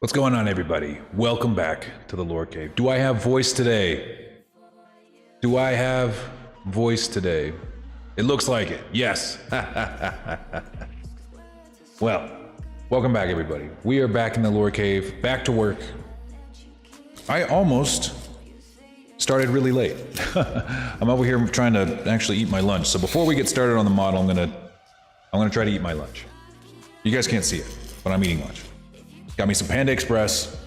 What's going on, everybody? Welcome back to the Lore Cave. Do I have voice today? Do I have voice today? It looks like it. Yes. Well, welcome back, everybody. We are back in the Lore Cave, back to work. I almost started really late. I'm over here trying to actually eat my lunch. So before we get started on the model, I'm gonna try to eat my lunch. You guys can't see it, but I'm eating lunch. Got me some Panda Express,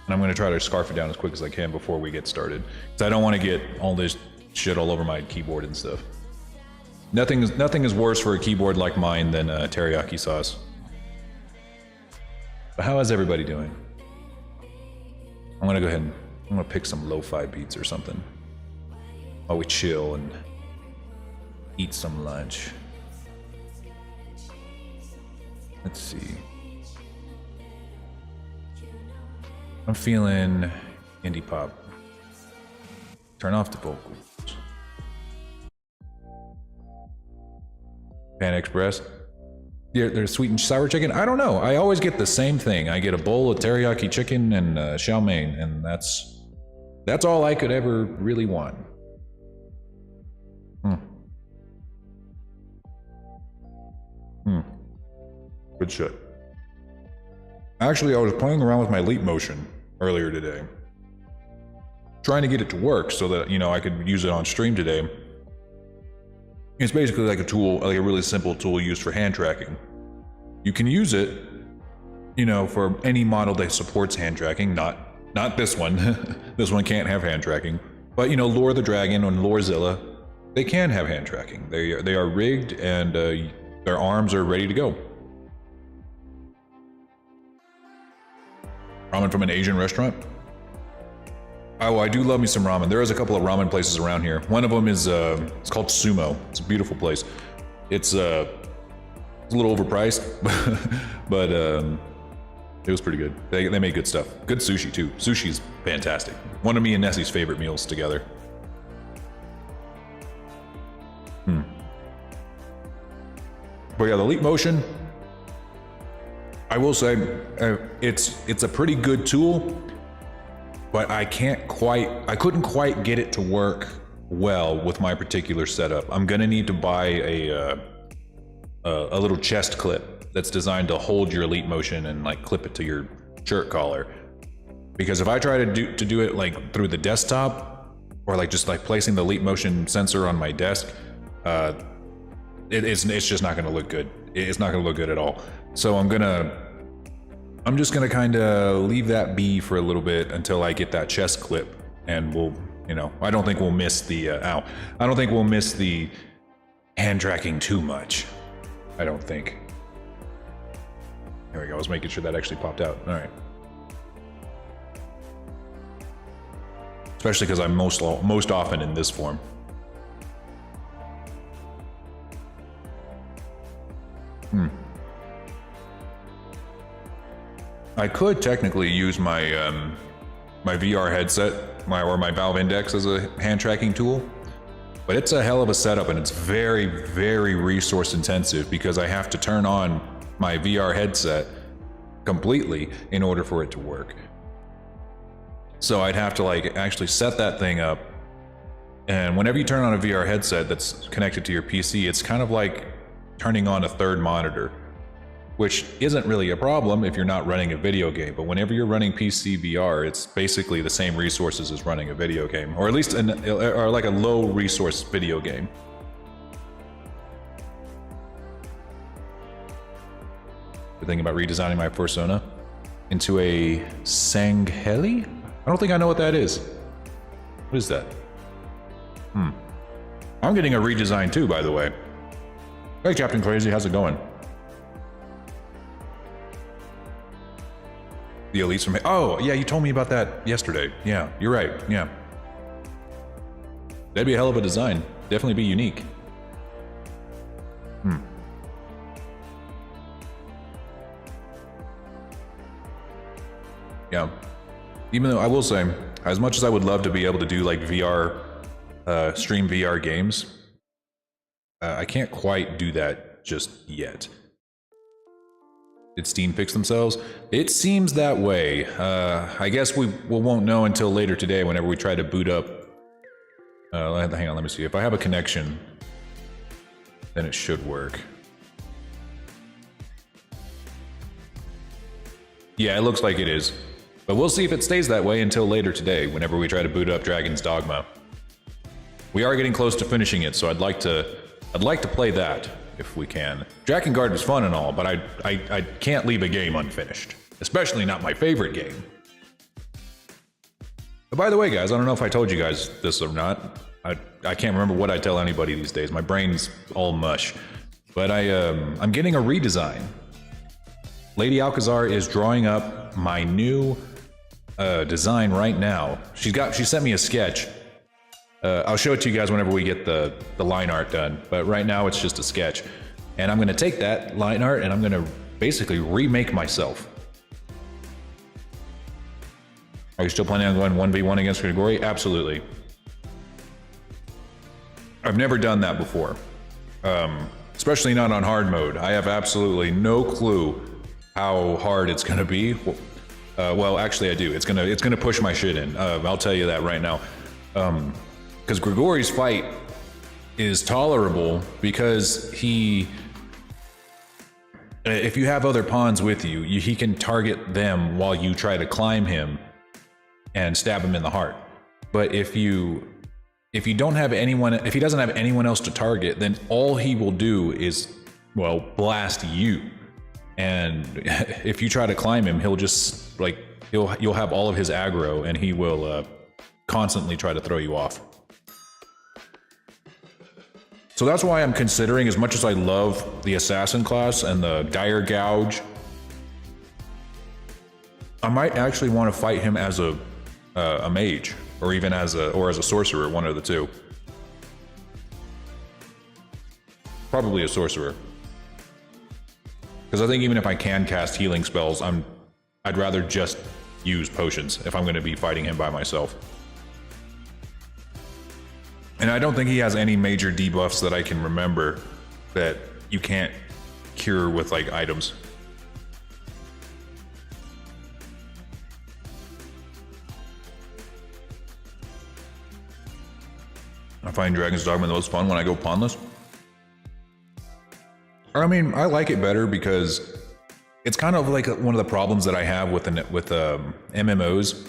and I'm gonna try to scarf it down as quick as I can before we get started, because I don't want to get all this shit all over my keyboard and stuff. Nothing is worse for a keyboard like mine than teriyaki sauce. But how is everybody doing? I'm gonna go ahead and I'm gonna pick some lo-fi beats or something while we chill and eat some lunch. Let's see. I'm feeling indie pop. Turn off the vocals. Pan Express. There's sweet and sour chicken. I don't know. I always get the same thing. I get a bowl of teriyaki chicken and chow mein, and that's all I could ever really want. Good shit. Actually, I was playing around with my leap motion earlier today, trying to get it to work so that, you know, I could use it on stream today. It's basically like a tool, like a really simple tool used for hand tracking. You can use it, you know, for any model that supports hand tracking, not this one. This one can't have hand tracking. But, you know, Lore the Dragon and Lorezilla, they can have hand tracking. They are rigged, and their arms are ready to go. Ramen from an Asian restaurant? Oh, I do love me some ramen. There is a couple of ramen places around here. One of them is, it's called Sumo. It's a beautiful place. It's a little overpriced, but it was pretty good. They make good stuff. Good sushi, too. Sushi's fantastic. One of me and Nessie's favorite meals together. But yeah, the leap motion, I will say, it's a pretty good tool, but I couldn't quite get it to work well with my particular setup. I'm gonna need to buy a little chest clip that's designed to hold your leap motion and like clip it to your shirt collar. Because if I try to do it like through the desktop, or like just like placing the leap motion sensor on my desk, it's just not gonna look good. It's not gonna look good at all. So I'm just gonna kind of leave that be for a little bit until I get that chest clip, and we'll, you know, I don't think we'll miss the I don't think we'll miss the hand tracking too much. I don't think. There we go. I was making sure that actually popped out. All right. Especially because I'm most often in this form. I could technically use my my VR headset, or my Valve Index as a hand tracking tool, but it's a hell of a setup, and it's very, very resource intensive because I have to turn on my VR headset completely in order for it to work. So I'd have to like actually set that thing up, and whenever you turn on a VR headset that's connected to your PC, it's kind of like turning on a third monitor, which isn't really a problem if you're not running a video game. But whenever you're running PC VR, it's basically the same resources as running a video game, or at least or like a low resource video game. You're thinking about redesigning my persona into a Sangheli? I don't think I know what that is. What is that? I'm getting a redesign too, by the way. Hey, Captain Crazy, how's it going? The elites from... Oh, yeah, you told me about that yesterday. Yeah, you're right, yeah. That'd be a hell of a design. Definitely be unique. Yeah. Even though I will say, as much as I would love to be able to do like VR, stream VR games, I can't quite do that just yet. Did Steam fix themselves? It seems that way. I guess we won't know until later today whenever we try to boot up. Hang on, let me see. If I have a connection, then it should work. Yeah, it looks like it is. But we'll see if it stays that way until later today, whenever we try to boot up Dragon's Dogma. We are getting close to finishing it, so I'd like to play that if we can. Drakengard was fun and all, but I can't leave a game unfinished, especially not my favorite game. But by the way, guys, I don't know if I told you guys this or not. I can't remember what I tell anybody these days. My brain's all mush. But I'm getting a redesign. Lady Alcazar is drawing up my new design right now. She sent me a sketch. I'll show it to you guys whenever we get the line art done. But right now it's just a sketch. And I'm going to take that line art and I'm going to basically remake myself. Are you still planning on going 1v1 against Grigori? Absolutely. I've never done that before. Especially not on hard mode. I have absolutely no clue how hard it's going to be. Well, actually I do. It's gonna push my shit in. I'll tell you that right now. Because Grigori's fight is tolerable because if you have other pawns with you, he can target them while you try to climb him and stab him in the heart. But if you don't have anyone, if he doesn't have anyone else to target, then all he will do is, well, blast you. And if you try to climb him, he'll just like you'll have all of his aggro, and he will constantly try to throw you off. So that's why I'm considering, as much as I love the assassin class and the dire gouge, I might actually want to fight him as a mage, or even as a sorcerer, one of the two. Probably a sorcerer. Because I think even if I can cast healing spells, I'd rather just use potions if I'm going to be fighting him by myself. And I don't think he has any major debuffs that I can remember that you can't cure with like items. I find Dragon's Dogma the most fun when I go pawnless. I mean, I like it better because it's kind of like one of the problems that I have with MMOs,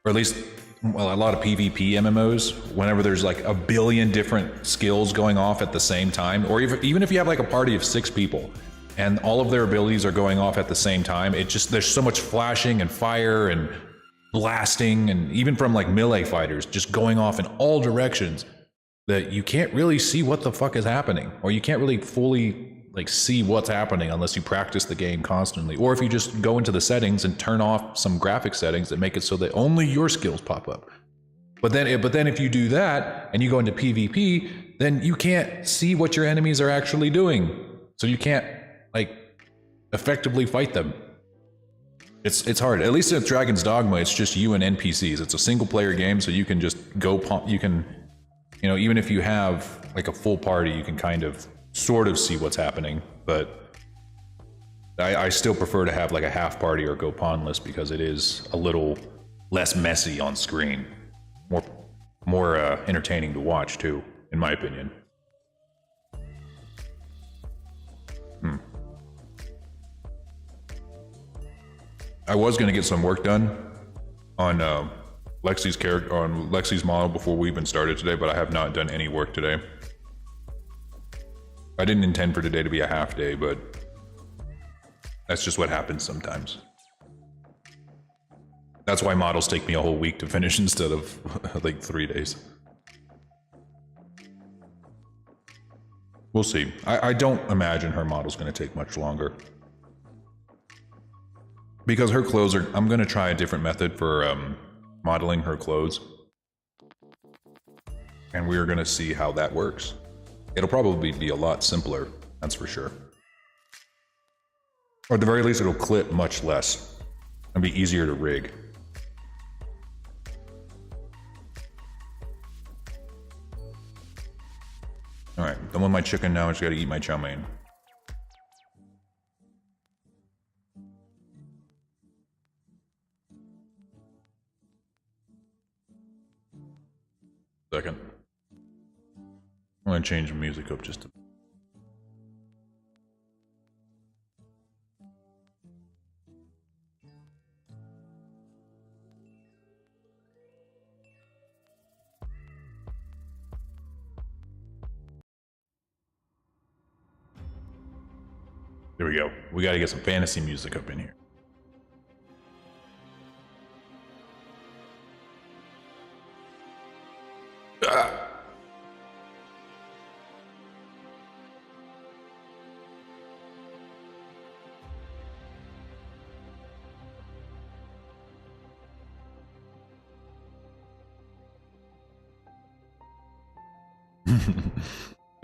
or at least, well, a lot of PvP MMOs. Whenever there's like a billion different skills going off at the same time, or even if you have like a party of 6 people and all of their abilities are going off at the same time, there's so much flashing and fire and blasting, and even from like melee fighters just going off in all directions, that you can't really see what the fuck is happening, or you can't really fully like see what's happening unless you practice the game constantly, or if you just go into the settings and turn off some graphic settings that make it so that only your skills pop up. But then if you do that and you go into PvP, then you can't see what your enemies are actually doing, so you can't like effectively fight them. It's hard. At least in Dragon's Dogma, it's just you and NPCs. It's a single player game, so you can just go, you can, you know, even if you have like a full party, you can kind of sort of see what's happening. But I still prefer to have like a half party or go pawnless, because it is a little less messy on screen, more entertaining to watch too, in my opinion. I was going to get some work done on Lexi's character, on Lexi's model, before we even started today, but I have not done any work today. I didn't intend for today to be a half day, but that's just what happens sometimes. That's why models take me a whole week to finish instead of like 3 days. We'll see. I don't imagine her model's going to take much longer, because her clothes are, I'm going to try a different method for modeling her clothes, and we're going to see how that works. It'll probably be a lot simpler, that's for sure. Or at the very least, it'll clip much less and be easier to rig. Alright, done with my chicken now. I just gotta eat my chow mein. gonna change the music up just a... There we go. We gotta get some fantasy music up in here. Ah.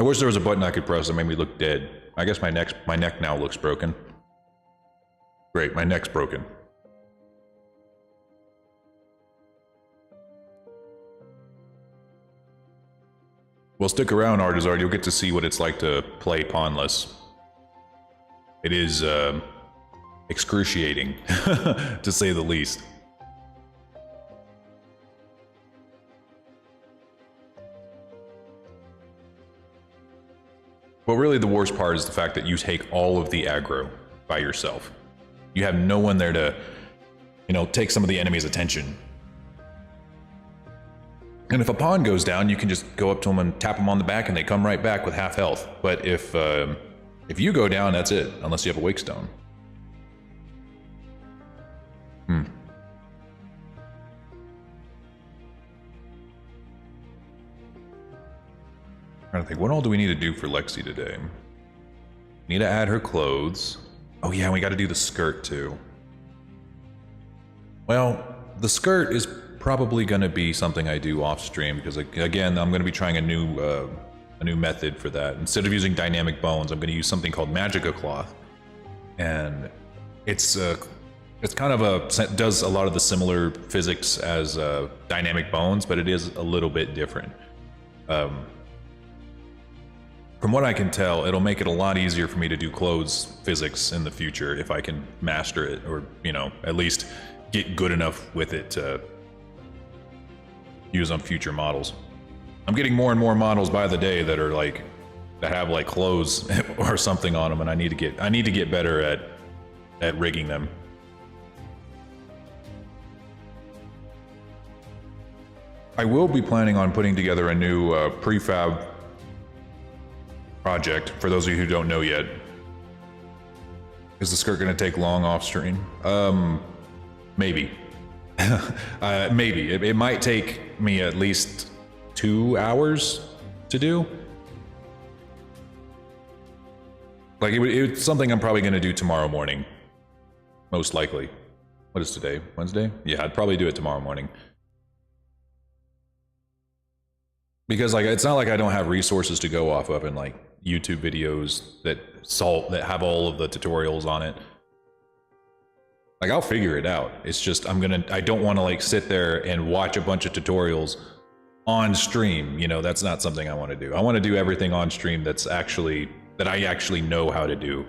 I wish there was a button I could press that made me look dead. I guess my neck now looks broken. Great, my neck's broken. Well, stick around, Artizard. You'll get to see what it's like to play pawnless. It is excruciating, to say the least. But really the worst part is the fact that you take all of the aggro by yourself. You have no one there to, you know, take some of the enemy's attention. And if a pawn goes down, you can just go up to them and tap them on the back and they come right back with half health. But if you go down, that's it, unless you have a wake stone. I think, what all do we need to do for Lexi today? We need to add her clothes. Oh yeah, we got to do the skirt too. Well, the skirt is probably going to be something I do off stream because, again, I'm going to be trying a new method for that. Instead of using dynamic bones, I'm going to use something called Magica Cloth, and it's kind of does a lot of the similar physics as dynamic bones, but it is a little bit different. From what I can tell, it'll make it a lot easier for me to do clothes physics in the future if I can master it, or, you know, at least get good enough with it to use on future models. I'm getting more and more models by the day that are like, that have like clothes or something on them, and I need to get better at rigging them. I will be planning on putting together a new prefab project, for those of you who don't know yet. Is the skirt going to take long off stream? Maybe. Maybe. It might take me at least 2 hours to do. Like, it's something I'm probably going to do tomorrow morning. Most likely. What is today? Wednesday? Yeah, I'd probably do it tomorrow morning. Because, like, it's not like I don't have resources to go off of, and like YouTube videos that have all of the tutorials on it. Like, I'll figure it out. It's just I don't want to like sit there and watch a bunch of tutorials on stream. You know, that's not something I want to do. I want to do everything on stream that I actually know how to do.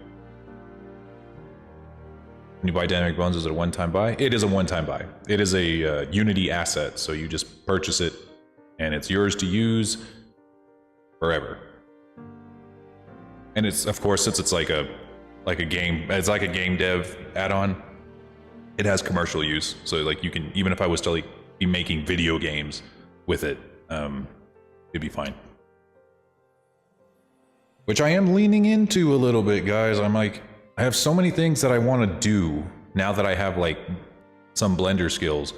When you buy dynamic bones, is it a one-time buy? It is a one-time buy. It is a Unity asset, so you just purchase it and it's yours to use forever. And it's, of course, since it's like a game dev add-on, it has commercial use. So like, you can, even if I was to like be making video games with it, it'd be fine. Which I am leaning into a little bit, guys. I'm like, I have so many things that I want to do now that I have like some Blender skills.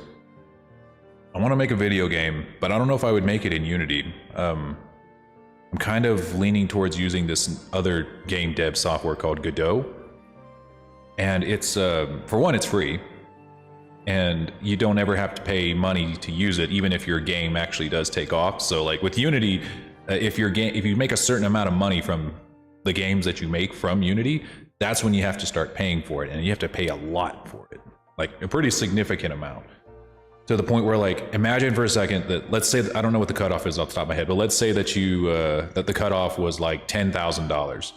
I want to make a video game, but I don't know if I would make it in Unity. I'm kind of leaning towards using this other game dev software called Godot. And it's, for one, it's free. And you don't ever have to pay money to use it, even if your game actually does take off. So like with Unity, if you make a certain amount of money from the games that you make from Unity, that's when you have to start paying for it. And you have to pay a lot for it, like a pretty significant amount. To the point where, like, imagine for a second that, let's say, I don't know what the cutoff is off the top of my head, but let's say that that the cutoff was like $10,000.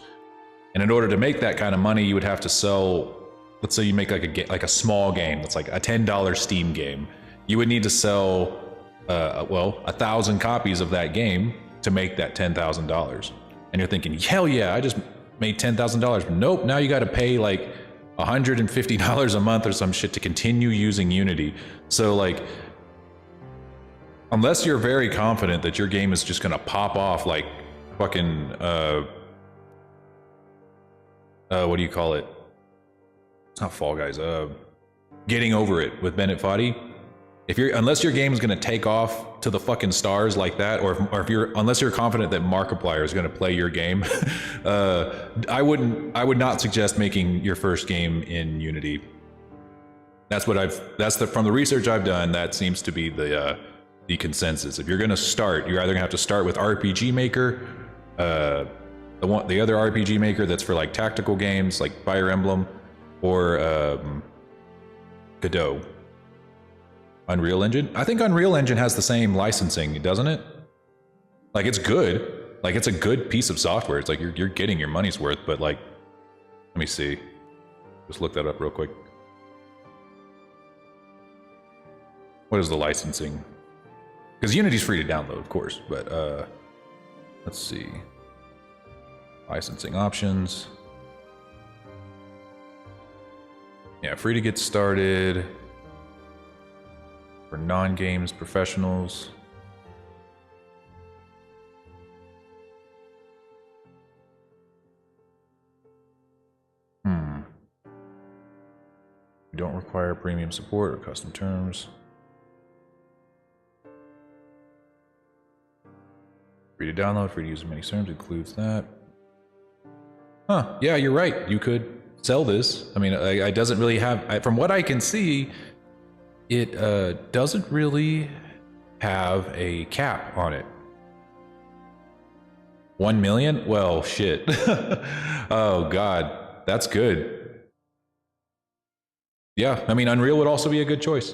And in order to make that kind of money, you would have to sell, let's say you make like a small game that's like a $10 Steam game. You would need to sell, well, 1,000 copies of that game to make that $10,000. And you're thinking, hell yeah, I just made $10,000. Nope, now you got to pay like $150 a month or some shit to continue using Unity. So like, unless you're very confident that your game is just gonna pop off like fucking what do you call it? It's not Fall Guys. Getting Over It with Bennett Foddy. Unless your game is gonna take off to the fucking stars like that, unless you're confident that Markiplier is gonna play your game, I would not suggest making your first game in Unity. From the research I've done, that seems to be the consensus. If you're gonna start, you're either gonna have to start with RPG Maker, the other RPG Maker that's for like tactical games like Fire Emblem, or Godot. Unreal Engine? I think Unreal Engine has the same licensing, doesn't it? Like, it's good. Like, it's a good piece of software. It's like you're getting your money's worth, but like, let me see. Just look that up real quick. What is the licensing? Because Unity's free to download, of course, but let's see. Licensing options. Yeah, free to get started. For non-games professionals. We don't require premium support or custom terms. Free to download, free to use as many terms, includes that. Huh, yeah, you're right. You could sell this. I mean, it doesn't really have, from what I can see, it doesn't really have a cap on it. 1 million? Well, shit. Oh, God. That's good. Yeah, I mean, Unreal would also be a good choice.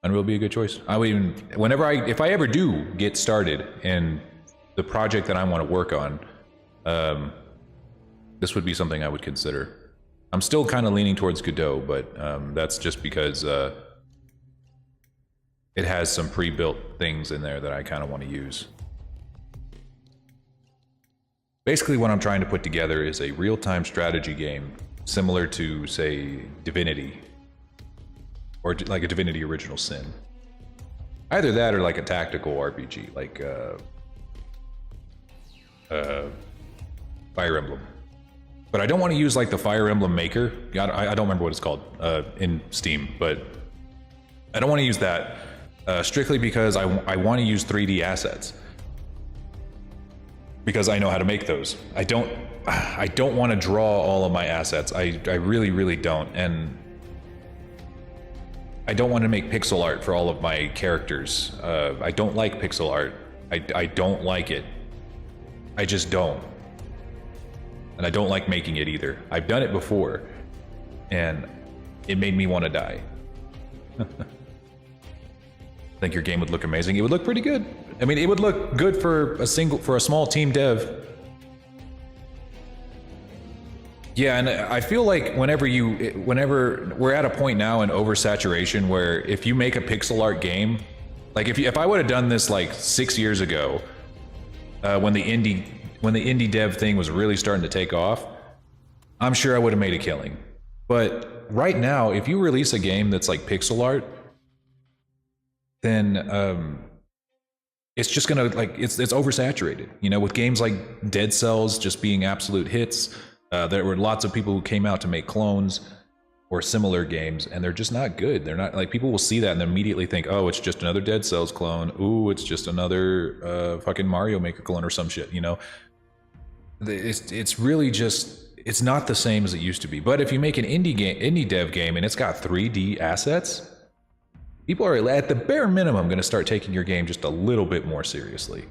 Unreal would be a good choice. I would even, if I ever do get started in the project that I want to work on, this would be something I would consider. I'm still kind of leaning towards Godot, but that's just because it has some pre-built things in there that I kind of want to use. Basically, what I'm trying to put together is a real-time strategy game similar to, say, Divinity, or like a Divinity Original Sin. Either that or like a tactical RPG, like Fire Emblem. But I don't want to use like the Fire Emblem Maker. I don't remember what it's called in Steam, but I don't want to use that strictly because I want to use 3D assets. Because I know how to make those. I don't want to draw all of my assets. I really, really don't. And I don't want to make pixel art for all of my characters. I don't like pixel art. I don't like it. I just don't. And I don't like making it either. I've done it before, and it made me want to die. I think your game would look amazing. It would look pretty good. I mean, it would look good for a small team dev. Yeah, and I feel like whenever we're at a point now in oversaturation where if you make a pixel art game, like if I would have done this like 6 years ago, when the indie dev thing was really starting to take off, I'm sure I would have made a killing. But right now, if you release a game that's like pixel art, then it's just gonna it's oversaturated. You know, with games like Dead Cells just being absolute hits, there were lots of people who came out to make clones or similar games, and they're just not good. They're not, like, people will see that and immediately think, oh, it's just another Dead Cells clone. Ooh, it's just another fucking Mario Maker clone or some shit, you know? It's really just, it's not the same as it used to be. But if you make an indie dev game and it's got 3D assets, people are at the bare minimum going to start taking your game just a little bit more seriously,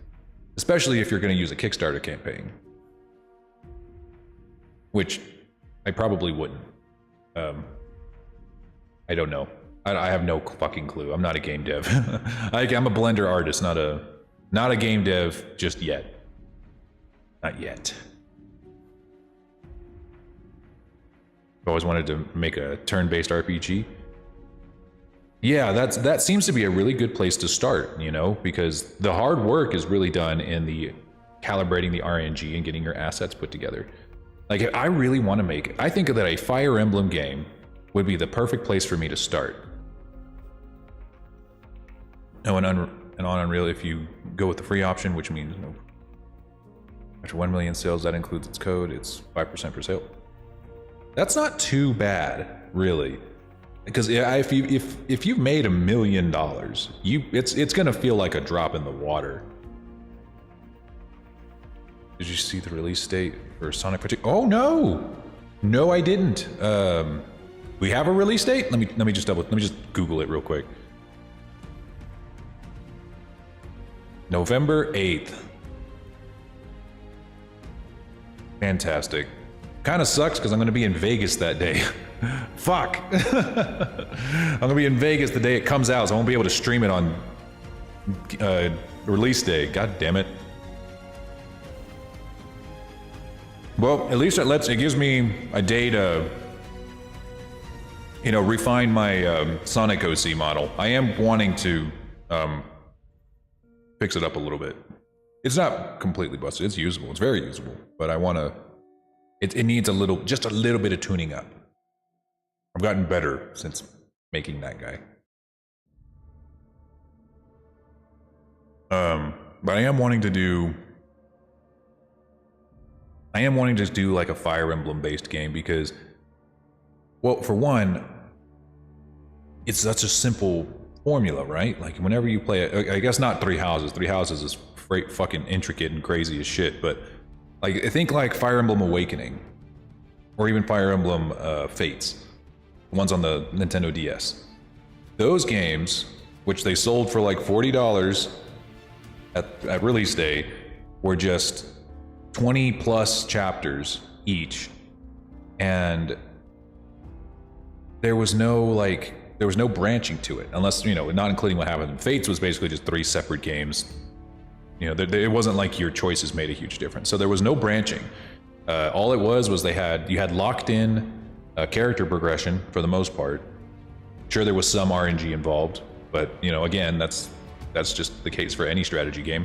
especially if you're going to use a Kickstarter campaign, which I probably wouldn't. I don't know. I have no fucking clue. I'm not a game dev. I'm a Blender artist, not a game dev just yet. Not yet. I've always wanted to make a turn-based RPG. Yeah, that seems to be a really good place to start, you know, because the hard work is really done in the calibrating the RNG and getting your assets put together. Like, if I really want to make it, I think that a Fire Emblem game would be the perfect place for me to start. Oh, and on Unreal, if you go with the free option, which means no, after 1 million sales, that includes its code, it's 5% per sale. That's not too bad, really. Because if you've made $1 million, it's gonna feel like a drop in the water. Did you see the release date for Sonic Particular? Oh no, I didn't. We have a release date. Let me just Google it real quick. November 8th. Fantastic. Kind of sucks because I'm going to be in Vegas that day. Fuck. I'm going to be in Vegas the day it comes out, so I won't be able to stream it on release day. God damn it. Well, at least it gives me a day to, you know, refine my Sonic OC model. I am wanting to fix it up a little bit. It's not completely busted. It's usable. It's very usable. But I want to. It needs just a little bit of tuning up. I've gotten better since making that guy. But I am wanting to do like a Fire Emblem based game because, well, for one, it's such a simple formula, right? Like whenever you play it, I guess not Three Houses. Three Houses is fucking intricate and crazy as shit, but like I think like Fire Emblem Awakening, or even Fire Emblem Fates, the ones on the Nintendo DS. Those games, which they sold for like $40 at release day, were just 20 plus chapters each, and there was no branching to it, unless, you know, not including what happened in Fates was basically just 3 separate games. You know, it wasn't like your choices made a huge difference. So there was no branching. All it was you had locked in character progression for the most part. Sure, there was some RNG involved, but you know, again, that's just the case for any strategy game.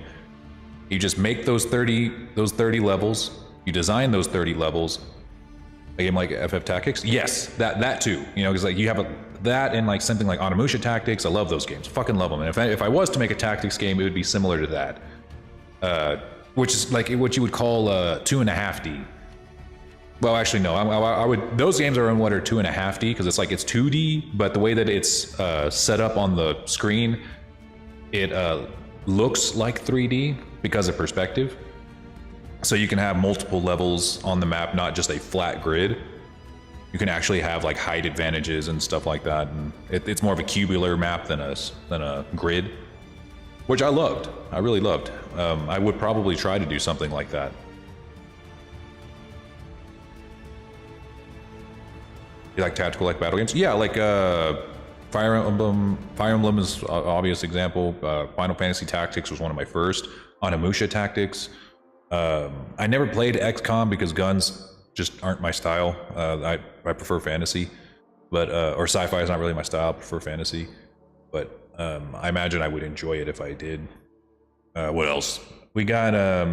You just make those 30 levels. You design those 30 levels. A game like FF Tactics, yes, that too. You know, because like you have that and like something like Onimusha Tactics. I love those games. Fucking love them. And if I was to make a tactics game, it would be similar to that. Which is like what you would call 2.5D. Well, actually, no. I would. Those games are in what are 2.5D because it's like it's 2D, but the way that it's set up on the screen, it looks like 3D because of perspective. So you can have multiple levels on the map, not just a flat grid. You can actually have like height advantages and stuff like that, and it's more of a cubular map than a grid, which I loved. I really loved. I would probably try to do something like that. You like tactical, like battle games? Yeah, like Fire Emblem. Fire Emblem is an obvious example. Final Fantasy Tactics was one of my first. Onimusha Tactics. I never played XCOM because guns just aren't my style. I prefer fantasy, but or sci-fi is not really my style. I prefer fantasy, but I imagine I would enjoy it if I did. What else? We got. I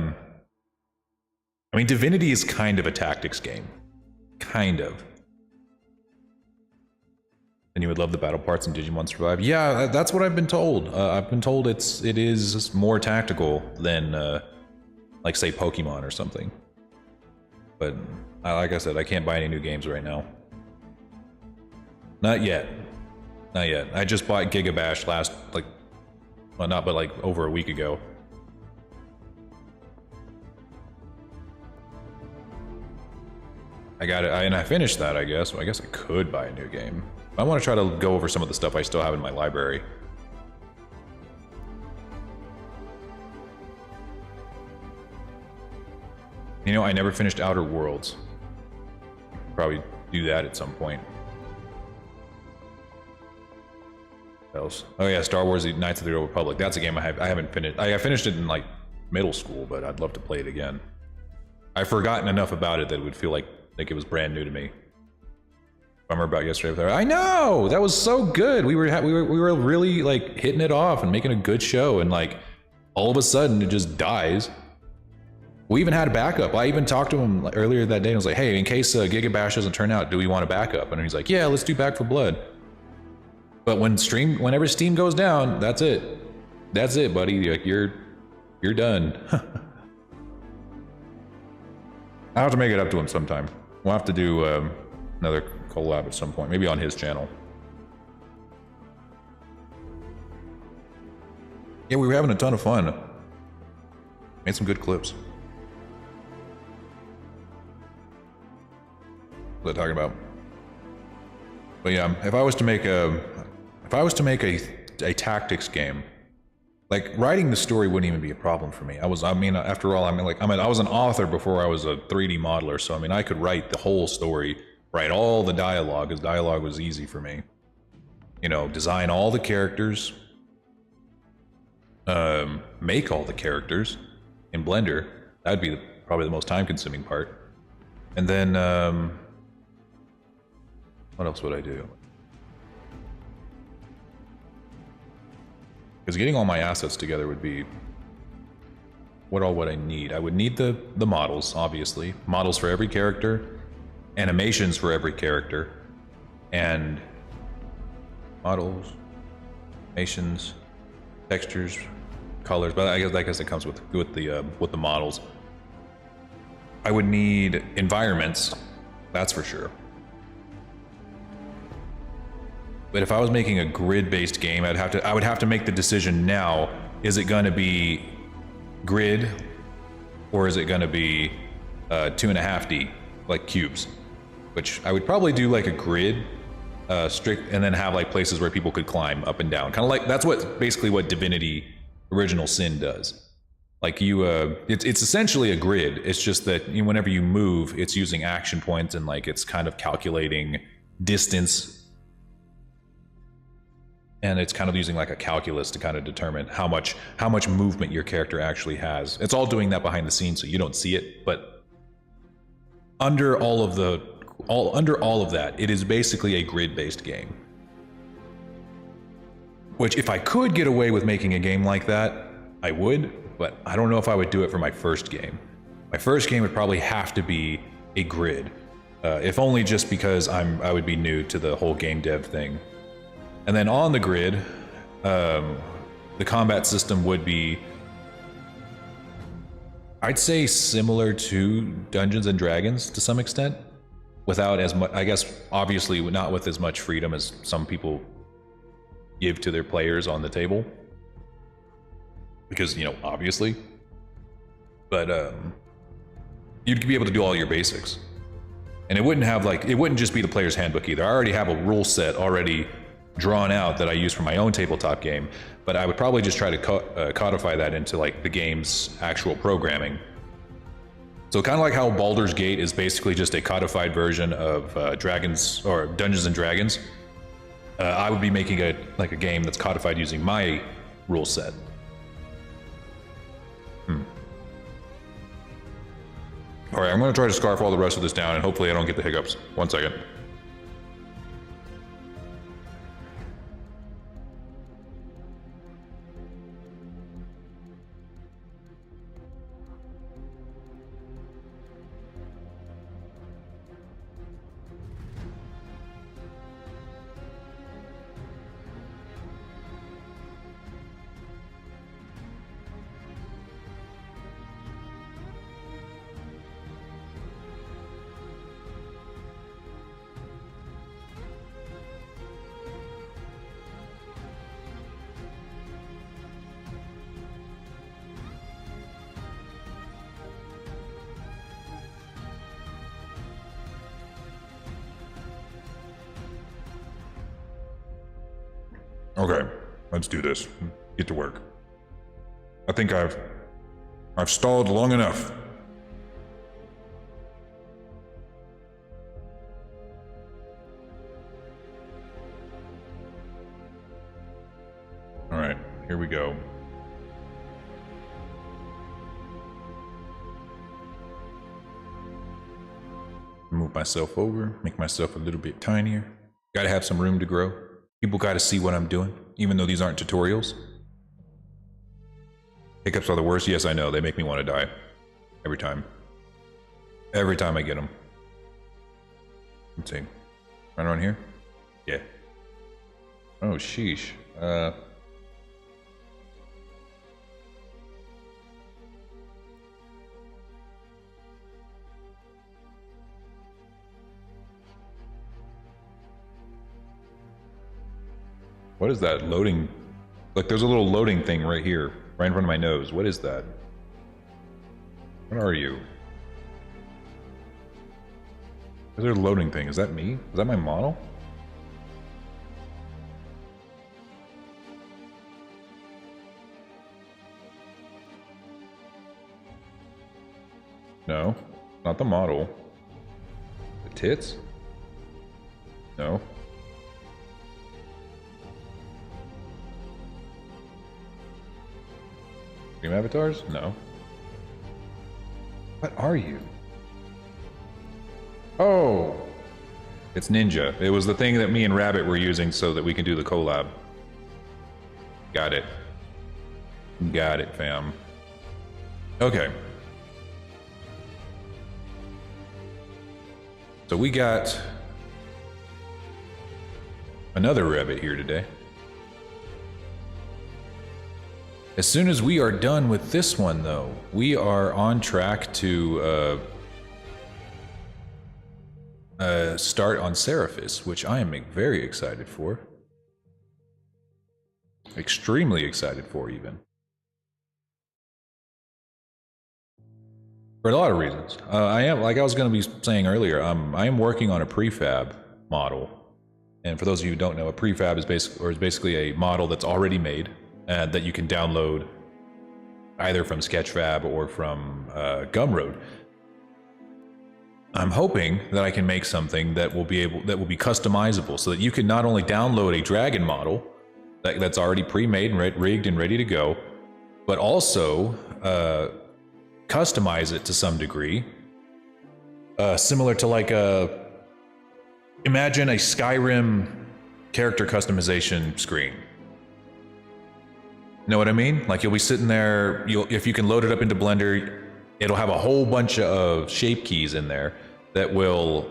mean, Divinity is kind of a tactics game, kind of. And you would love the battle parts in Digimon Survive. Yeah, that's what I've been told. I've been told it is more tactical than like say Pokemon or something. But like I said, I can't buy any new games right now. Not yet. Not yet. I just bought Gigabash like over a week ago. I got it, and I finished that, I guess. I guess I could buy a new game. I want to try to go over some of the stuff I still have in my library. You know, I never finished Outer Worlds. Probably do that at some point. What else? Oh yeah, Star Wars: The Knights of the Old Republic. That's a game I haven't finished. I finished it in like middle school, but I'd love to play it again. I've forgotten enough about it that it would feel like it was brand new to me. Bummer about yesterday. I know, that was so good. We were really like hitting it off and making a good show, and like all of a sudden it just dies. We even had a backup. I even talked to him earlier that day and was like, hey, in case Gigabash doesn't turn out, do we want a backup? And he's like, yeah, let's do Back for Blood. But whenever Steam goes down, that's it. That's it, buddy. Like you're done. I'll have to make it up to him sometime. We'll have to do another collab at some point, maybe on his channel. Yeah, we were having a ton of fun. Made some good clips. What was I talking about? But yeah, if I was to make a tactics game, like writing the story wouldn't even be a problem for me. After all, I was an author before I was a 3D modeler, so I mean, I could write the whole story, write all the dialogue, because dialogue was easy for me. You know, design all the characters, make all the characters in Blender. That'd be probably the most time-consuming part. And then, what else would I do? Because getting all my assets together would be... What all would I need? I would need the models, obviously. Models for every character. Animations for every character. And... models... animations... textures... colors, but I guess it comes with the models. I would need environments, that's for sure. But if I was making a grid-based game, I would have to make the decision now: is it going to be grid, or is it going to be 2.5D, like cubes? Which I would probably do like a grid, strict, and then have like places where people could climb up and down. Kind of like that's basically what Divinity Original Sin does. Like it's essentially a grid. It's just that whenever you move, it's using action points and like it's kind of calculating distance, and it's kind of using like a calculus to kind of determine how much movement your character actually has. It's all doing that behind the scenes, so you don't see it. But under all of that, it is basically a grid-based game. Which, if I could get away with making a game like that, I would, but I don't know if I would do it for my first game. My first game would probably have to be a grid, if only just because I would be new to the whole game dev thing. And then on the grid, the combat system would be, I'd say, similar to Dungeons and Dragons to some extent, without as much, I guess, obviously not with as much freedom as some people give to their players on the table, because, you know, obviously, but you'd be able to do all your basics, and it wouldn't just be the player's handbook either. I already have a rule set already drawn out that I use for my own tabletop game, but I would probably just try to codify that into like the game's actual programming. So kind of like how Baldur's Gate is basically just a codified version of Dragons or Dungeons and Dragons. I would be making a game that's codified using my rule set. All right, I'm going to try to scarf all the rest of this down, and hopefully I don't get the hiccups. 1 second. Okay, let's do this. Get to work. I think I've stalled long enough. All right, here we go. Move myself over, make myself a little bit tinier. Gotta have some room to grow. People gotta see what I'm doing, even though these aren't tutorials. Hiccups are the worst. Yes, I know. They make me want to die. Every time. Every time I get them. Let's see. Right around here? Yeah. Oh, sheesh. What is that loading? Like, there's a little loading thing right here, right in front of my nose. What is that? What are you? Is there a loading thing? Is that me? Is that my model? No, not the model. The tits? No. Dream avatars? No. What are you? Oh! It's Ninja. It was the thing that me and Rabbit were using so that we can do the collab. Got it. Got it, fam. Okay. So we got another Rabbit here today. As soon as we are done with this one, though, we are on track to start on Seraphis, which I am very excited for. Extremely excited for, even. For a lot of reasons. I am, like I was going to be saying earlier, I am working on a prefab model. And for those of you who don't know, a prefab is basically a model that's already made. That you can download either from Sketchfab or from Gumroad. I'm hoping that I can make something that will be customizable, so that you can not only download a dragon model that's already pre-made and rigged and ready to go, but also customize it to some degree, similar to like imagine a Skyrim character customization screen. Know what I mean? Like, you'll be sitting there, if you can load it up into Blender, it'll have a whole bunch of shape keys in there that will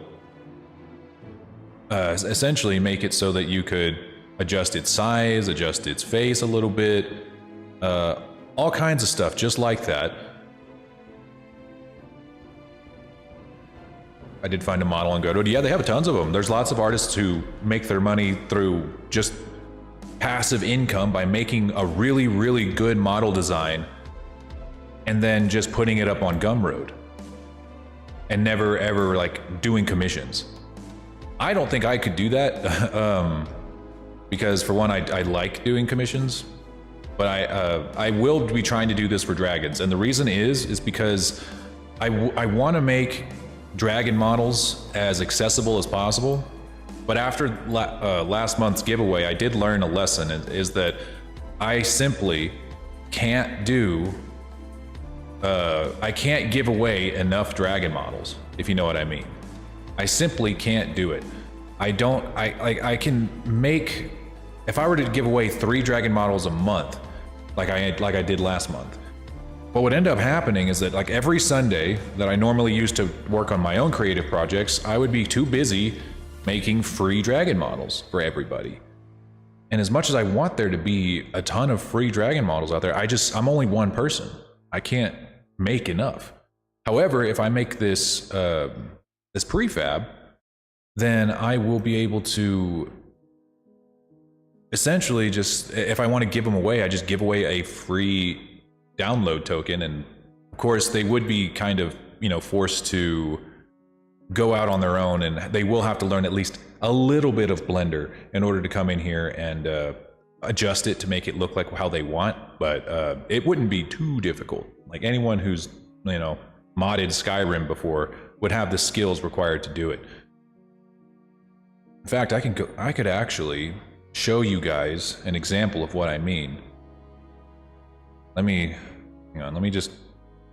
essentially make it so that you could adjust its size, adjust its face a little bit, all kinds of stuff just like that. I did find a model on Godot. Yeah, they have tons of them. There's lots of artists who make their money through just passive income by making a really, really good model design and then just putting it up on Gumroad and never ever like doing commissions. I don't think I could do that because for one, I like doing commissions, but I will be trying to do this for dragons, and the reason is because I want to make dragon models as accessible as possible. But after last month's giveaway, I did learn a lesson, is that I simply can't do, I can't give away enough dragon models, if you know what I mean. I simply can't do it. I can make, if I were to give away 3 dragon models a month, like I did last month, what would end up happening is that like every Sunday that I normally use to work on my own creative projects, I would be too busy making free dragon models for everybody. And as much as I want there to be a ton of free dragon models out there, I'm only one person. I can't make enough. However, if I make this this prefab, then I will be able to essentially just, if I want to give them away, I just give away a free download token. And of course they would be kind of, forced to go out on their own, and they will have to learn at least a little bit of Blender in order to come in here and adjust it to make it look like how they want. But it wouldn't be too difficult. Like anyone who's modded Skyrim before would have the skills required to do it. In fact, I could actually show you guys an example of what I mean. Let me just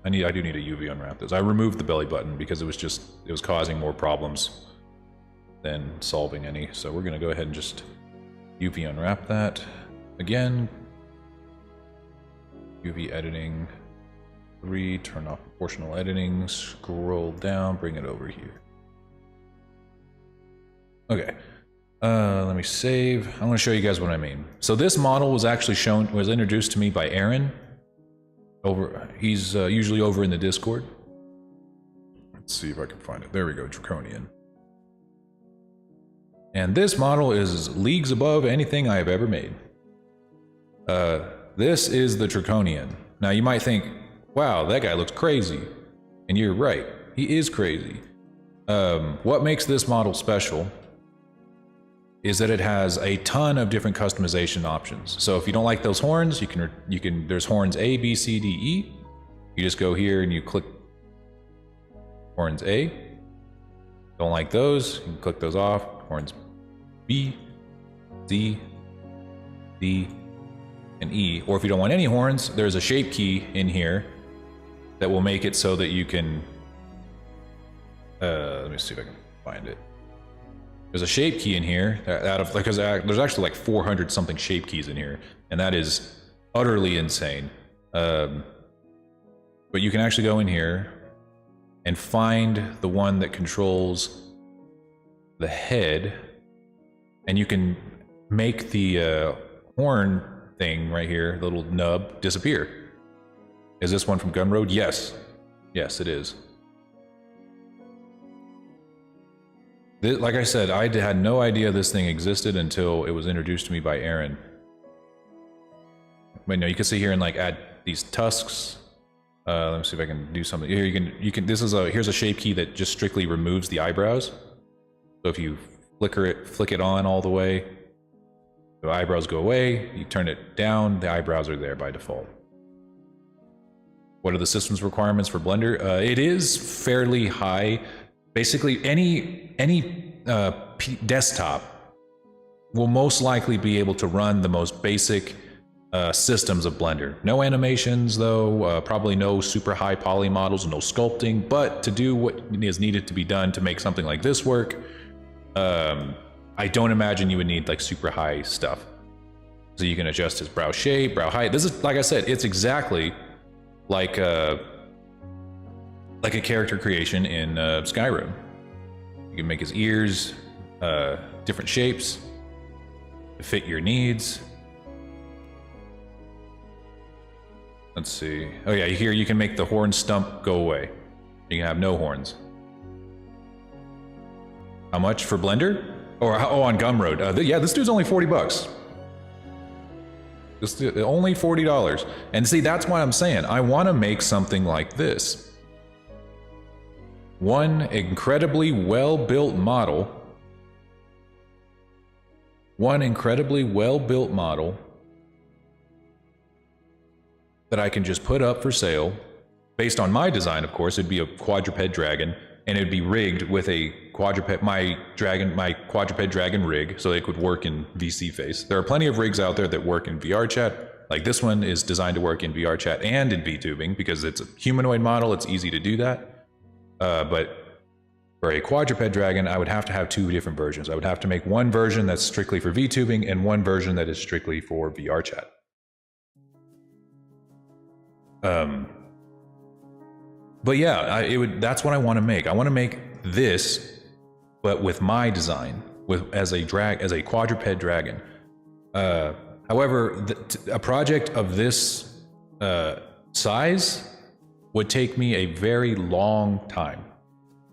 I do need to UV unwrap this. I removed the belly button because it was causing more problems than solving any. So we're gonna go ahead and just UV unwrap that. Again, UV editing 3, turn off proportional editing, scroll down, bring it over here. Okay, let me save. I'm gonna show you guys what I mean. So this model was actually was introduced to me by Aaron. He's usually over in the Discord. Let's see if I can find it. There we go, Draconian. And this model is leagues above anything I have ever made. This is the Draconian. Now you might think, wow, that guy looks crazy. And you're right, he is crazy. What makes this model special is that it has a ton of different customization options. So if you don't like those horns, there's horns A, B, C, D, E. You just go here and you click horns A. Don't like those, you can click those off. Horns B, C, D, and E. Or if you don't want any horns, there's a shape key in here that will make it so that you can, let me see if I can find it. There's a shape key in here because there's actually like 400 something shape keys in here, and that is utterly insane. But you can actually go in here and find the one that controls the head, and you can make the horn thing right here, the little nub, disappear. Is this one from Gumroad? Yes. Yes, it is. Like I said, I had no idea this thing existed until it was introduced to me by Aaron. But no, you can see here and like add these tusks. Let me see if I can do something. Here you can. Here's a shape key that just strictly removes the eyebrows. So if you flick it on all the way, the eyebrows go away. You turn it down, the eyebrows are there by default. What are the systems requirements for Blender? It is fairly high. Basically, any desktop will most likely be able to run the most basic systems of Blender. No animations, though. Probably no super high poly models, no sculpting. But to do what is needed to be done to make something like this work, I don't imagine you would need like super high stuff. So you can adjust his brow shape, brow height. This is, like I said, it's exactly like a character creation in Skyrim. You can make his ears different shapes to fit your needs. Let's see. Oh yeah, here you can make the horn stump go away. You can have no horns. How much for Blender? Or on Gumroad? Yeah, this dude's only 40 bucks. Just only $40. And see, that's why I'm saying I want to make something like this. One incredibly well-built model. One incredibly well-built model that I can just put up for sale. Based on my design, of course, it'd be a quadruped dragon, and it'd be rigged with a my quadruped dragon rig, so it could work in VC face. There are plenty of rigs out there that work in VR chat. Like this one is designed to work in VR chat and in VTubing because it's a humanoid model. It's easy to do that. But for a quadruped dragon, I would have to have 2 different versions. I would have to make one version that's strictly for VTubing and one version that is strictly for VR chat. But yeah, that's what I want to make. I want to make this, but with my design, as a quadruped dragon. However, a project of this size would take me a very long time.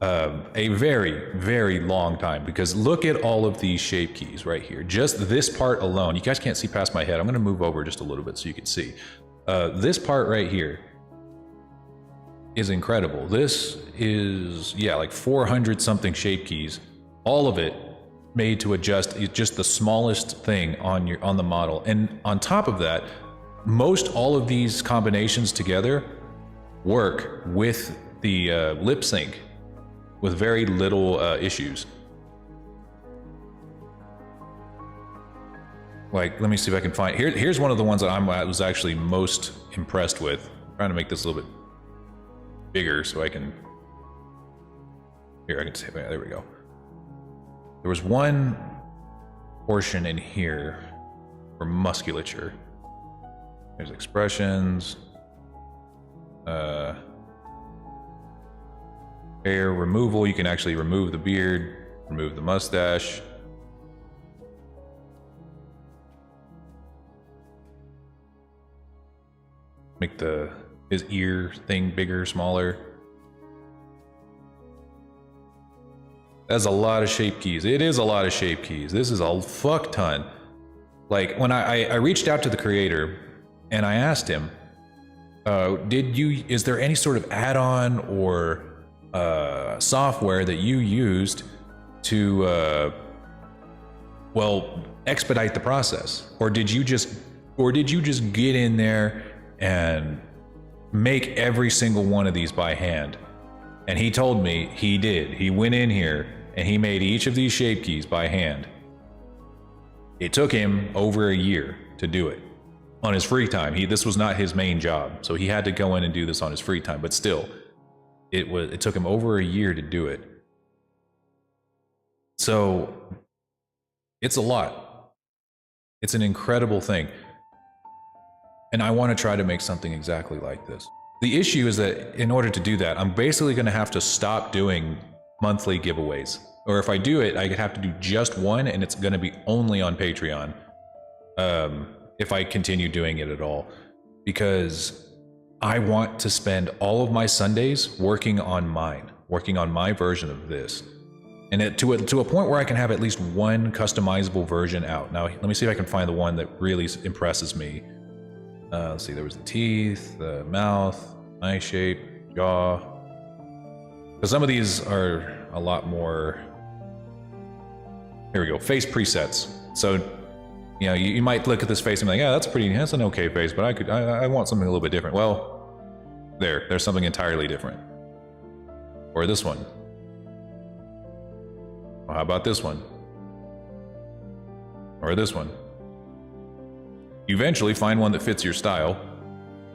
A very, very long time, because look at all of these shape keys right here. Just this part alone, you guys can't see past my head. I'm going to move over just a little bit so you can see. This part right here is incredible. This is, yeah, like 400 something shape keys, all of it made to adjust just the smallest thing on the model. And on top of that, most all of these combinations together work with the lip sync with very little issues. Like, let me see if I can find, here's one of the ones that I was actually most impressed with. I'm trying to make this a little bit bigger so I can... Here, I can say, there we go. There was one portion in here for musculature. There's expressions. Hair removal, you can actually remove the beard, remove the mustache. Make his ear thing bigger, smaller. That's a lot of shape keys. It is a lot of shape keys. This is a fuck ton. Like, when I reached out to the creator and I asked him, is there any sort of add-on or software that you used to, well, expedite the process? Or did you just get in there and make every single one of these by hand? And he told me he did. He went in here and he made each of these shape keys by hand. It took him over a year to do it on his free time. This was not his main job, so he had to go in and do this on his free time, but still, it took him over a year to do it. So it's a lot. It's an incredible thing. And I want to try to make something exactly like this. The issue is that in order to do that, I'm basically going to have to stop doing monthly giveaways. Or if I do it, I have to do just one, and it's going to be only on Patreon. If I continue doing it at all. Because I want to spend all of my Sundays working on my version of this. And to a point where I can have at least one customizable version out. Now, let me see if I can find the one that really impresses me. Let's see, there was the teeth, the mouth, eye shape, jaw. Because some of these are a lot more... Here we go, face presets. So, you know, you might look at this face and be like, yeah, that's an okay face, but I want something a little bit different. Well, there's something entirely different. Or this one. Well, how about this one? Or this one? You eventually find one that fits your style,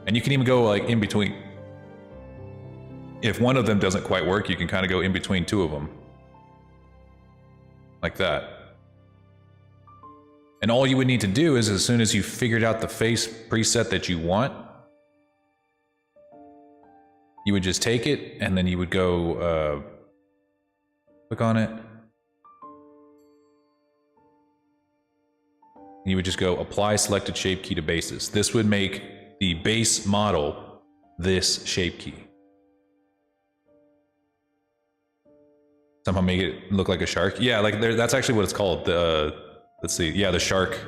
and you can even go like in between. If one of them doesn't quite work, you can kind of go in between two of them. Like that. And all you would need to do is, as soon as you figured out the face preset that you want, you would just take it, and then you would go, click on it. You would just go apply selected shape key to bases. This would make the base model this shape key. Somehow make it look like a shark. Yeah, like that's actually what it's called. Let's see. Yeah, the shark.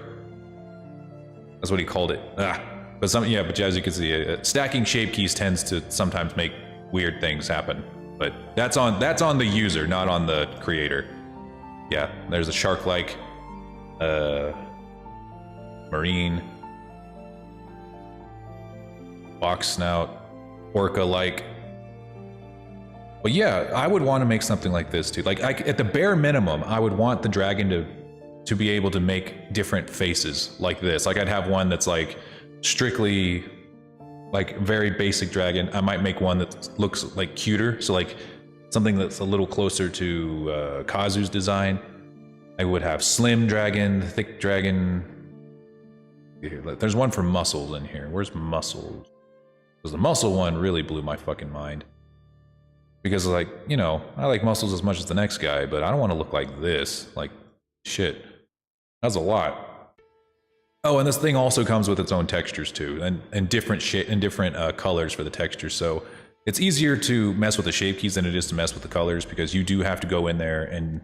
That's what he called it. But as you can see, stacking shape keys tends to sometimes make weird things happen. But that's on the user, not on the creator. Yeah, there's a shark-like. Marine, box snout, orca-like. But yeah, I would want to make something like this too. Like, at the bare minimum, I would want the dragon to be able to make different faces like this. Like, I'd have one that's like strictly like very basic dragon. I might make one that looks like cuter, so like something that's a little closer to Kazu's design. I would have slim dragon, thick dragon. There's one for muscles in here. Where's muscles? Because the muscle one really blew my fucking mind. Because, like, you know, I like muscles as much as the next guy, but I don't want to look like this. Like, shit. That's a lot. Oh, and this thing also comes with its own textures too, and different shit and different colors for the textures. So it's easier to mess with the shape keys than it is to mess with the colors, because you do have to go in there and,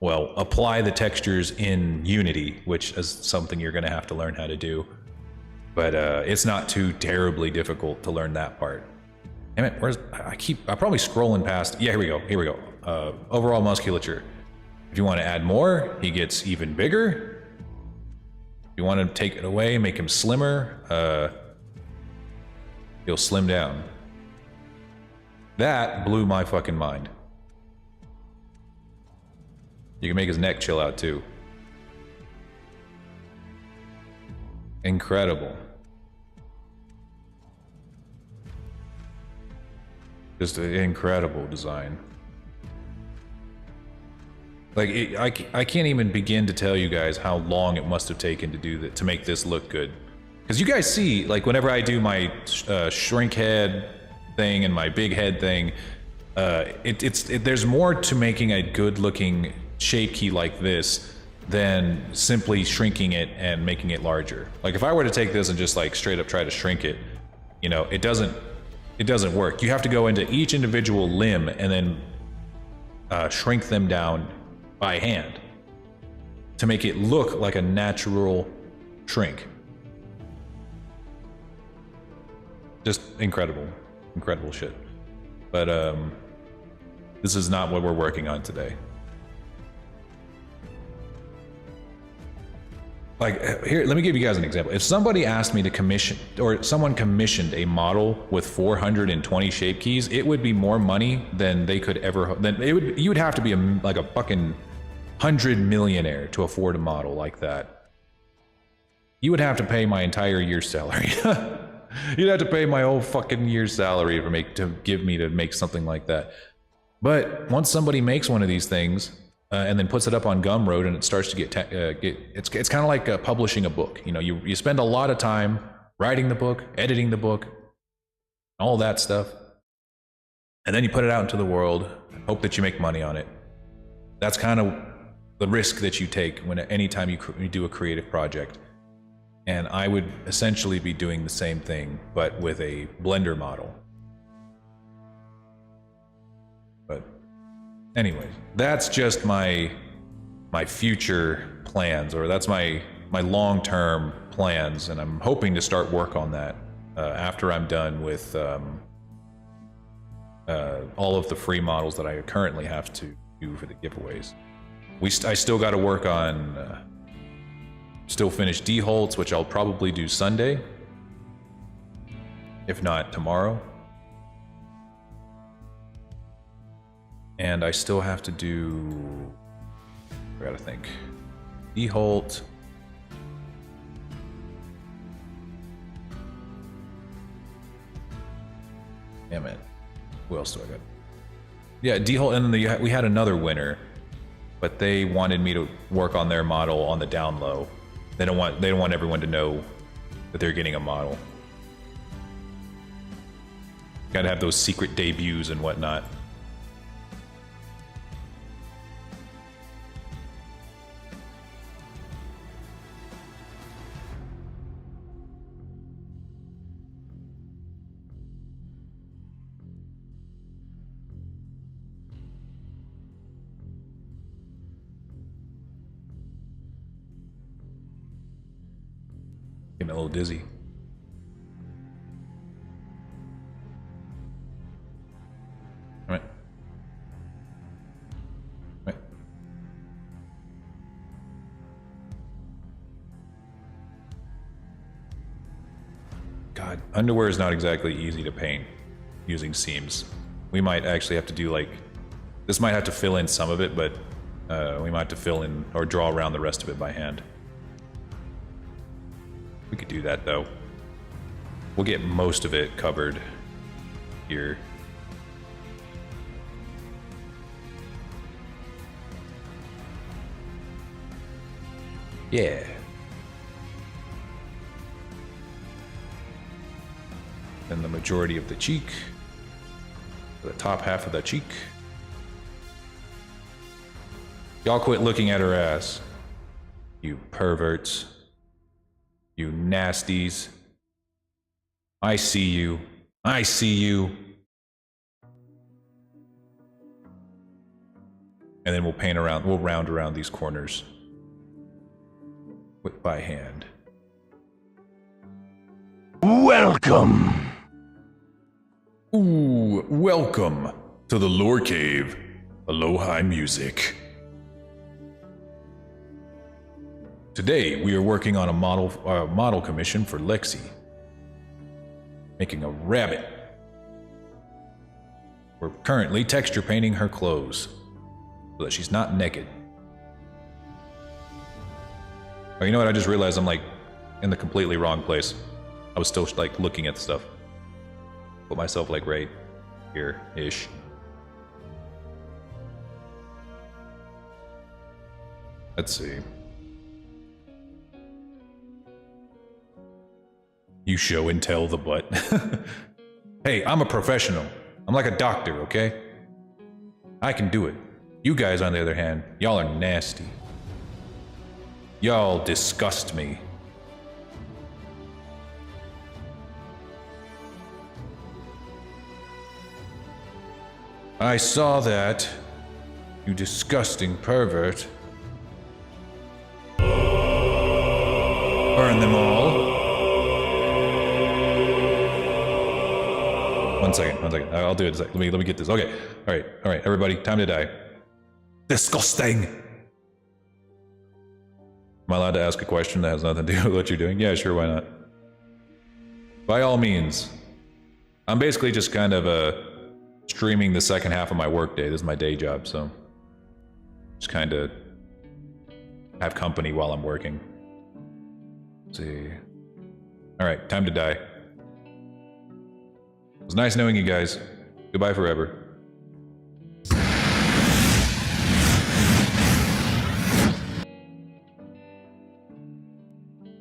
well, apply the textures in Unity, which is something you're going to have to learn how to do. But it's not too terribly difficult to learn that part. Damn it, I'm probably scrolling past. Yeah, here we go. Overall musculature. If you want to add more, he gets even bigger. If you want to take it away, make him slimmer, he'll slim down. That blew my fucking mind. You can make his neck chill out too. Incredible. Just an incredible design. Like, I can't even begin to tell you guys how long it must have taken to do that, to make this look good. Because you guys see, like, whenever I do my shrink head thing and my big head thing, there's more to making a good-looking shape key like this than simply shrinking it and making it larger. Like, if I were to take this and just like straight up try to shrink it, you know, it doesn't work. You have to go into each individual limb and then shrink them down by hand to make it look like a natural shrink. Just incredible shit. But this is not what we're working on today. Like, here, let me give you guys an example. If somebody asked me to commission, or someone commissioned a model with 420 shape keys, it would be more money than they could ever, you would have to be like a fucking 100 millionaire to afford a model like that. You would have to pay my entire year's salary. You'd have to pay my whole fucking year's salary to give me to make something like that. But once somebody makes one of these things and then puts it up on Gumroad and it starts to get it's kind of like publishing a book. You know, you spend a lot of time writing the book, editing the book, all that stuff, and then you put it out into the world, hope that you make money on it. That's kind of the risk that you take anytime you do a creative project. And I would essentially be doing the same thing, but with a Blender model. But anyways, that's just my future plans, or that's my long-term plans, and I'm hoping to start work on that after I'm done with all of the free models that I currently have to do for the giveaways. I still got to work on still finish D-Holtz, which I'll probably do Sunday, if not tomorrow. And I still have to do, I gotta think, D-Holt, damn it, who else do I got? Yeah, D-Holt, and then we had another winner, but they wanted me to work on their model on the down low. They don't want everyone to know that they're getting a model. Gotta have those secret debuts and whatnot. Getting a little dizzy. All right. All right. God, underwear is not exactly easy to paint using seams. We might actually have to do like, this might have to fill in some of it, but we might have to fill in or draw around the rest of it by hand. We could do that though. We'll get most of it covered here. Yeah. Then the majority of the cheek, the top half of the cheek. Y'all quit looking at her ass, you perverts. You nasties. I see you. I see you. And then we'll paint around, we'll round around these corners by hand. Welcome. Ooh, welcome to the Lore Cave. Aloha music. Today, we are working on a model commission for Lexi. Making a rabbit. We're currently texture painting her clothes so that she's not naked. Oh, you know what? I just realized I'm like in the completely wrong place. I was still like looking at stuff. Put myself like right here-ish. Let's see. You show and tell the butt. Hey, I'm a professional. I'm like a doctor, okay? I can do it. You guys, on the other hand, y'all are nasty. Y'all disgust me. I saw that, you disgusting pervert. Burn them all. One second. I'll do it. Let me get this. Okay. All right, everybody, time to die. Disgusting. Am I allowed to ask a question that has nothing to do with what you're doing? Yeah, sure, why not? By all means. I'm basically just kind of streaming the second half of my workday. This is my day job, so just kind of have company while I'm working. Let's see. All right, time to die. It was nice knowing you guys. Goodbye forever.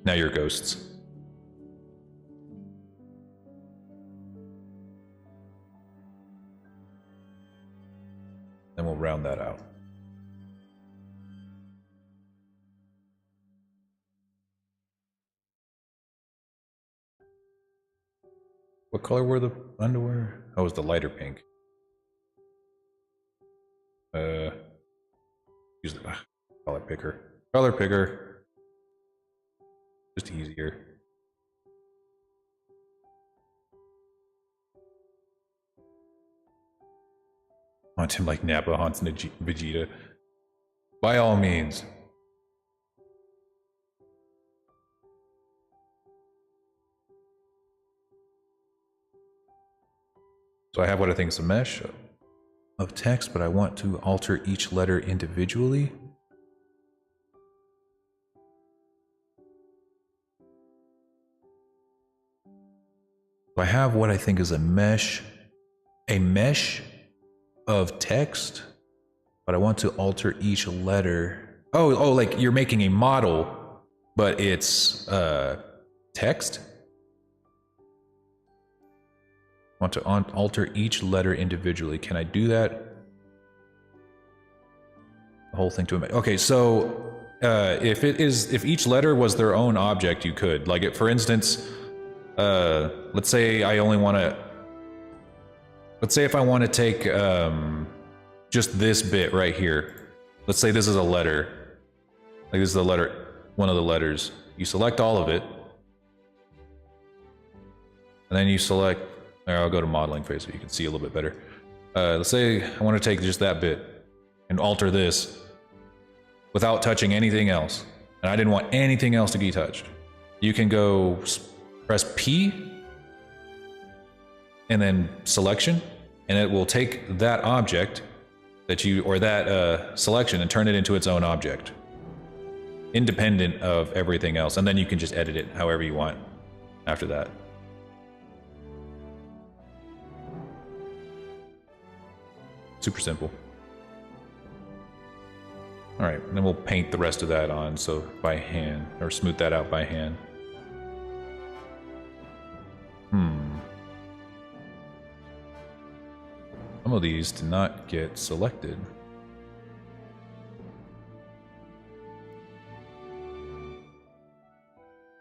Now you're ghosts. Then we'll round that out. What color were the underwear? Oh, it was the lighter pink. Use the color picker. Color picker. Just easier. Haunt him like Nappa haunts Vegeta. By all means. So I have what I think is a mesh of text, but I want to alter each letter individually. So I have what I think is a mesh of text, but I want to alter each letter. Oh, like you're making a model, but it's text? Want to alter each letter individually. Can I do that? The whole thing to a... Okay, so if each letter was their own object, you could. Like, for instance, let's say I only want to... Let's say if I want to take just this bit right here. Let's say this is a letter. Like this is a letter, one of the letters. You select all of it. And then you select... I'll go to modeling phase so you can see a little bit better. Let's say I want to take just that bit and alter this without touching anything else. And I didn't want anything else to be touched. You can go press P and then selection, and it will take that object that you, or that selection, and turn it into its own object, independent of everything else. And then you can just edit it however you want after that. Super simple. All right, and then we'll paint the rest of that on, so by hand, or smooth that out by hand. Some of these did not get selected.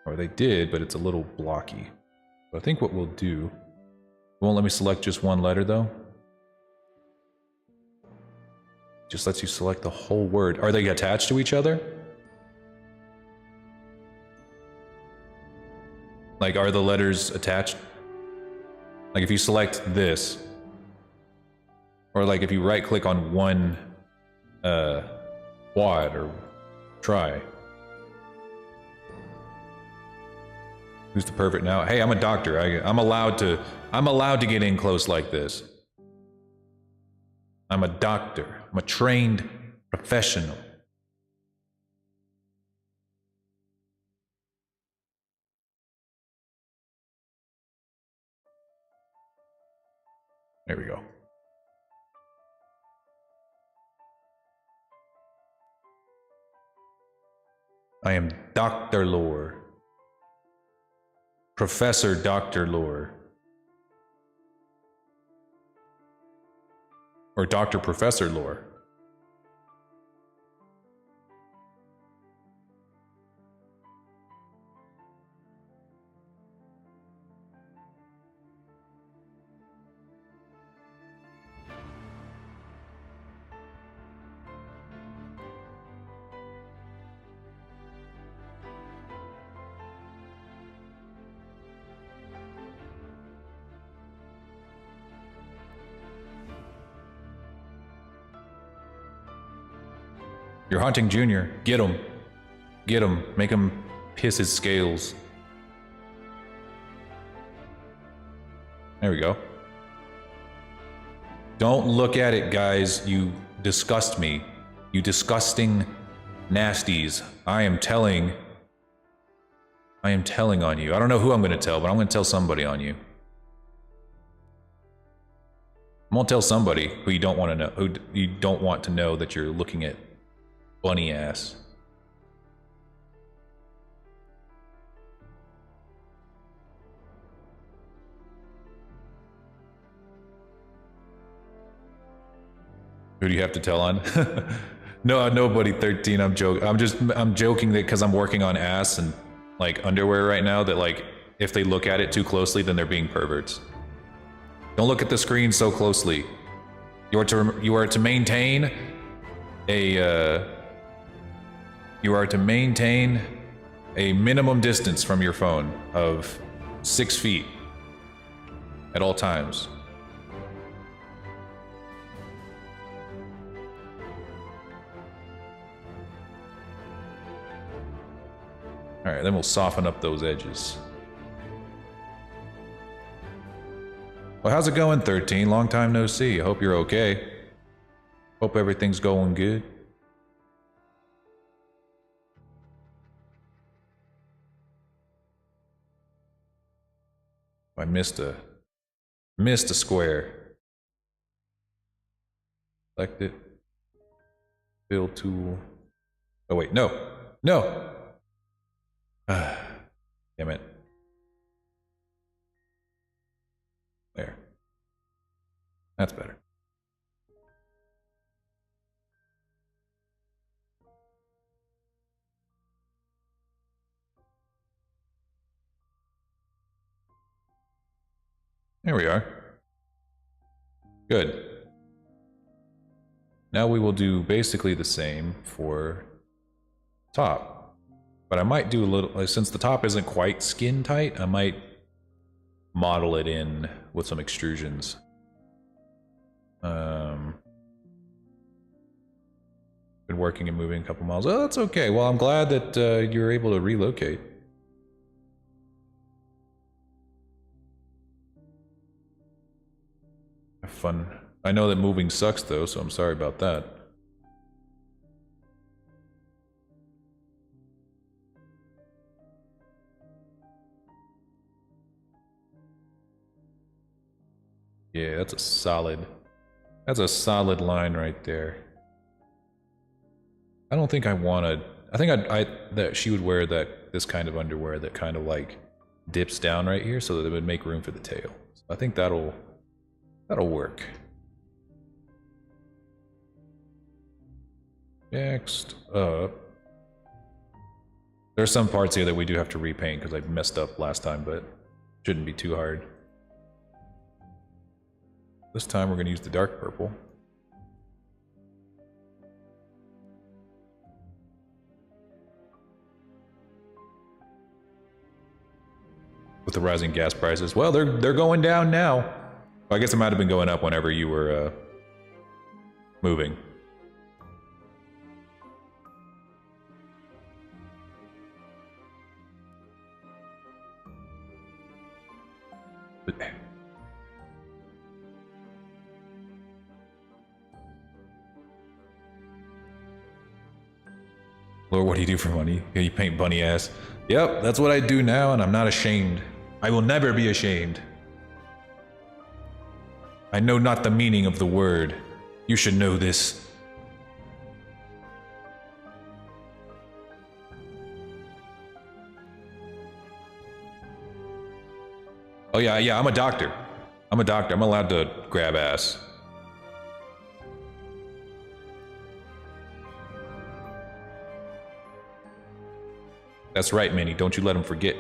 Or they did, but it's a little blocky. So I think what we'll do, it won't let me select just one letter though. Just lets you select the whole word. Are they attached to each other? Like, are the letters attached? Like if you select this, or like if you right click on one quad or try. Who's the pervert now? Hey, I'm a doctor. I'm allowed to get in close like this. I'm a doctor. I'm a trained professional. There we go. I am Dr. Lore. Professor Dr. Lore. Or Dr. Professor Lore. You're hunting Junior. Get him. Get him. Make him piss his scales. There we go. Don't look at it, guys. You disgust me. You disgusting nasties. I am telling on you. I don't know who I'm going to tell, but I'm going to tell somebody on you. I'm going to tell somebody who you don't want to know, who you don't want to know that you're looking at. Bunny ass. Who do you have to tell on? No, nobody. 13. I'm joking. I'm joking that because I'm working on ass and like underwear right now. That like if they look at it too closely, then they're being perverts. Don't look at the screen so closely. You are to maintain a. You are to maintain a minimum distance from your phone of 6 feet at all times. All right, then we'll soften up those edges. Well, how's it going, 13? Long time no see. I hope you're okay. Hope everything's going good. I missed a square. Select it. Fill tool. Oh wait, no. Damn it. There. That's better. There we are. Good. Now we will do basically the same for top. But I might do a little, since the top isn't quite skin tight, I might model it in with some extrusions. Been working and moving a couple miles. Oh, that's okay. Well, I'm glad that you're able to relocate. Have fun. I know that moving sucks though, so I'm sorry about that. Yeah, that's a solid line right there. I don't think I wanted, I think that she would wear this kind of underwear that kind of like dips down right here so that it would make room for the tail. So I think that'll work. Next up, there's some parts here that we do have to repaint because I messed up last time, but shouldn't be too hard. This time we're going to use the dark purple. With the rising gas prices, well, they're going down now. Well, I guess it might have been going up whenever you were moving. Lord, what do you do for money? You paint bunny ass. Yep, that's what I do now, and I'm not ashamed. I will never be ashamed. I know not the meaning of the word. You should know this. Oh yeah, I'm a doctor. I'm a doctor. I'm allowed to grab ass. That's right, Minnie. Don't you let him forget.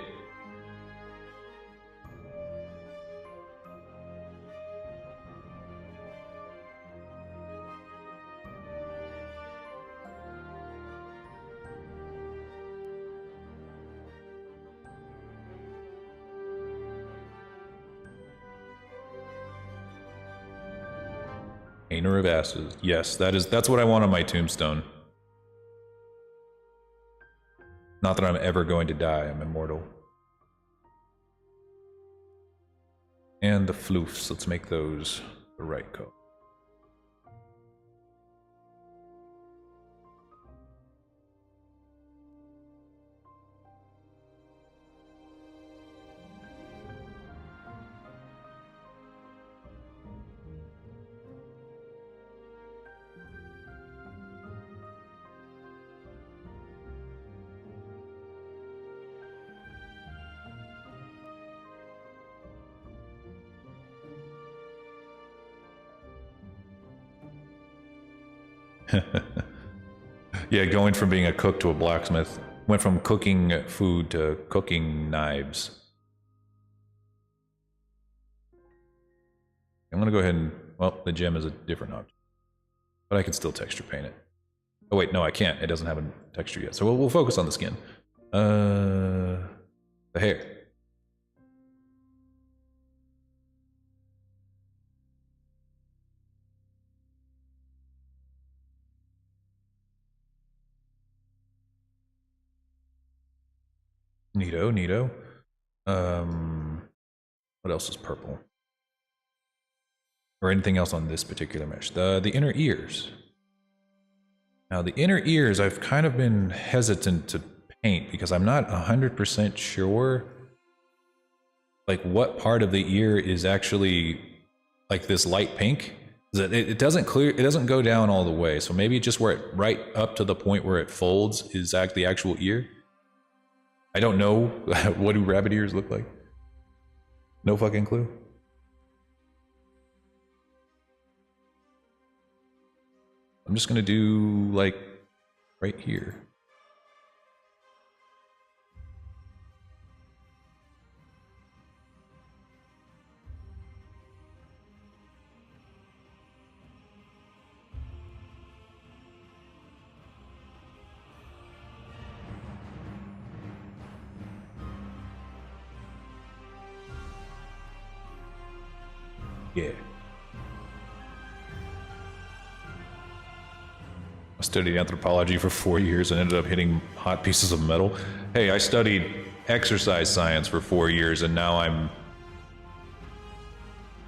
Painter of asses. Yes, that's what I want on my tombstone. Not that I'm ever going to die, I'm immortal. And the floofs, let's make those the right color. Yeah, going from being a cook to a blacksmith. Went from cooking food to cooking knives. I'm gonna go ahead and, well, the gem is a different object. But I can still texture paint it. Oh wait, no I can't. It doesn't have a texture yet. So we'll focus on the skin. The hair. Neato, neato. What else is purple? Or anything else on this particular mesh? The inner ears. Now the inner ears I've kind of been hesitant to paint because I'm not 100% sure like what part of the ear is actually like this light pink. It doesn't go down all the way, so maybe just where it right up to the point where it folds is the actual ear. I don't know. What do rabbit ears look like? No fucking clue. I'm just gonna do like right here. Yeah. I studied anthropology for 4 years and ended up hitting hot pieces of metal. Hey, I studied exercise science for 4 years and now I'm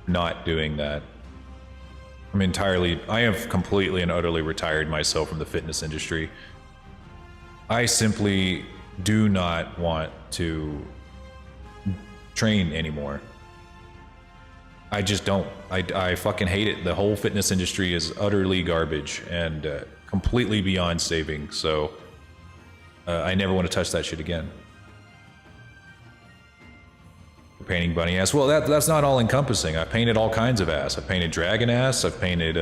not doing that. I have completely and utterly retired myself from the fitness industry. I simply do not want to train anymore. I just don't. I fucking hate it. The whole fitness industry is utterly garbage and completely beyond saving, so I never want to touch that shit again. Painting bunny ass. Well, that's not all encompassing. I painted all kinds of ass. I painted dragon ass. I've painted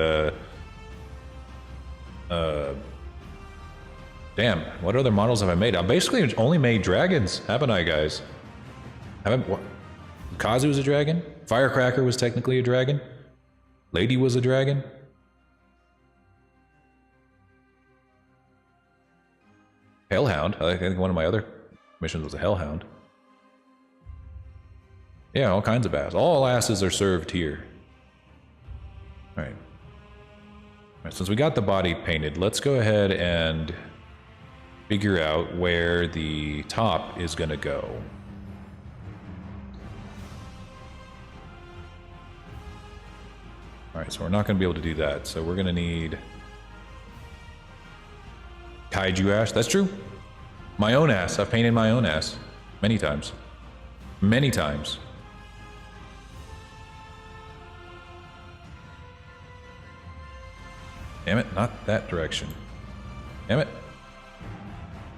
damn, what other models have I made? I basically only made dragons, haven't I, guys? Kazu was a dragon. Firecracker was technically a dragon. Lady was a dragon. Hellhound. I think one of my other missions was a Hellhound. Yeah, all kinds of ass. All asses are served here. Alright. Alright, since we got the body painted, let's go ahead and figure out where the top is gonna go. Alright, so we're not gonna be able to do that, so we're gonna need kaiju ass. That's true. My own ass. I've painted my own ass many times. Many times. Damn it, not that direction. Damn it.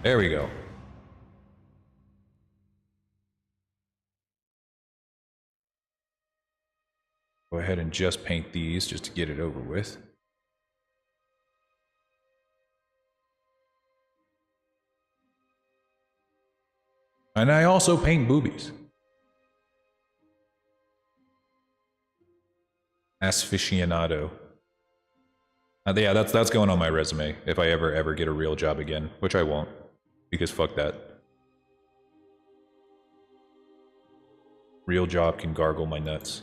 There we go. Go ahead and just paint these just to get it over with. And I also paint boobies. Aficionado. Yeah, that's going on my resume if I ever get a real job again, which I won't, because fuck that. Real job can gargle my nuts.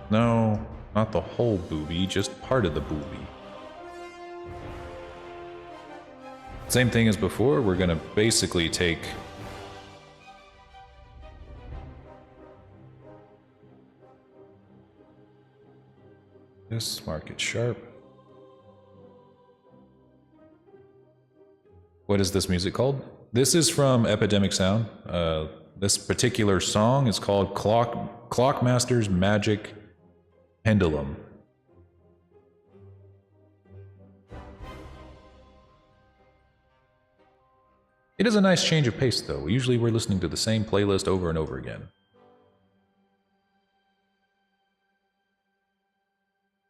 No, not the whole booby, just part of the booby. Same thing as before, we're gonna basically take this, mark it sharp. What is this music called? This is from Epidemic Sound. This particular song is called Clockmaster's Magic Pendulum. It is a nice change of pace, though. Usually we're listening to the same playlist over and over again.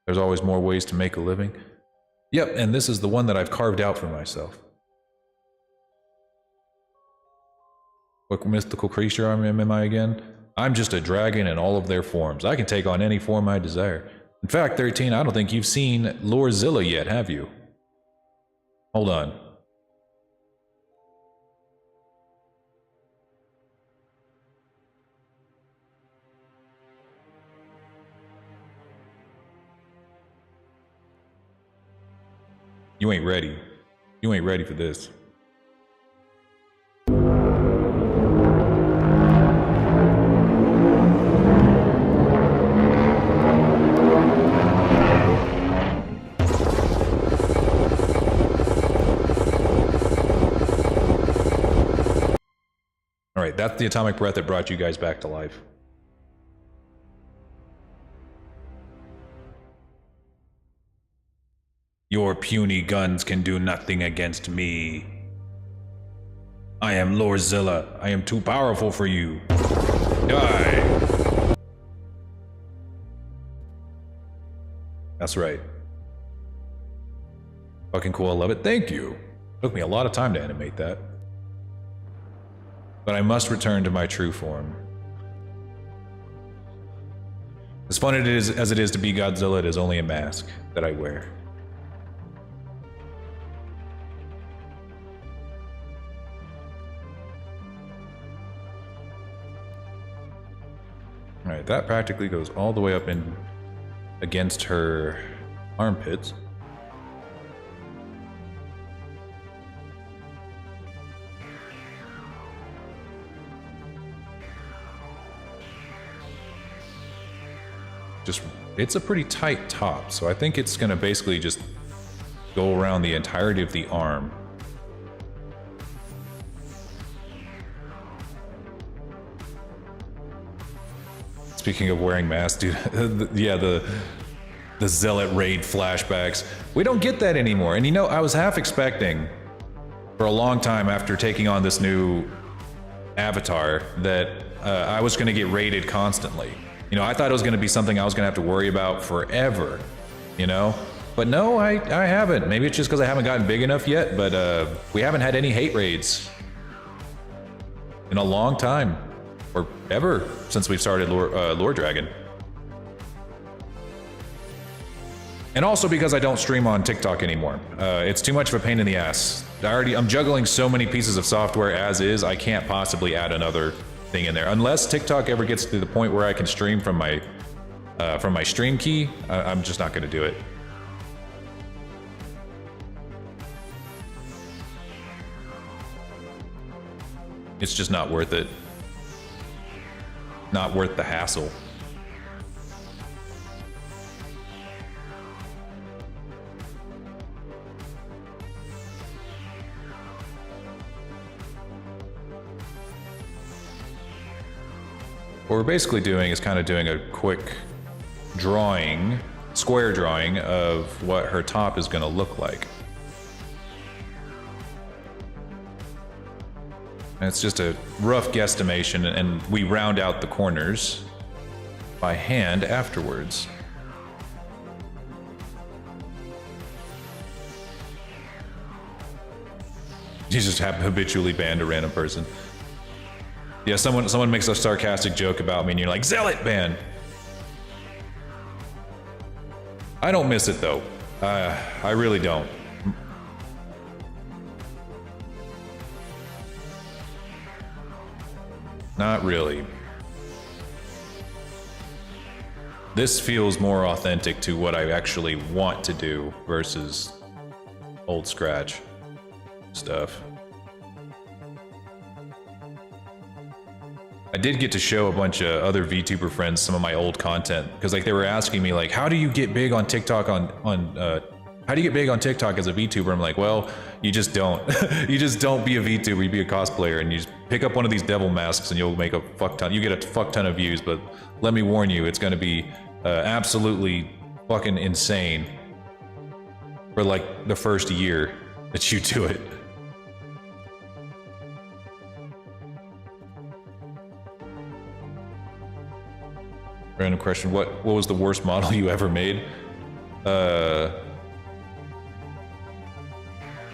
There's always more ways to make a living. Yep, and this is the one that I've carved out for myself. What mystical creature am I again? I'm just a dragon in all of their forms. I can take on any form I desire. In fact, 13, I don't think you've seen Lorzilla yet, have you? Hold on. You ain't ready. You ain't ready for this. Alright, that's the atomic breath that brought you guys back to life. Your puny guns can do nothing against me. I am Lorzilla. I am too powerful for you. Die! That's right. Fucking cool, I love it. Thank you. Took me a lot of time to animate that. But I must return to my true form. As fun as it is to be Godzilla, it is only a mask that I wear. Alright, that practically goes all the way up in against her armpits. It's a pretty tight top, so I think it's gonna basically just go around the entirety of the arm. Speaking of wearing masks, dude, yeah, the Zealot raid flashbacks. We don't get that anymore. And you know, I was half expecting for a long time after taking on this new avatar that I was gonna get raided constantly. You know, I thought it was going to be something I was going to have to worry about forever, you know? But no, I haven't. Maybe it's just because I haven't gotten big enough yet, but we haven't had any hate raids in a long time, or ever since we've started Lore Dragon. And also because I don't stream on TikTok anymore. It's too much of a pain in the ass. I'm juggling so many pieces of software as is, I can't possibly add another thing in there unless TikTok ever gets to the point where I can stream from my stream key. I'm just not going to do it. It's just not worth it. Not worth the hassle. What we're basically doing is kind of doing a quick drawing, square drawing of what her top is going to look like. And it's just a rough guesstimation, and we round out the corners by hand afterwards. You just habitually banned a random person. Yeah, someone makes a sarcastic joke about me, and you're like, "Zealot ban." I don't miss it though. I really don't. Not really. This feels more authentic to what I actually want to do versus old scratch stuff. I did get to show a bunch of other VTuber friends some of my old content, because like they were asking me like, how do you get big on TikTok how do you get big on TikTok as a VTuber? I'm like, well, you just don't. You just don't be a VTuber, you be a cosplayer, and you just pick up one of these devil masks and you'll make a fuck ton. You get a fuck ton of views, but let me warn you, it's gonna be absolutely fucking insane for like the first year that you do it. Random question, what was the worst model you ever made?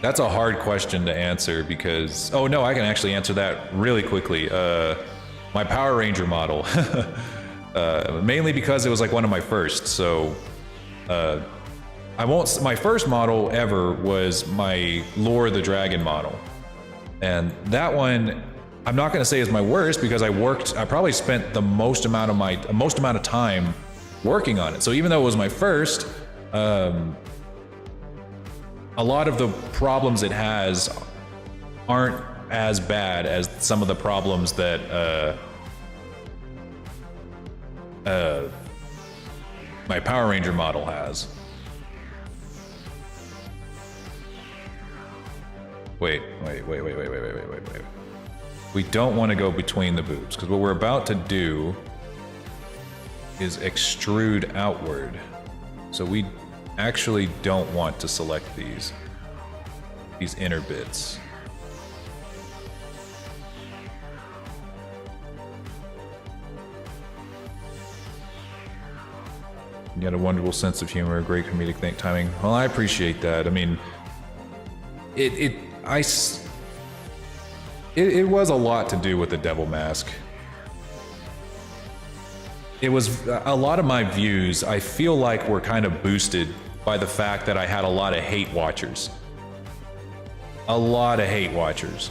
That's a hard question to answer because... Oh no, I can actually answer that really quickly. My Power Ranger model. Mainly because it was like one of my first, so... My first model ever was my Lore the Dragon model. And that one... I'm not going to say is my worst because I probably spent the most amount of time working on it. So even though it was my first, a lot of the problems it has aren't as bad as some of the problems that my Power Ranger model has. Wait. We don't want to go between the boobs, because what we're about to do is extrude outward. So we actually don't want to select these inner bits. You got a wonderful sense of humor, a great comedic timing. Well, I appreciate that. I mean, it was a lot to do with the devil mask. It was a lot of my views, I feel like, were kind of boosted by the fact that I had a lot of hate watchers. A lot of hate watchers.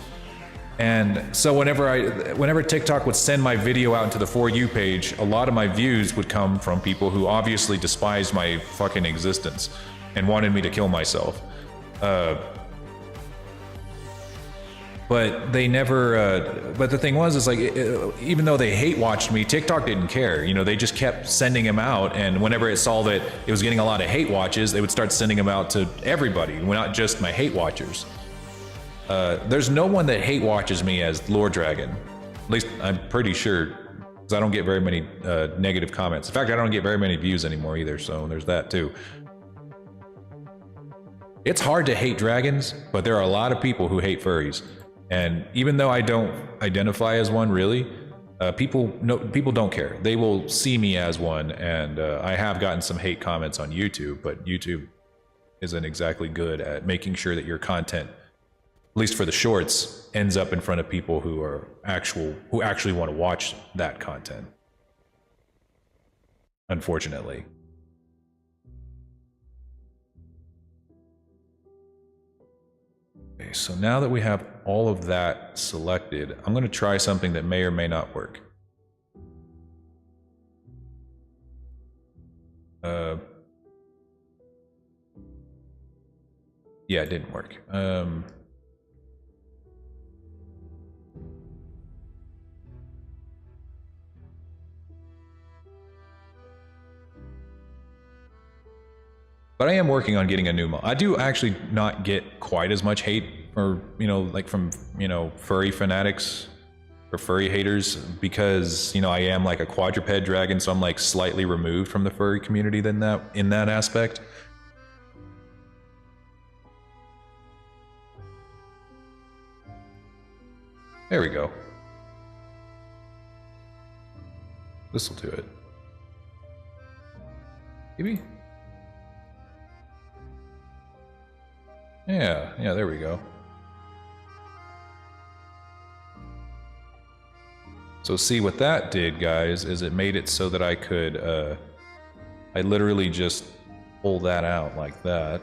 And so whenever TikTok would send my video out into the For You page, a lot of my views would come from people who obviously despised my fucking existence and wanted me to kill myself. But they never, but the thing was, is like, even though they hate watched me, TikTok didn't care. You know, they just kept sending them out, and whenever it saw that it was getting a lot of hate watches, they would start sending them out to everybody, not just my hate watchers. There's no one that hate watches me as Lore Dragon. At least I'm pretty sure, because I don't get very many negative comments. In fact, I don't get very many views anymore either, so there's that too. It's hard to hate dragons, but there are a lot of people who hate furries. And even though I don't identify as one, really, people don't care. They will see me as one, and I have gotten some hate comments on YouTube, but YouTube isn't exactly good at making sure that your content, at least for the shorts, ends up in front of people who actually want to watch that content. Unfortunately. Okay, so now that we have all of that selected, I'm going to try something that may or may not work. Yeah, it didn't work. But I am working on getting a new mod. I do actually not get quite as much hate, or like from furry fanatics or furry haters, because I am like a quadruped dragon, so I'm like slightly removed from the furry community than that in that aspect. There we go. This'll do it. Maybe? Yeah, there we go. So see what that did, guys, is it made it so that I could, I literally just pull that out like that.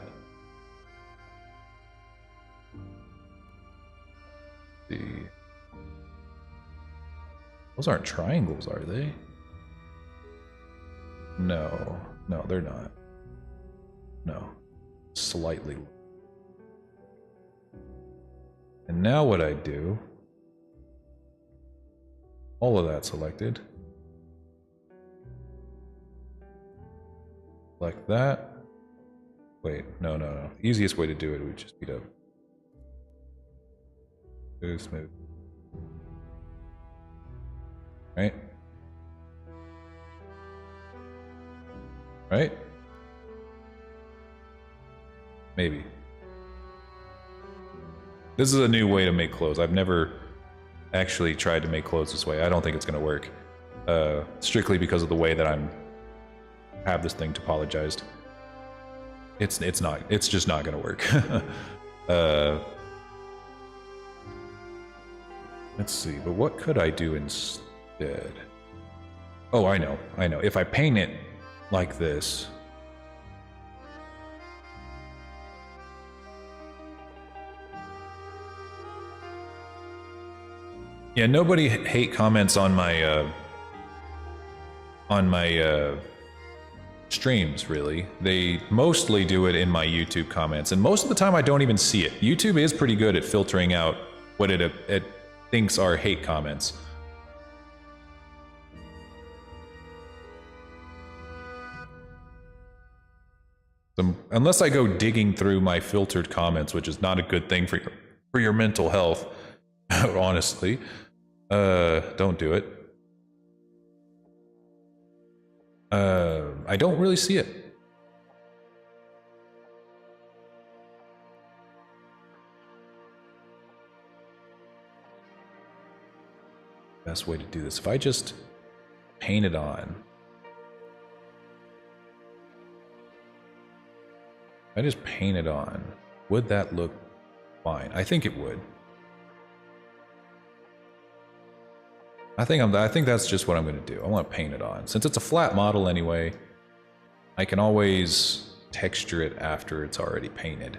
See. Those aren't triangles, are they? No, they're not. No, slightly. And now what I do, all of that selected, like that. Wait, no. Easiest way to do it would just be to smooth. Right? Right? Maybe. This is a new way to make clothes. I've never actually tried to make clothes this way. I don't think it's gonna work. Strictly because of the way that have this thing topologized. It's just not gonna work. Let's see, but what could I do instead? Oh, I know. If I paint it like this, yeah, nobody hate comments on my streams, really. They mostly do it in my YouTube comments, and most of the time I don't even see it. YouTube is pretty good at filtering out what it thinks are hate comments. Unless I go digging through my filtered comments, which is not a good thing for your mental health, honestly. Don't do it. I don't really see it. Best way to do this, if I just paint it on. If I just paint it on, would that look fine? I think it would. I think that's just what I'm going to do. I want to paint it on. Since it's a flat model anyway, I can always texture it after it's already painted.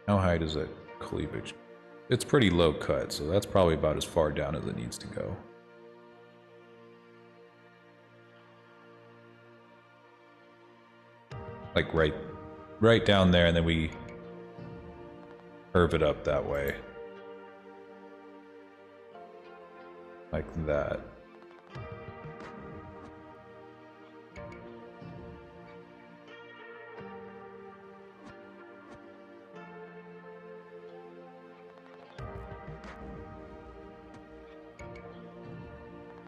How high does that cleavage? It's pretty low cut, so that's probably about as far down as it needs to go. Like right down there, and then we curve it up that way. Like that.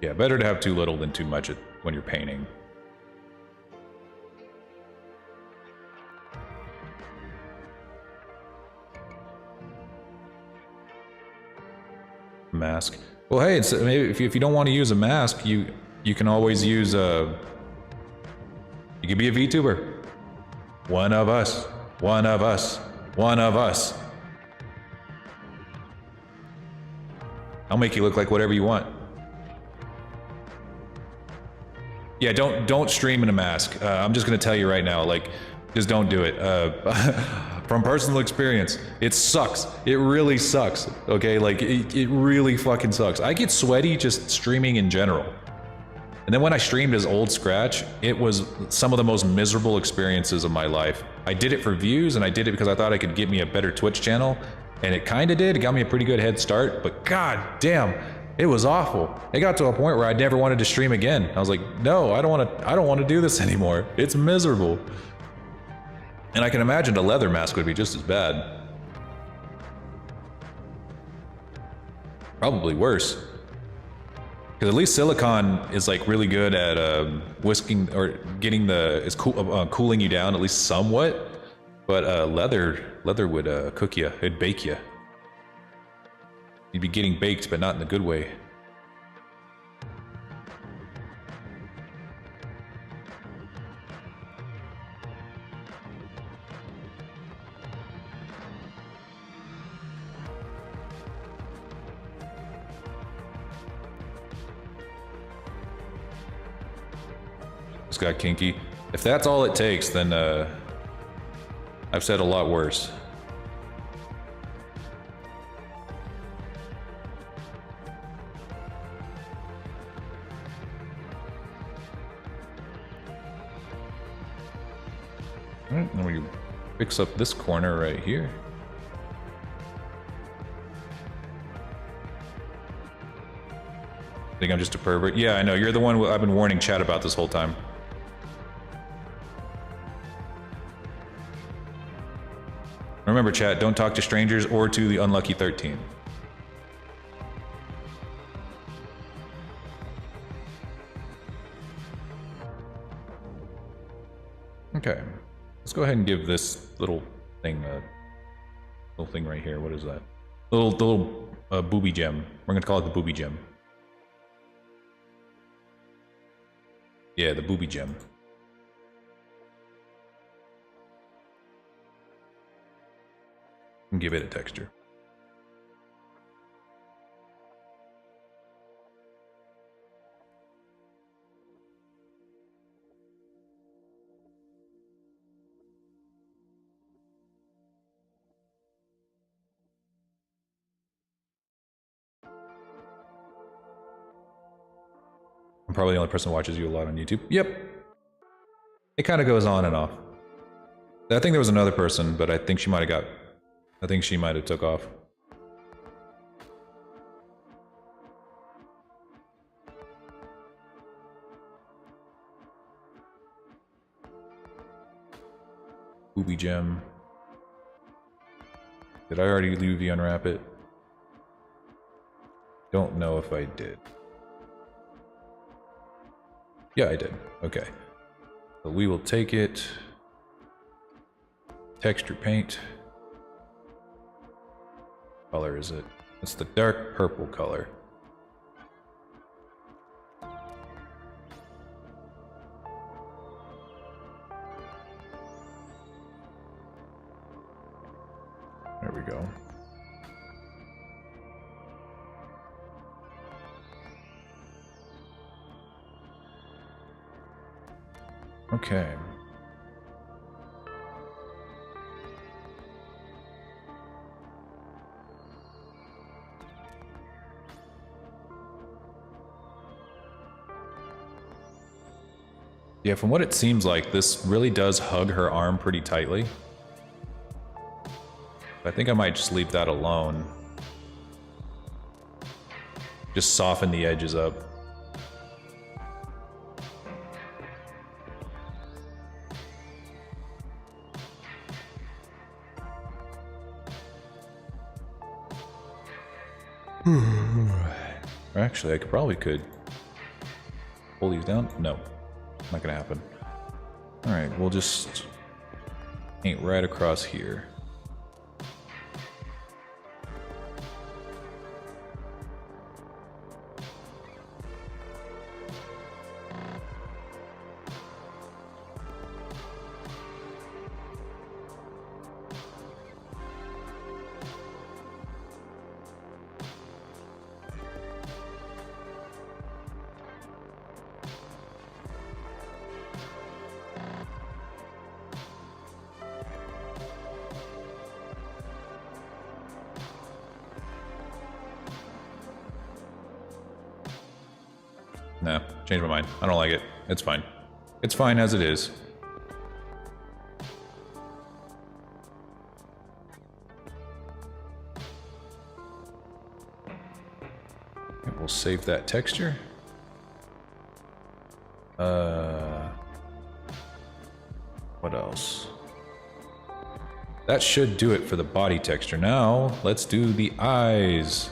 Yeah, better to have too little than too much when you're painting. Mask. Well, hey, it's, maybe if you don't want to use a mask, you can always use a. You could be a VTuber. One of us. One of us. One of us. I'll make you look like whatever you want. Yeah, don't stream in a mask. I'm just gonna tell you right now, like, just don't do it. From personal experience, it sucks. It really sucks. Okay, like it really fucking sucks. I get sweaty just streaming in general. And then when I streamed as Old Scratch, it was some of the most miserable experiences of my life. I did it for views, and I did it because I thought I could get me a better Twitch channel, and it kind of did. It got me a pretty good head start, but god damn, It was awful. It got to a point where I never wanted to stream again. I was like, no, I don't want to do this anymore. It's miserable. And I can imagine a leather mask would be just as bad. Probably worse. Because at least silicone is like really good at whisking or getting cooling you down at least somewhat. But leather would cook you. It'd bake you. You'd be getting baked, but not in a good way. Just got kinky. If that's all it takes, then I've said a lot worse. Alright, then we fix up this corner right here. I think I'm just a pervert. Yeah, I know. You're the one I've been warning chat about this whole time. Remember, chat, don't talk to strangers or to the unlucky 13. Okay. Let's go ahead and give this little thing right here. What is that? The little booby gem. We're gonna call it the booby gem. Yeah, the booby gem. And give it a texture. I'm probably the only person who watches you a lot on YouTube. Yep. It kind of goes on and off. I think there was another person, but I think she might have took off. Booby gem. Did I already UV unwrap it? Don't know if I did. Yeah, I did. Okay. So we will take it. Texture paint. Color is it? It's the dark purple color. There we go. Okay. Yeah, from what it seems like, this really does hug her arm pretty tightly. I think I might just leave that alone. Just soften the edges up. Or actually, I probably could pull these down. No, not gonna happen. All right, we'll just paint right across here. No, change my mind. I don't like it. It's fine. It's fine as it is. We'll save that texture. What else? That should do it for the body texture. Now, let's do the eyes.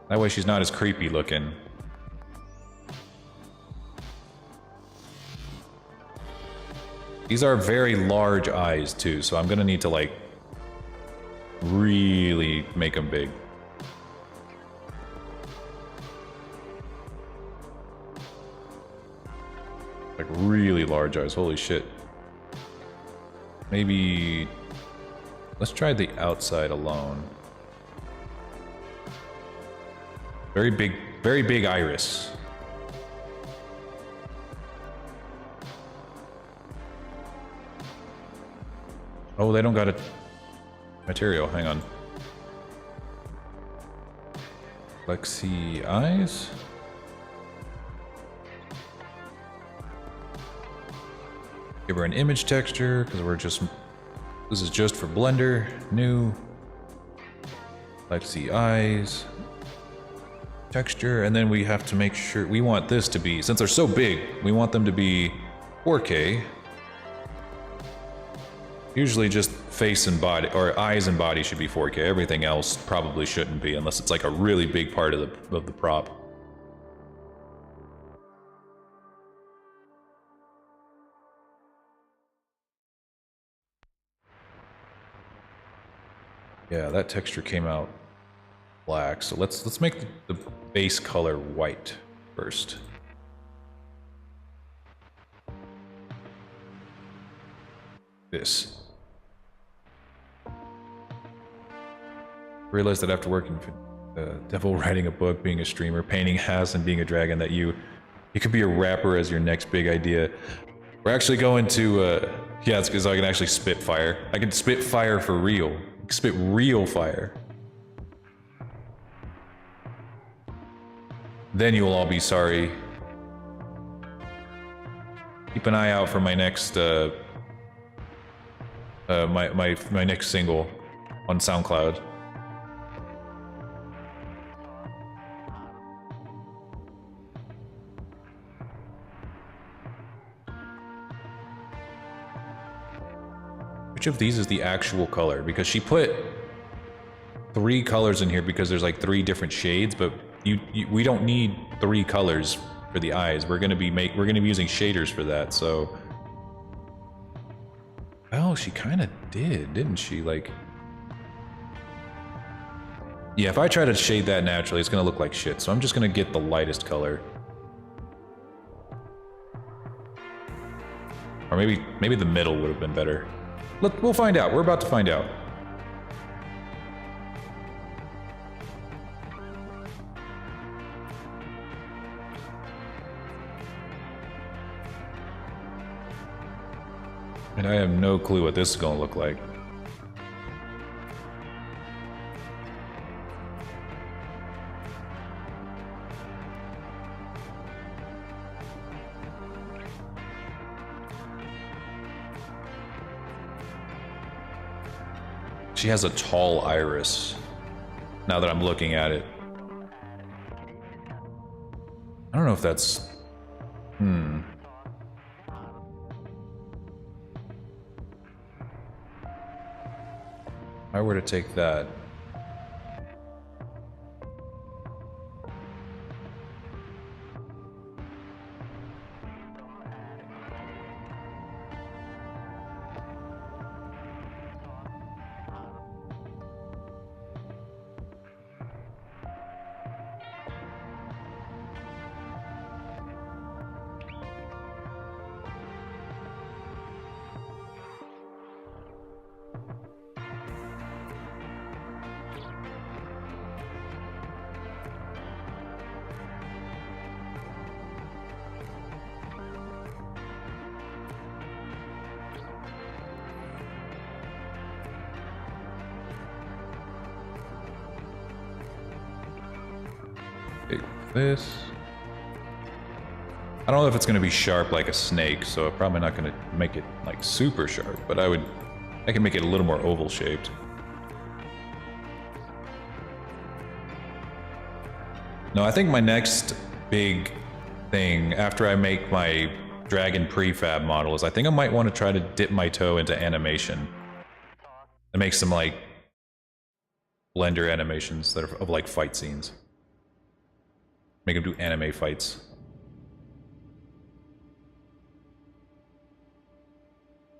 That way she's not as creepy looking. These are very large eyes too, so I'm gonna need to like really make them big. Like really large eyes, holy shit. Maybe let's try the outside alone. Very big iris. Oh, they don't got a material, hang on. Lexi eyes. Give her an image texture, because this is just for Blender, new. Lexi eyes. Texture, and then we have to make sure, we want this to be, since they're so big, we want them to be 4K. Usually just face and body, or eyes and body should be 4K. Everything else probably shouldn't be, unless it's like a really big part of the prop. Yeah, that texture came out black, so let's make the base color white first. This. Realized that after working for Devil, writing a book, being a streamer, painting house, and being a dragon, that you could be a rapper as your next big idea. We're actually going to yeah, it's because I can actually spit fire. I can spit fire for real. I can spit real fire. Then you will all be sorry. Keep an eye out for my next my next single on SoundCloud. Which of these is the actual color? Because she put 3 colors in here because there's like 3 different shades, but we don't need 3 colors for the eyes. We're gonna be using shaders for that. So, oh, she kind of did, didn't she? Like, yeah, if I try to shade that naturally, it's gonna look like shit. So I'm just gonna get the lightest color, or maybe the middle would have been better. We'll find out. We're about to find out. And I have no clue what this is going to look like. She has a tall iris, now that I'm looking at it. I don't know if that's... If I were to take that... Take this. I don't know if it's going to be sharp like a snake, so I'm probably not going to make it like super sharp, but I can make it a little more oval shaped. No, I think my next big thing after I make my dragon prefab model is I think I might want to try to dip my toe into animation and make some like Blender animations that are of like fight scenes. Make them do anime fights.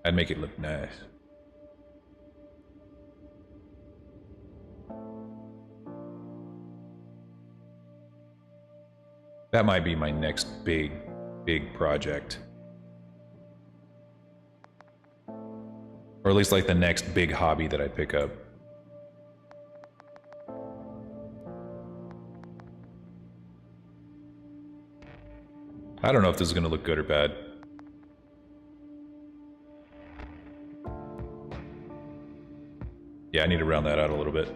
I'd make it look nice. That might be my next big project. Or at least like the next big hobby that I pick up. I don't know if this is going to look good or bad. Yeah, I need to round that out a little bit.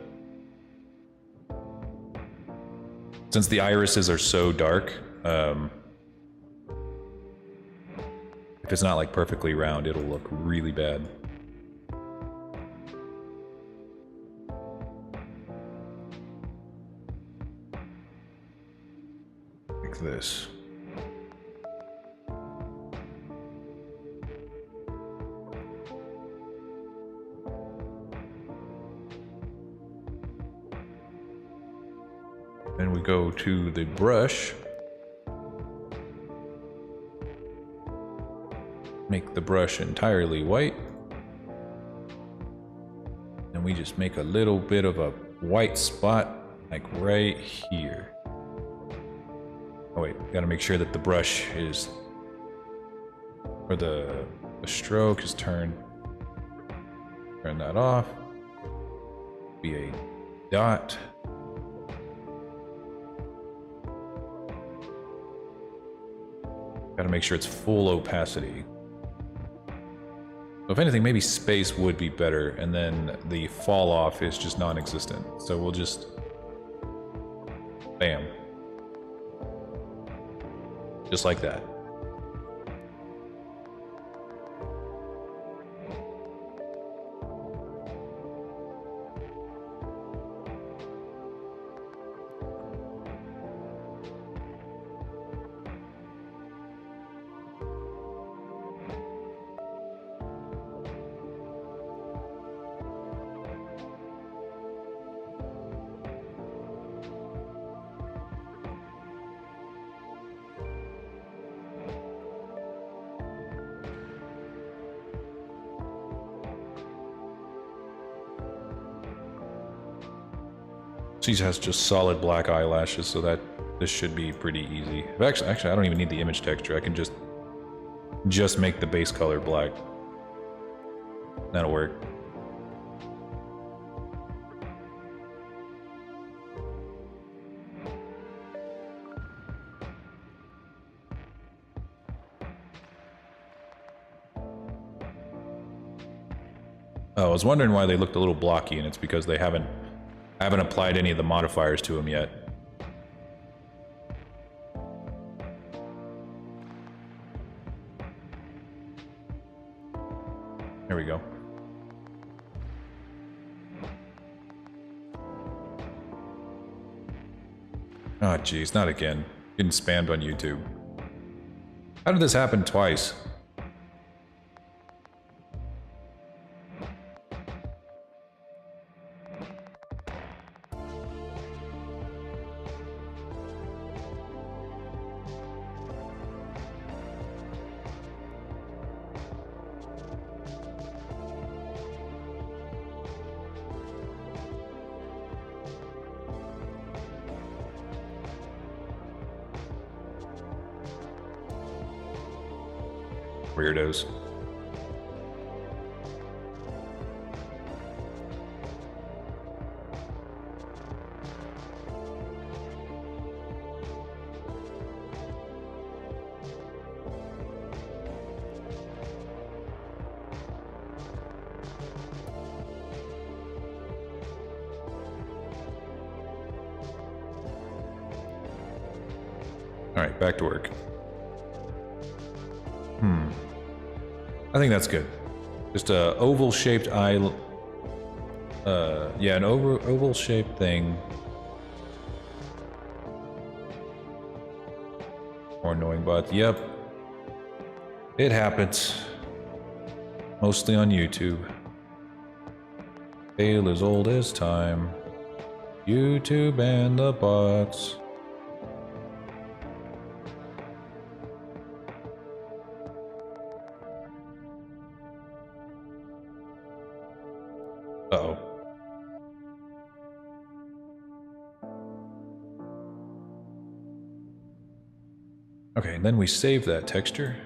Since the irises are so dark, if it's not like perfectly round, it'll look really bad. Like this. Then we go to the brush. Make the brush entirely white. And we just make a little bit of a white spot, like right here. Oh wait, gotta make sure that the brush is, or the stroke is turned. Turn that off. Be a dot. Gotta make sure it's full opacity. So if anything, maybe space would be better, and then the fall off is just non-existent. So we'll just... bam. Just like that. She has just solid black eyelashes, so that this should be pretty easy. Actually, I don't even need the image texture. I can just make the base color black. That'll work. Oh, I was wondering why they looked a little blocky, and it's because they haven't applied any of the modifiers to them yet. There we go. Oh geez, not again. Getting spammed on YouTube. How did this happen twice? Weirdos. All right, back to work. I think that's good. Just a oval-shaped eye. Yeah, an oval-shaped thing. More annoying bots. Yep. It happens. Mostly on YouTube. Tale as old as time. YouTube and the bots. Uh-oh. Okay, and then we save that texture.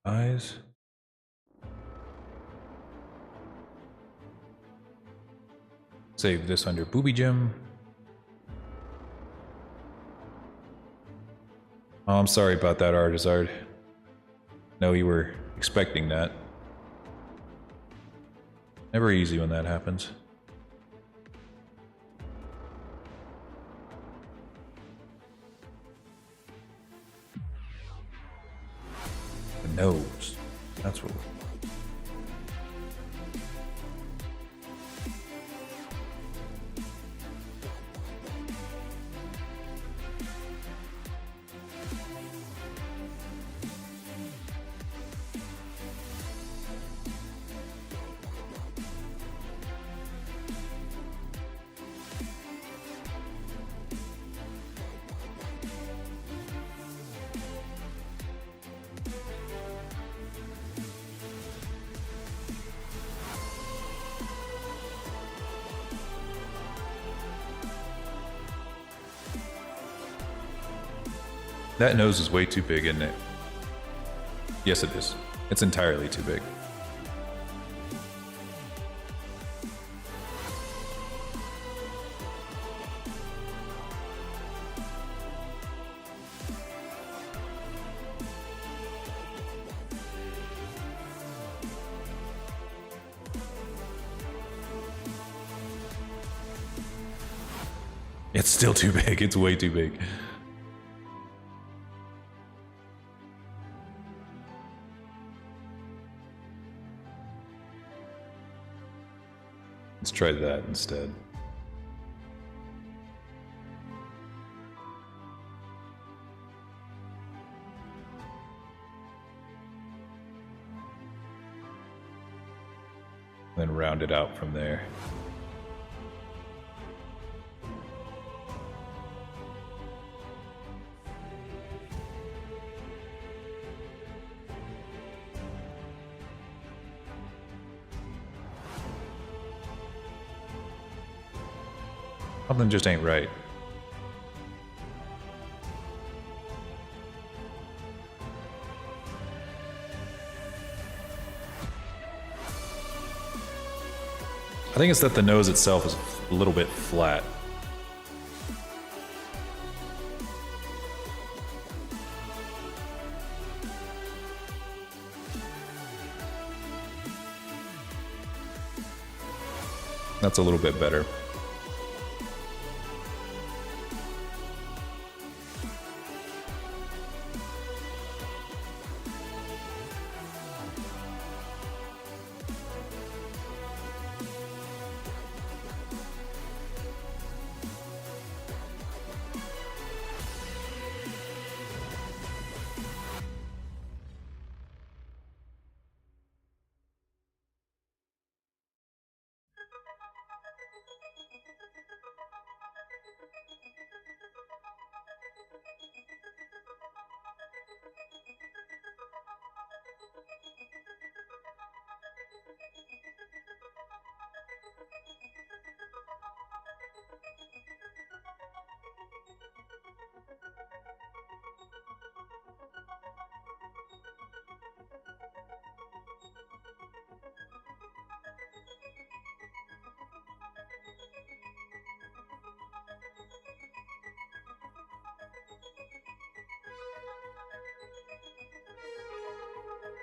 Eyes. Save this under Booby Gym. Oh, I'm sorry about that, Artizard. No, you were expecting that. Never easy when that happens. The nose. That's what. That nose is way too big, isn't it? Yes, it is. It's entirely too big. It's still too big. It's way too big. Let's try that instead. Then round it out from there. Something just ain't right. I think it's that the nose itself is a little bit flat. That's a little bit better.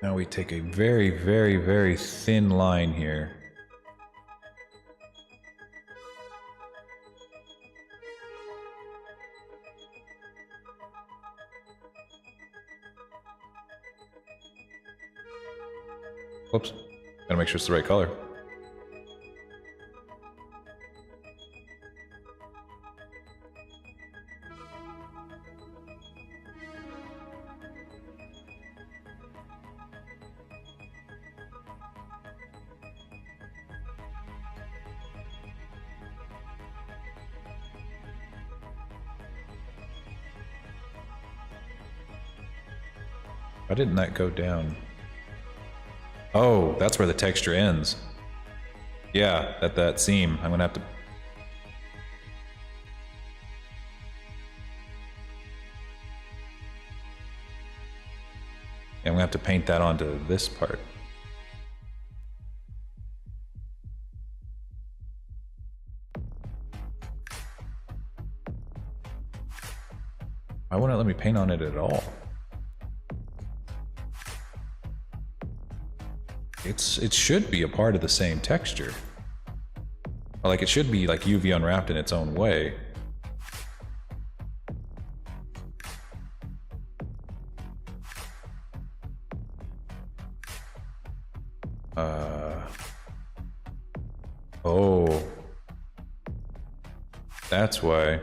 Now we take a very, very, very thin line here. Whoops. Gotta make sure it's the right color. Why didn't that go down? Oh, that's where the texture ends. Yeah, at that seam. I'm gonna have to... I'm gonna have to paint that onto this part. Why wouldn't it let me paint on it at all? It should be a part of the same texture. Or like it should be like UV unwrapped in its own way. Oh. That's why.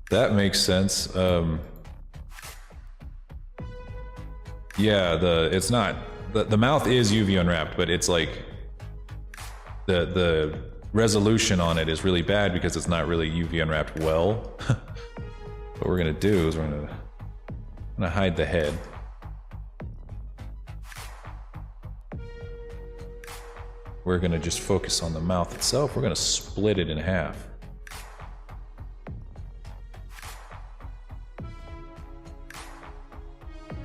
That makes sense. Yeah, it's not the mouth is UV unwrapped, but it's like the resolution on it is really bad because it's not really UV unwrapped well. What we're gonna do is we're gonna hide the head. We're gonna just focus on the mouth itself. We're gonna split it in half.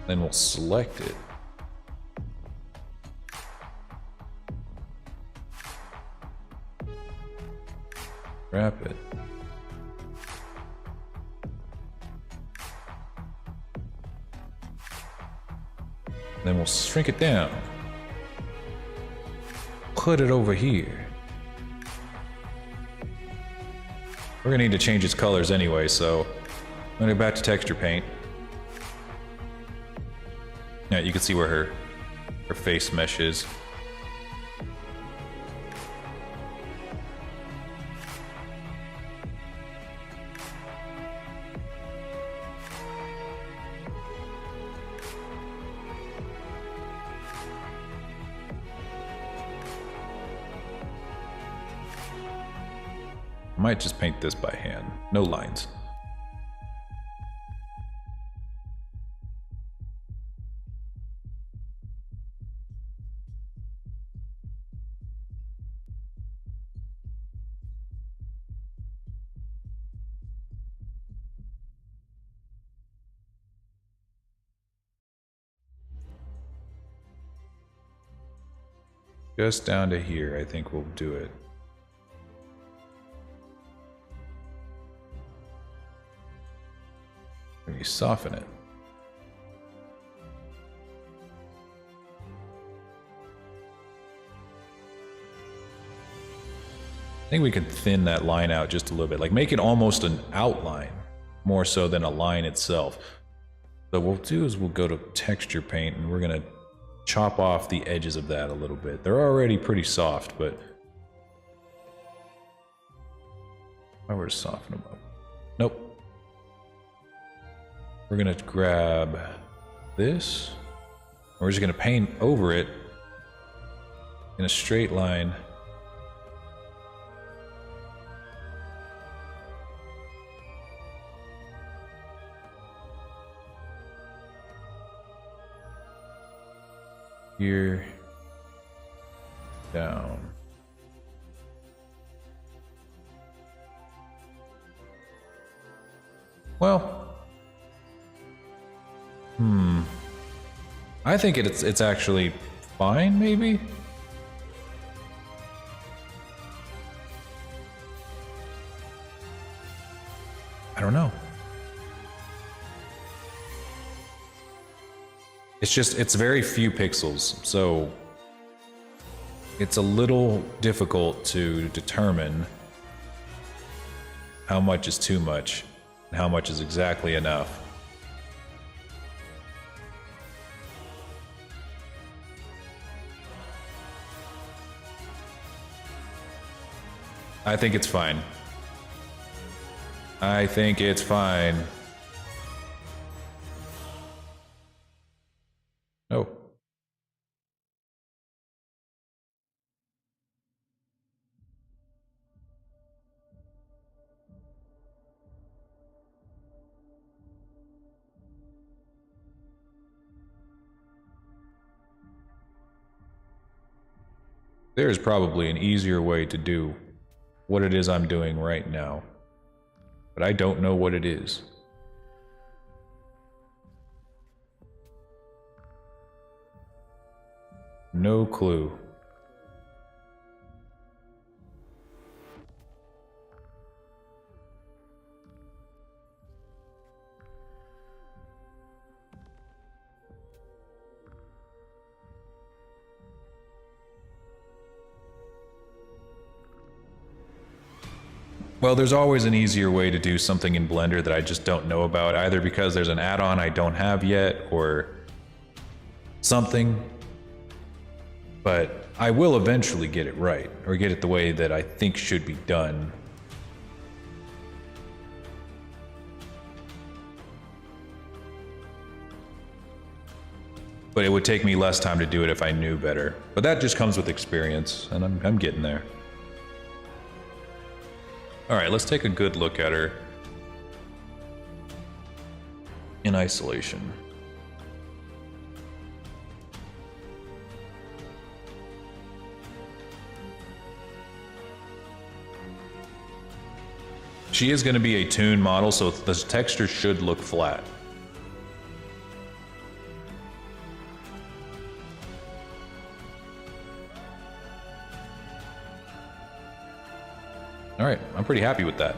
Then we'll select it. Wrap it. Then we'll shrink it down. Put it over here. We're gonna need to change its colors anyway, so I'm gonna go back to texture paint. Yeah, you can see where her face mesh is. I might just paint this by hand. No lines. Just down to here, I think we'll do it. Maybe soften it. I think we could thin that line out just a little bit, like make it almost an outline, more so than a line itself. So what we'll do is we'll go to texture paint and we're gonna chop off the edges of that a little bit. They're already pretty soft, but if I were to soften them up. Nope. We're gonna grab this. We're just gonna paint over it in a straight line. Here, down. Well, I think it's actually fine, maybe? I don't know. It's very few pixels, so it's a little difficult to determine how much is too much and how much is exactly enough. I think it's fine. I think it's fine. Oh. There's probably an easier way to do what it is I'm doing right now, but I don't know what it is. No clue. Well, there's always an easier way to do something in Blender that I just don't know about, either because there's an add-on I don't have yet, or something. But I will eventually get it right, or get it the way that I think should be done. But it would take me less time to do it if I knew better. But that just comes with experience, and I'm getting there. Alright, let's take a good look at her in isolation. She is going to be a toon model, so the texture should look flat. Alright, I'm pretty happy with that.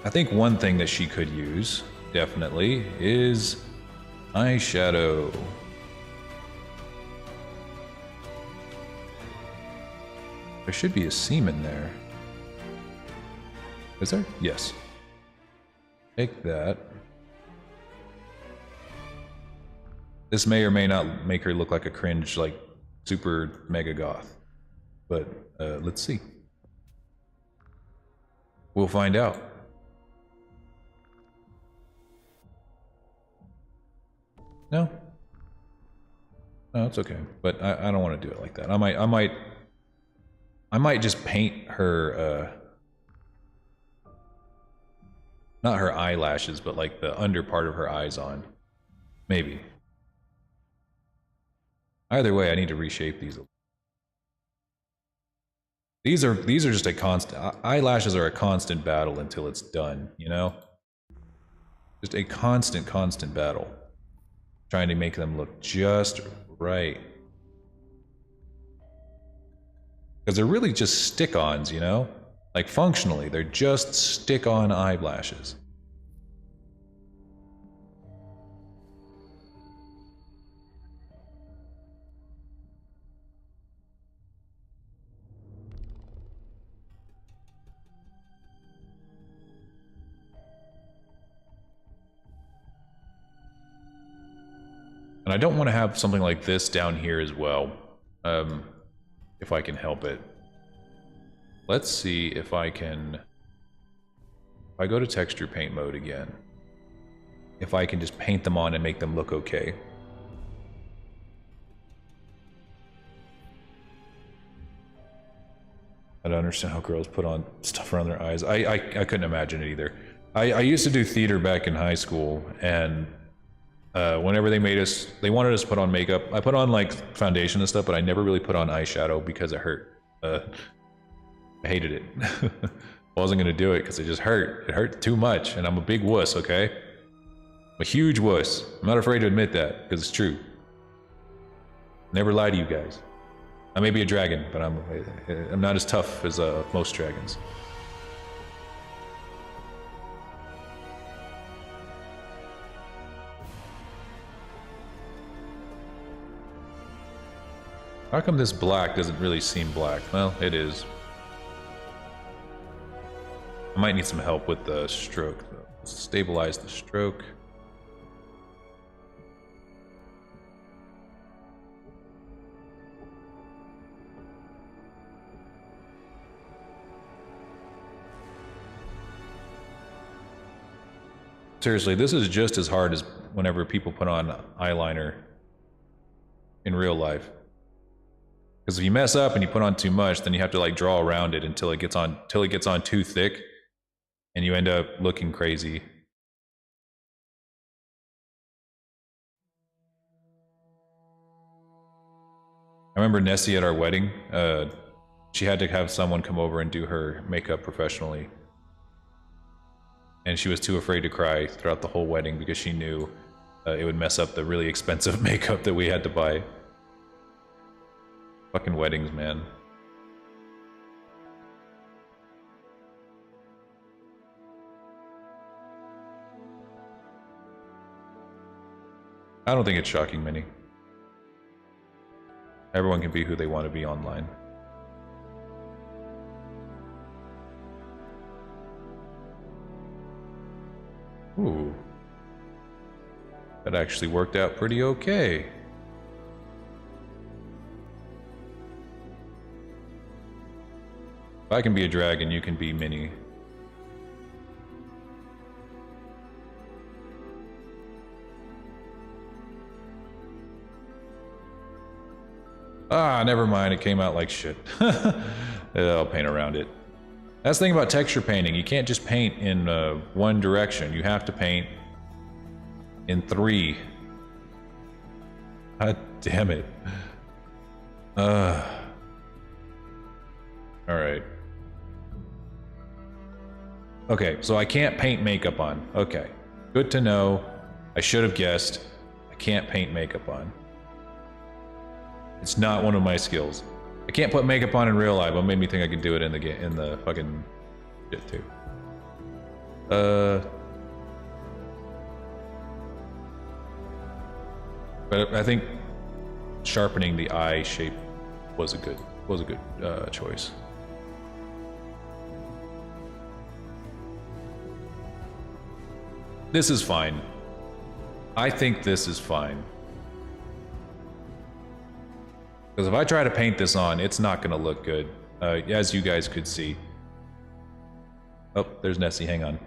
I think one thing that she could use, definitely, is eyeshadow. There should be a seam in there. Is there? Yes. Take that. This may or may not make her look like a cringe, like, super mega goth. But, let's see. We'll find out. No? No, it's okay. But I don't want to do it like that. I might just paint her, not her eyelashes, but like the under part of her eyes on. Maybe. Either way, I need to reshape these. These are just a constant, eyelashes are a constant battle until it's done, you know? Just a constant battle. Trying to make them look just right. Because they're really just stick-ons, you know? Like, functionally, they're just stick-on eyelashes. And I don't want to have something like this down here as well, if I can help it. Let's see if I can... If I go to texture paint mode again, if I can just paint them on and make them look okay. I don't understand how girls put on stuff around their eyes. I couldn't imagine it either. I used to do theater back in high school, and whenever they wanted us to put on makeup. I put on like foundation and stuff, but I never really put on eyeshadow because it hurt. I hated it. I wasn't gonna do it because it just hurt. It hurt too much, and I'm a big wuss, okay? I'm a huge wuss. I'm not afraid to admit that, because it's true. Never lie to you guys. I may be a dragon, but I'm not as tough as most dragons. How come this black doesn't really seem black? Well, it is. I might need some help with the stroke, though. Let's stabilize the stroke. Seriously, this is just as hard as whenever people put on eyeliner in real life. Because if you mess up and you put on too much, then you have to like draw around it until it gets on too thick, and you end up looking crazy. remember Nessie at our wedding. She had to have someone come over and do her makeup professionally. And she was too afraid to cry throughout the whole wedding because she knew it would mess up the really expensive makeup that we had to buy. Fucking weddings, man. I don't think it's shocking, Minnie. Everyone can be who they want to be online. Ooh. That actually worked out pretty okay. If I can be a dragon, you can be Minnie. Ah, never mind. It came out like shit. I'll paint around it. That's the thing about texture painting. You can't just paint in one direction. You have to paint in 3. God damn it. Alright. Okay, so I can't paint makeup on. Okay. Good to know. I should have guessed. I can't paint makeup on. It's not one of my skills. I can't put makeup on in real life. What made me think I could do it in the game, in the fucking shit too? But I think sharpening the eye shape was a good choice. This is fine. I think this is fine. Because if I try to paint this on, it's not going to look good, as you guys could see. Oh, there's Nessie, hang on.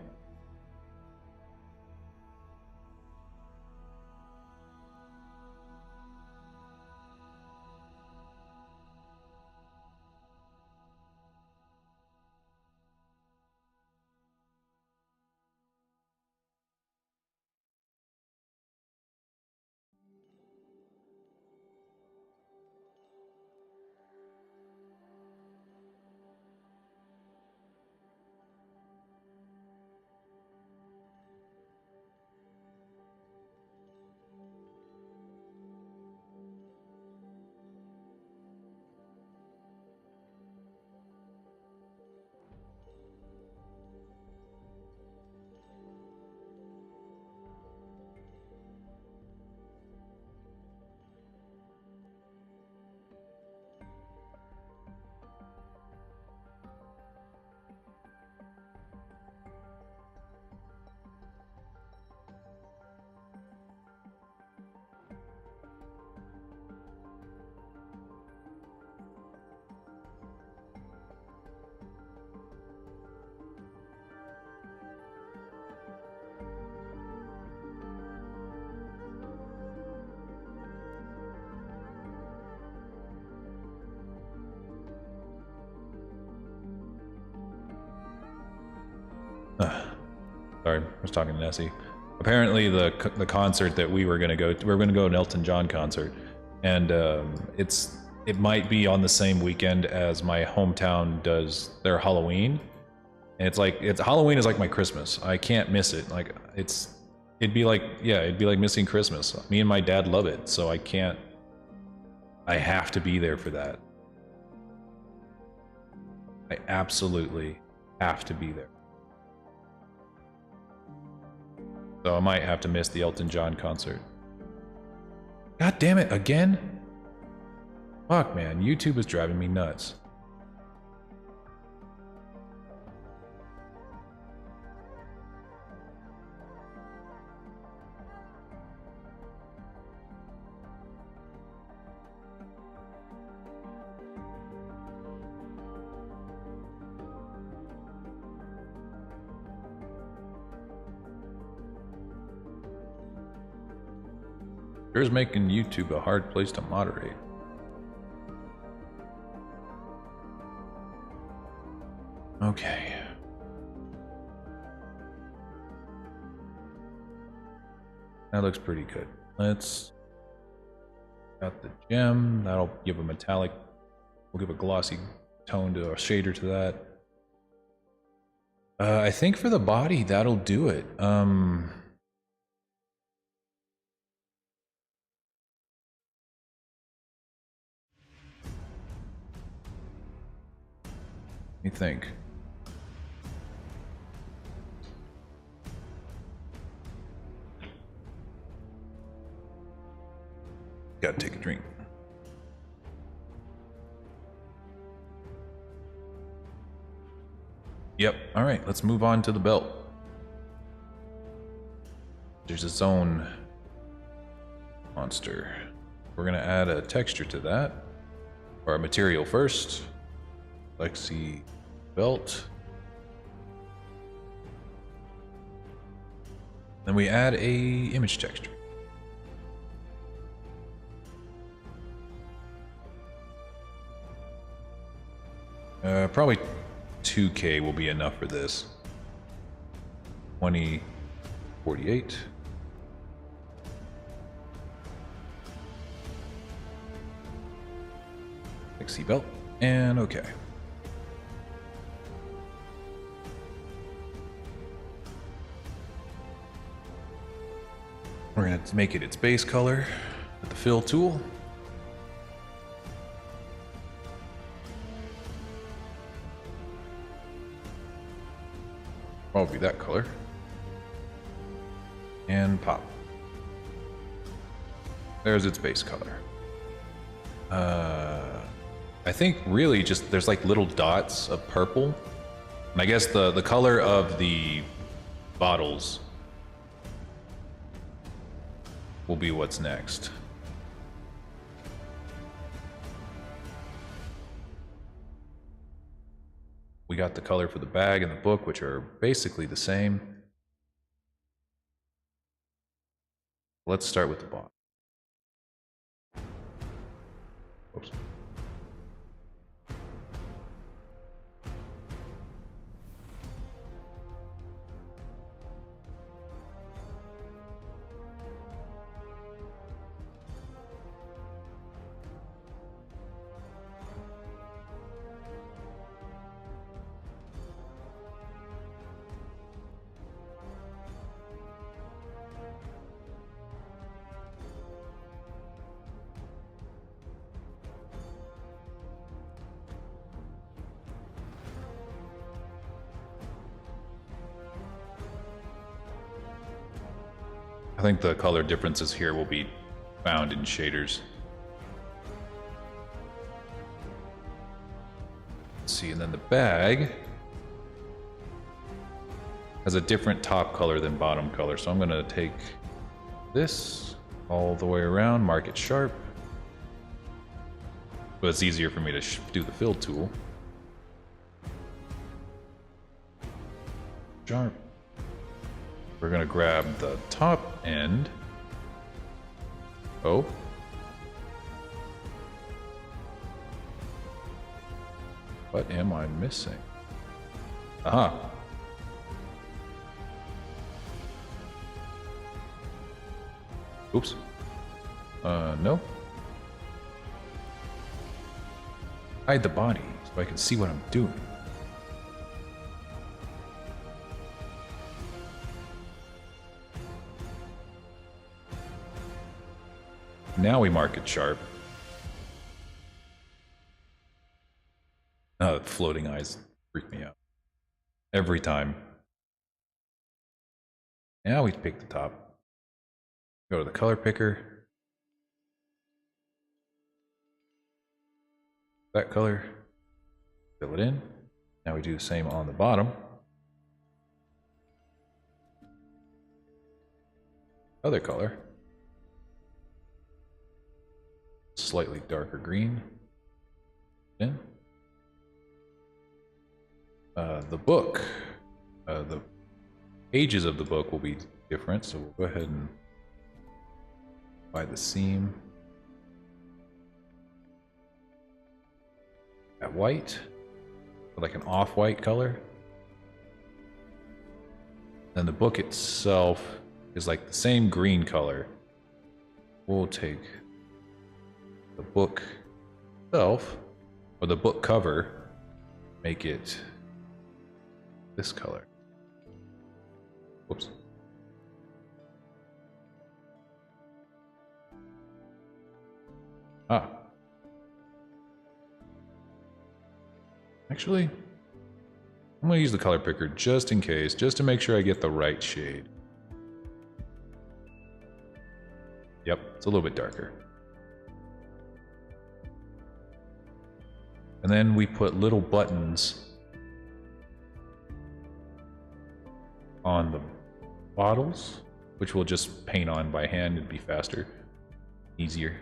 Sorry, I was talking to Nessie. Apparently, the concert that we were gonna go to an Elton John concert, and it might be on the same weekend as my hometown does their Halloween, and it's Halloween is like my Christmas. I can't miss it. Like it'd be like missing Christmas. Me and my dad love it, so I can't. I have to be there for that. I absolutely have to be there. So I might have to miss the Elton John concert. God damn it, again? Fuck, man, YouTube is driving me nuts. Here's making YouTube a hard place to moderate. Okay. That looks pretty good. Let's Got the gem. That'll give a metallic. We'll give a glossy tone to a shader to that. I think for the body, that'll do it. Let me think. Gotta take a drink. Yep. All right, let's move on to the belt. There's its own monster. We're gonna add a texture to that, or a material first. Lexi belt. Then we add a image texture. Probably 2K will be enough for this. 2048. Lexi belt, and okay. We're going to make it its base color with the fill tool. Probably that color. And pop. There's its base color. I think really just there's like little dots of purple. And I guess the color of the bottles will be what's next. We got the color for the bag and the book, which are basically the same. Let's start with the bottom. Oops. I think the color differences here will be found in shaders. Let's see, and then the bag has a different top color than bottom color, so I'm going to take this all the way around, mark it sharp. But it's easier for me to do the fill tool. Sharp. We're gonna grab the top end. Oh. What am I missing? Aha. Oops. No. Hide the body so I can see what I'm doing. Now we mark it sharp. Oh, floating eyes freak me out. Every time. Now we pick the top. Go to the color picker. That color. Fill it in. Now we do the same on the bottom. Other color. Slightly darker green. In. The book. The pages of the book will be different, so we'll go ahead and apply the seam. That white, like an off-white color. Then the book itself is like the same green color. We'll take the book itself, or the book cover, make it this color. Whoops. Ah. Actually, I'm going to use the color picker just in case, just to make sure I get the right shade. Yep, it's a little bit darker. And then we put little buttons on the bottles, which we'll just paint on by hand. It'd be faster, easier.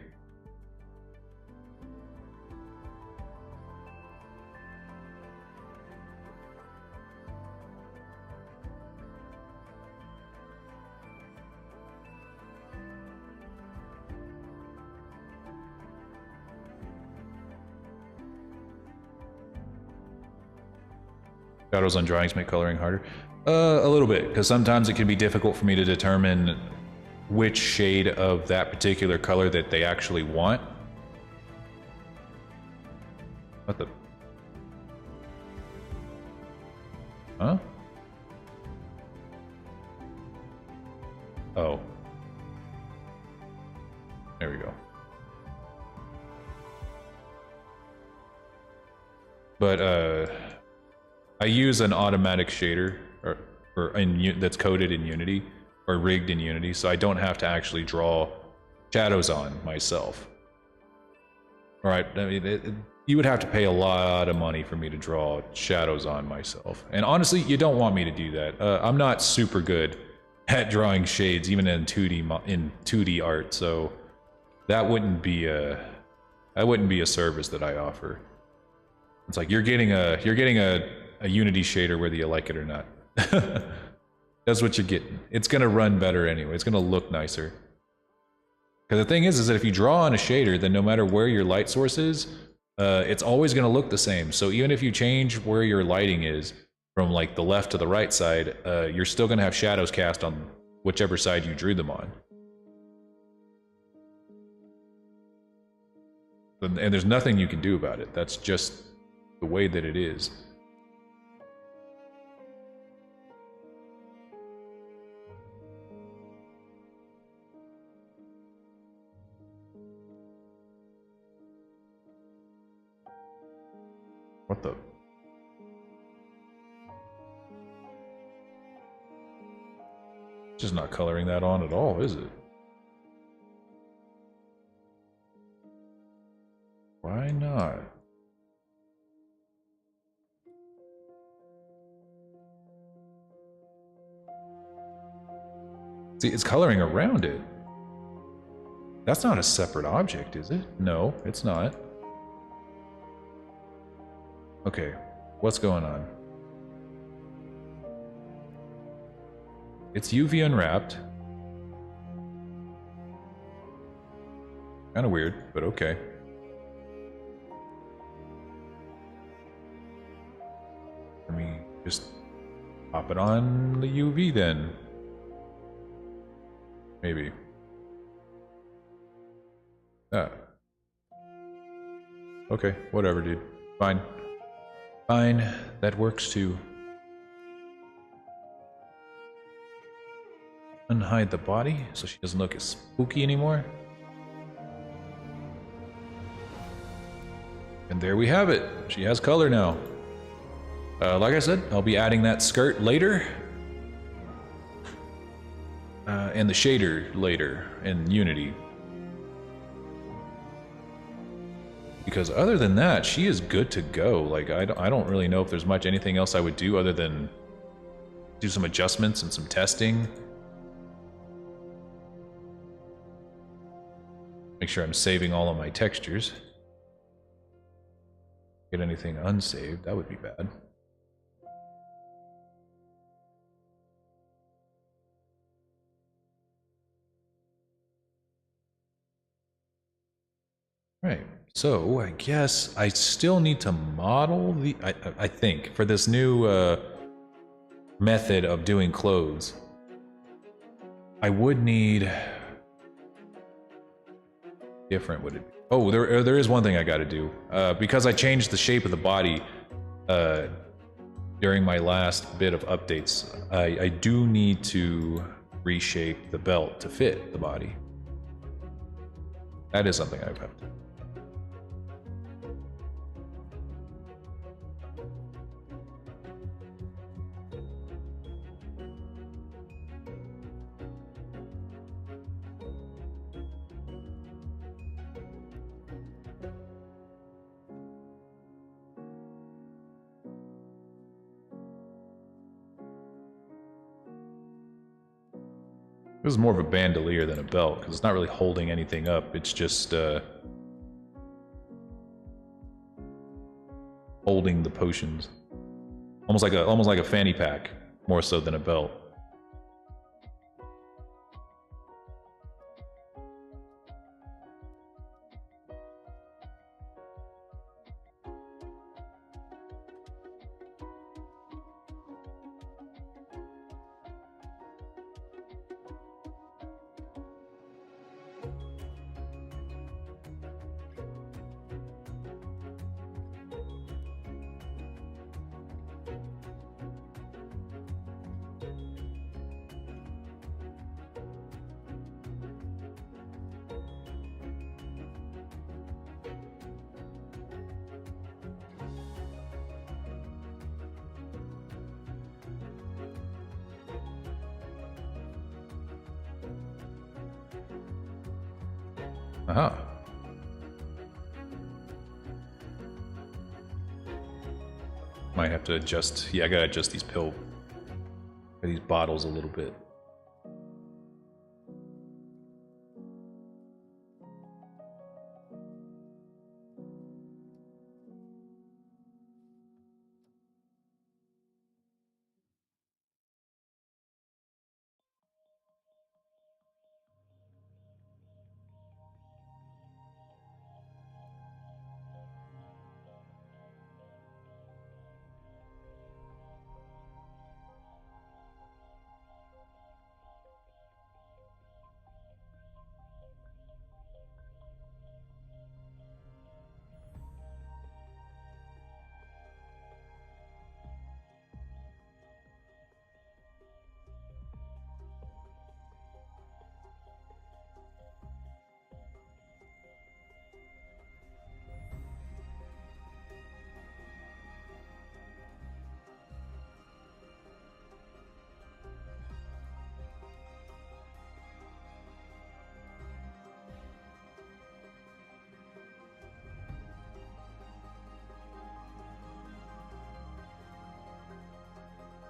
Shadows on drawings make coloring harder. A little bit, because sometimes it can be difficult for me to determine which shade of that particular color that they actually want. What the? Huh? Oh. There we go. But, I use an automatic shader, that's coded in Unity, or rigged in Unity, so I don't have to actually draw shadows on myself. Alright, I mean, you would have to pay a lot of money for me to draw shadows on myself. And honestly, you don't want me to do that. I'm not super good at drawing shades, even in 2D art, so that wouldn't be a service that I offer. It's like you're getting a Unity shader whether you like it or not. That's what you're getting. It's gonna run better anyway. It's gonna look nicer. Because the thing is that if you draw on a shader, then no matter where your light source is, it's always gonna look the same. So even if you change where your lighting is from like the left to the right side, you're still gonna have shadows cast on whichever side you drew them on. And there's nothing you can do about it. That's just the way that it is. What the? Just not coloring that on at all, is it? Why not? See, it's coloring around it. That's not a separate object, is it? No, it's not. Okay, what's going on? It's UV unwrapped. Kind of weird, but okay. Let me just pop it on the UV then. Maybe. Ah. Okay, whatever, dude. Fine. Fine, that works too. Unhide the body so she doesn't look as spooky anymore. And there we have it. She has color now. Like I said, I'll be adding that skirt later. And the shader later in Unity. Because other than that, she is good to go. Like, I don't really know if there's much anything else I would do other than do some adjustments and some testing. Make sure I'm saving all of my textures. Get anything unsaved, that would be bad. Right. So, I guess I still need to model the... I think, for this new method of doing clothes, I would need... different would it be? Oh, there is one thing I got to do. Because I changed the shape of the body during my last bit of updates, I do need to reshape the belt to fit the body. That is something I've have to. This is more of a bandolier than a belt because it's not really holding anything up. It's just holding the potions, almost like a fanny pack, more so than a belt. Aha. Might have to adjust. Yeah, I gotta adjust these these bottles a little bit.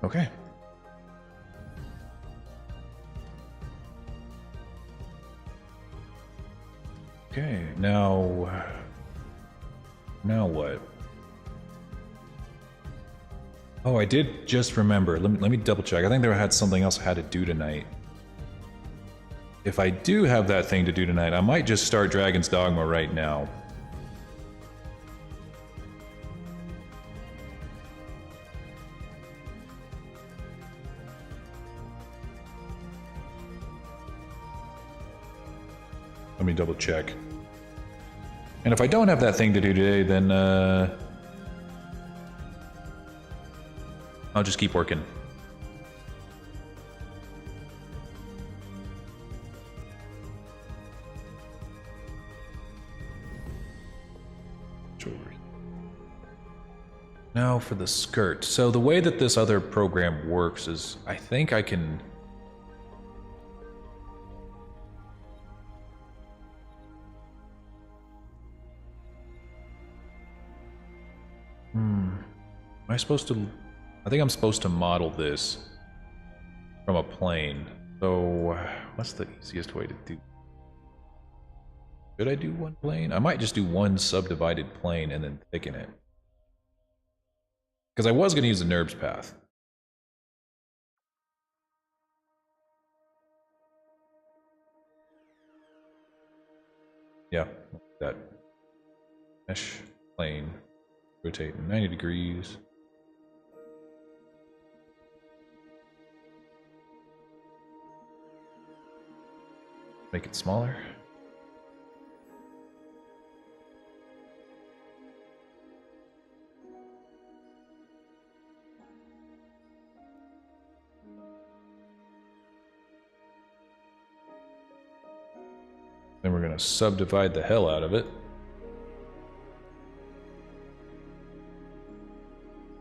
Okay. Okay, now what? Oh, I did just remember. Let me double check. I think there had something else I had to do tonight. If I do have that thing to do tonight, I might just start Dragon's Dogma right now. Let me double check. And if I don't have that thing to do today, then I'll just keep working. Now for the skirt. So the way that this other program works is, I think I can... Am I supposed to... I think I'm supposed to model this from a plane. So, what's the easiest way to do... Should I do one plane? I might just do one subdivided plane and then thicken it. Because I was going to use the NURBS path. Yeah, that mesh plane. Rotate 90 degrees. Make it smaller. Then we're going to subdivide the hell out of it.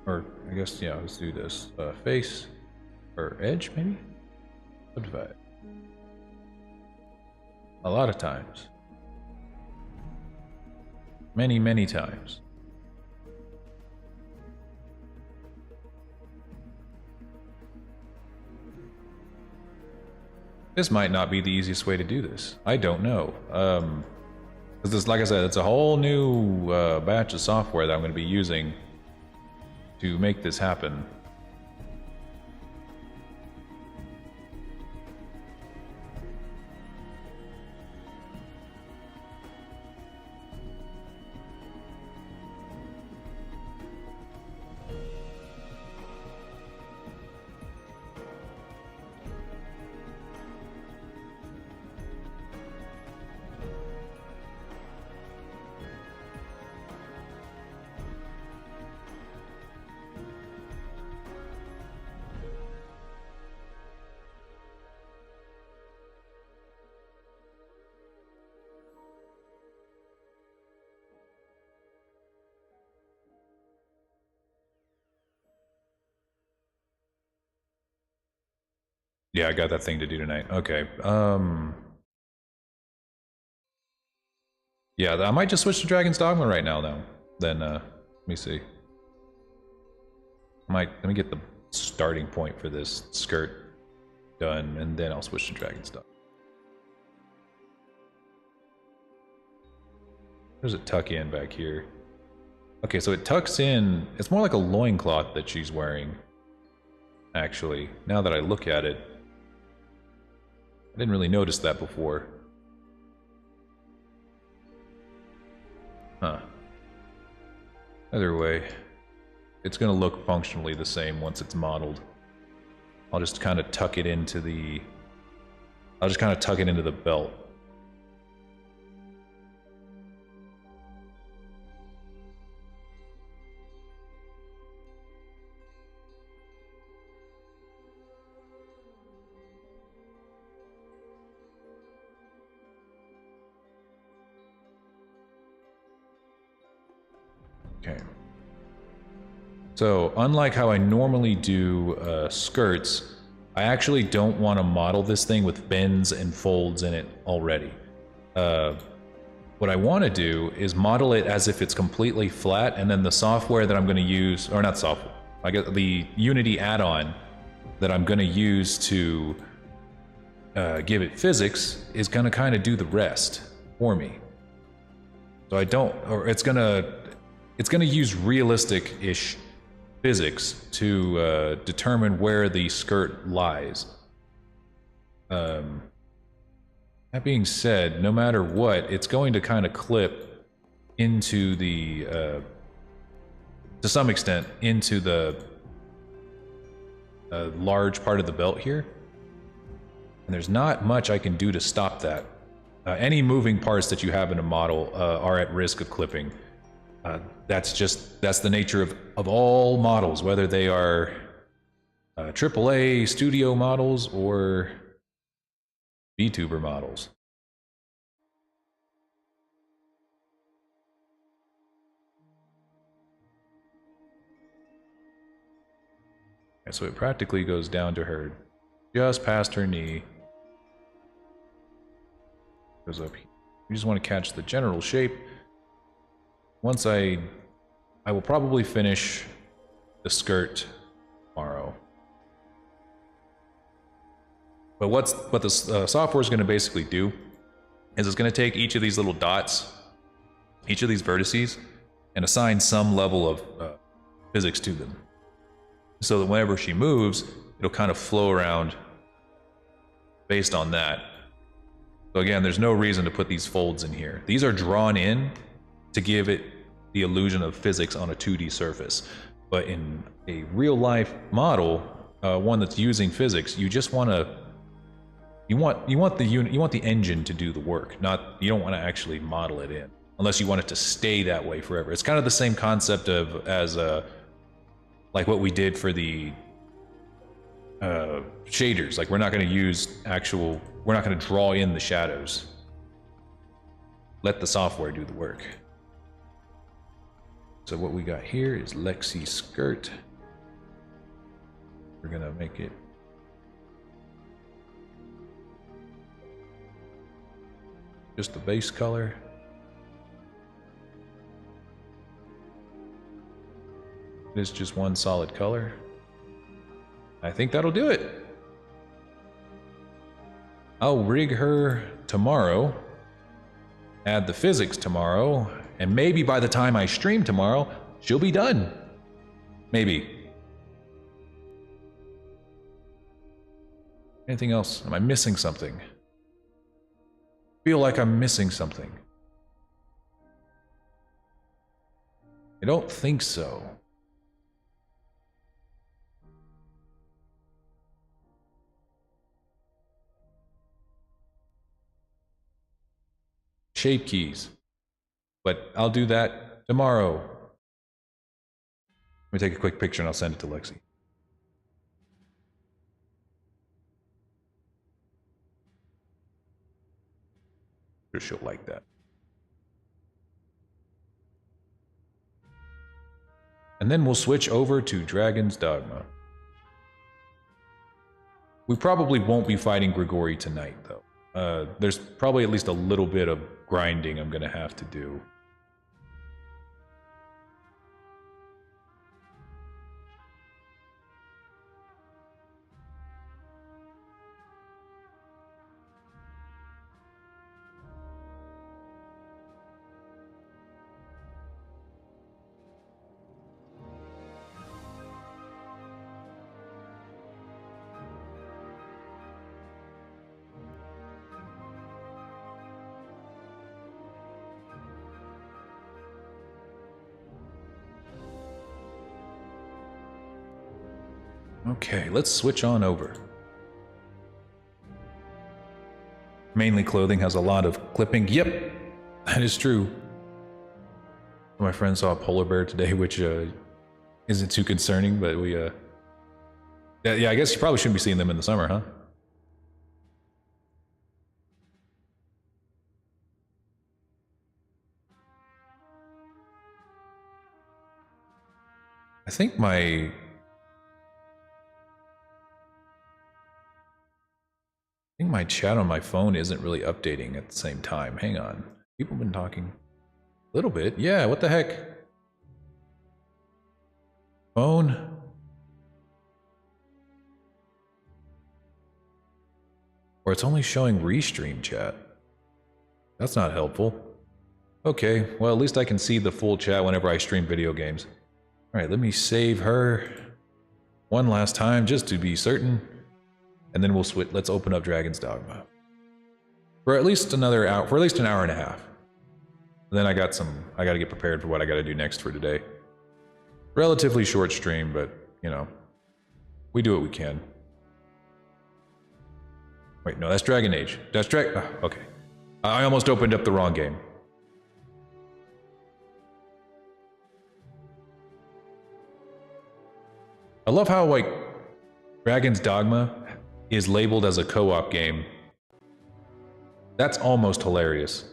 Or, I guess, yeah, let's do this. Face, or edge, maybe? Subdivide. A lot of times. Many, many times. This might not be the easiest way to do this. I don't know. Because this, like I said, it's a whole new batch of software that I'm going to be using to make this happen. Yeah, I got that thing to do tonight. Okay. Yeah, I might just switch to Dragon's Dogma right now, though. Then, let me see. Let me get the starting point for this skirt done, and then I'll switch to Dragon's Dogma. There's a tuck in back here. Okay, so it tucks in. It's more like a loincloth that she's wearing, actually, now that I look at it. I didn't really notice that before. Huh. Either way, it's gonna look functionally the same once it's modeled. I'll just kind of tuck it into the... I'll just kind of tuck it into the belt. Okay. So, unlike how I normally do skirts, I actually don't want to model this thing with bends and folds in it already. What I want to do is model it as if it's completely flat, and then the software that I'm going to use, or not software, I guess the Unity add-on that I'm going to use to give it physics is going to kind of do the rest for me. So I don't, or it's going to use realistic-ish physics to determine where the skirt lies. That being said, no matter what, it's going to kind of clip into the, to some extent, into the large part of the belt here. And there's not much I can do to stop that. Any moving parts that you have in a model are at risk of clipping. That's the nature of all models, whether they are AAA studio models or VTuber models. Okay, so it practically goes down to her, just past her knee. Goes up here. You just want to catch the general shape. Once I will probably finish the skirt tomorrow. But what the software is going to basically do is it's going to take each of these little dots, each of these vertices, and assign some level of physics to them. So that whenever she moves, it'll kind of flow around based on that. So again, there's no reason to put these folds in here. These are drawn in to give it the illusion of physics on a 2D surface. But in a real-life model, one that's using physics, you just want to you want the engine to do the work, you don't want to actually model it in, unless you want it to stay that way forever. It's kind of the same concept as like what we did for the shaders. Like we're not going to draw in the shadows. let the software do the work. So what we got here is Lexi's skirt. We're gonna make it just the base color. It is just one solid color. I think that'll do it. I'll rig her tomorrow, add the physics tomorrow, and maybe by the time I stream tomorrow, she'll be done. Maybe. Anything else? Am I missing something? Feel like I'm missing something. I don't think so. Shape keys. But I'll do that tomorrow. Let me take a quick picture and I'll send it to Lexi. Sure she'll like that. And then we'll switch over to Dragon's Dogma. We probably won't be fighting Grigori tonight, though. There's probably at least a little bit of grinding I'm gonna have to do. Okay, let's switch on over. Mainly clothing has a lot of clipping. Yep, that is true. My friend saw a polar bear today, which isn't too concerning, but we yeah, I guess you probably shouldn't be seeing them in the summer, huh? I think my chat on my phone isn't really updating at the same time. Hang on. People have been talking a little bit. Yeah, what the heck? Phone? Or it's only showing restream chat. That's not helpful. Okay, well at least I can see the full chat whenever I stream video games. Alright, let me save her one last time just to be certain. And then we'll switch. Let's open up Dragon's Dogma for at least another hour, for at least an hour and a half. And then I got to get prepared for what I got to do next for today. Relatively short stream, but you know, we do what we can. Wait, no, that's Dragon Age. That's okay. I almost opened up the wrong game. I love how like Dragon's Dogma is labeled as a co-op game. That's almost hilarious.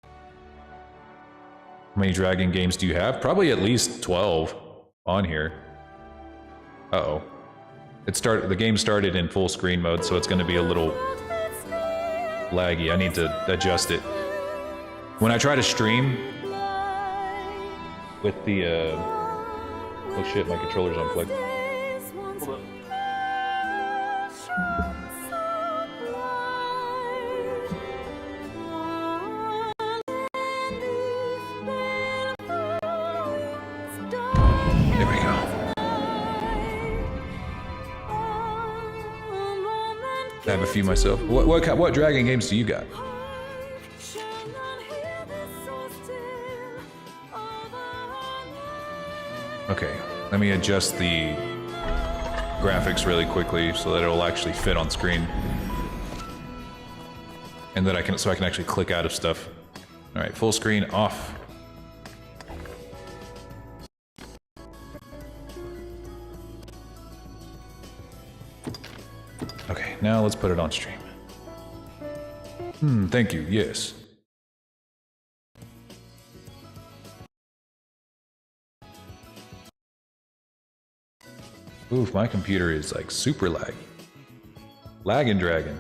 How many Dragon games do you have? Probably at least 12 on here. Uh-oh. The game started in full screen mode, so it's going to be a little laggy. I need to adjust it. When I try to stream with the oh shit, my controller's unplugged. Hold up. There we go. I have a few myself. What Dragon games do you got? Okay, let me adjust the graphics really quickly so that it'll actually fit on screen, and that I can actually click out of stuff. All right, full screen off. now let's put it on stream. Thank you, yes. Oof, my computer is like super laggy. Lagging dragon.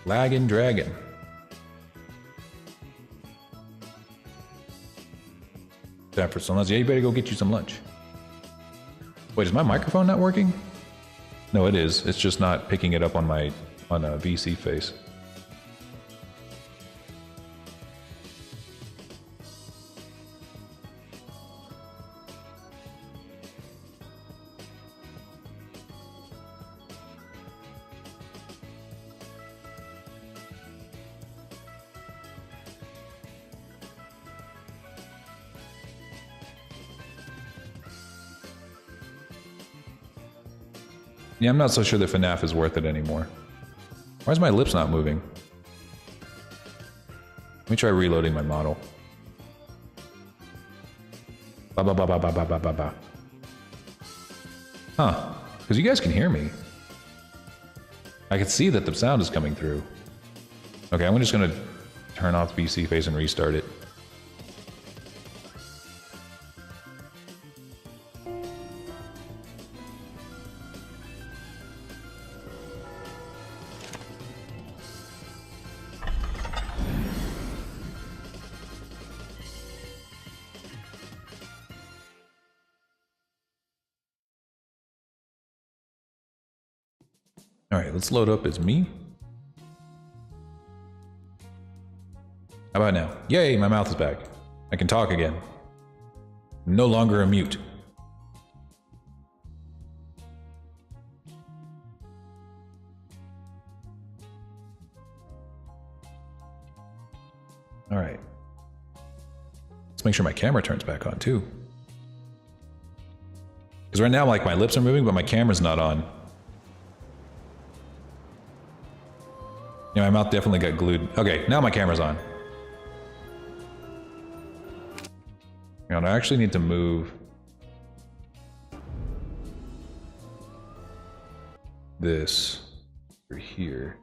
Lagging dragon. Time for some lunch. Yeah, you better go get you some lunch. Wait, is my microphone not working? No, it is. It's just not picking it up on a VC face. Yeah, I'm not so sure that FNAF is worth it anymore. Why is my lips not moving? Let me try reloading my model. Ba ba ba ba ba ba ba ba ba. Huh. Because you guys can hear me. I can see that the sound is coming through. Okay, I'm just gonna turn off VC face and restart it. Alright, let's load up as me. How about now? Yay, my mouth is back. I can talk again. I'm no longer a mute. Alright. Let's make sure my camera turns back on too. Because right now, like, my lips are moving, but my camera's not on. Yeah, my mouth definitely got glued. Okay, now my camera's on. And I actually need to move this over here.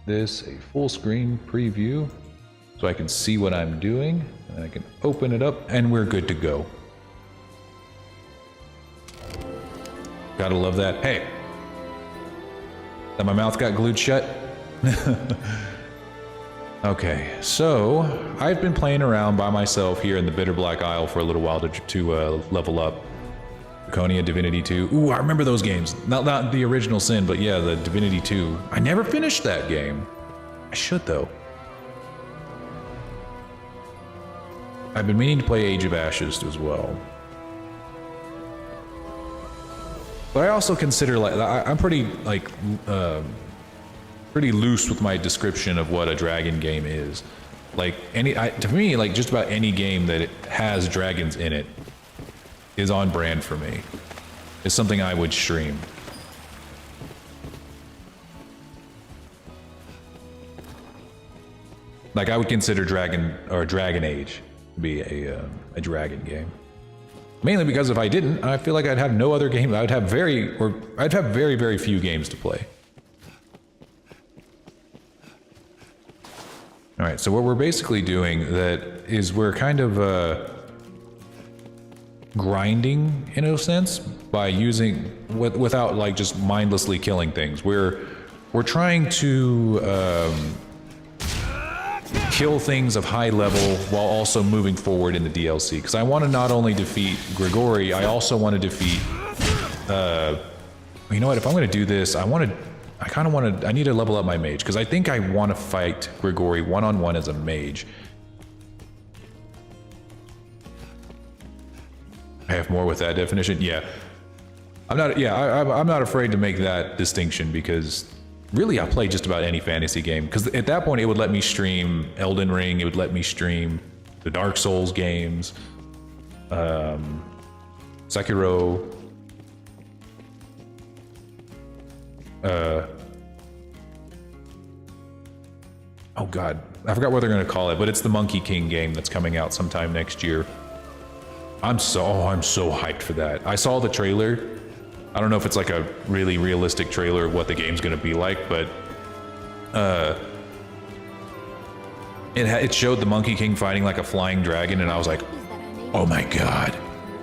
This a full screen preview so I can see what I'm doing, and I can open it up and we're good to go. Gotta love that. Hey! That my mouth got glued shut? Okay, so I've been playing around by myself here in the Bitter Black Isle for a little while to level up. Draconia, Divinity 2. Ooh, I remember those games. Not the original Sin, but yeah, the Divinity 2. I never finished that game. I should, though. I've been meaning to play Age of Ashes as well. But I also consider, like, I'm pretty, like, pretty loose with my description of what a dragon game is. Like, to me, like, just about any game that has dragons in it is on brand for me. It's something I would stream. Like, I would consider Dragon Age to be a dragon game. Mainly because if I didn't, I feel like I'd have no other game. I'd have very, very few games to play. All right, so what we're basically doing is we're kind of grinding in a sense by using without like just mindlessly killing things. We're trying to kill things of high level while also moving forward in the DLC. Because I want to not only defeat Grigori, I also want to defeat. You know what? If I'm going to do this, I need to level up my mage because I think I want to fight Grigori one-on-one as a mage. I have more with that definition. Yeah, I'm not afraid to make that distinction because really I play just about any fantasy game because at that point it would let me stream Elden Ring, it would let me stream the Dark Souls games, Sekiro, Oh god, I forgot what they're gonna call it, but it's the Monkey King game that's coming out sometime next year. I'm so hyped for that. I saw the trailer. I don't know if it's like a really realistic trailer of what the game's gonna be like, but it showed the Monkey King fighting like a flying dragon, and I was like, oh my god.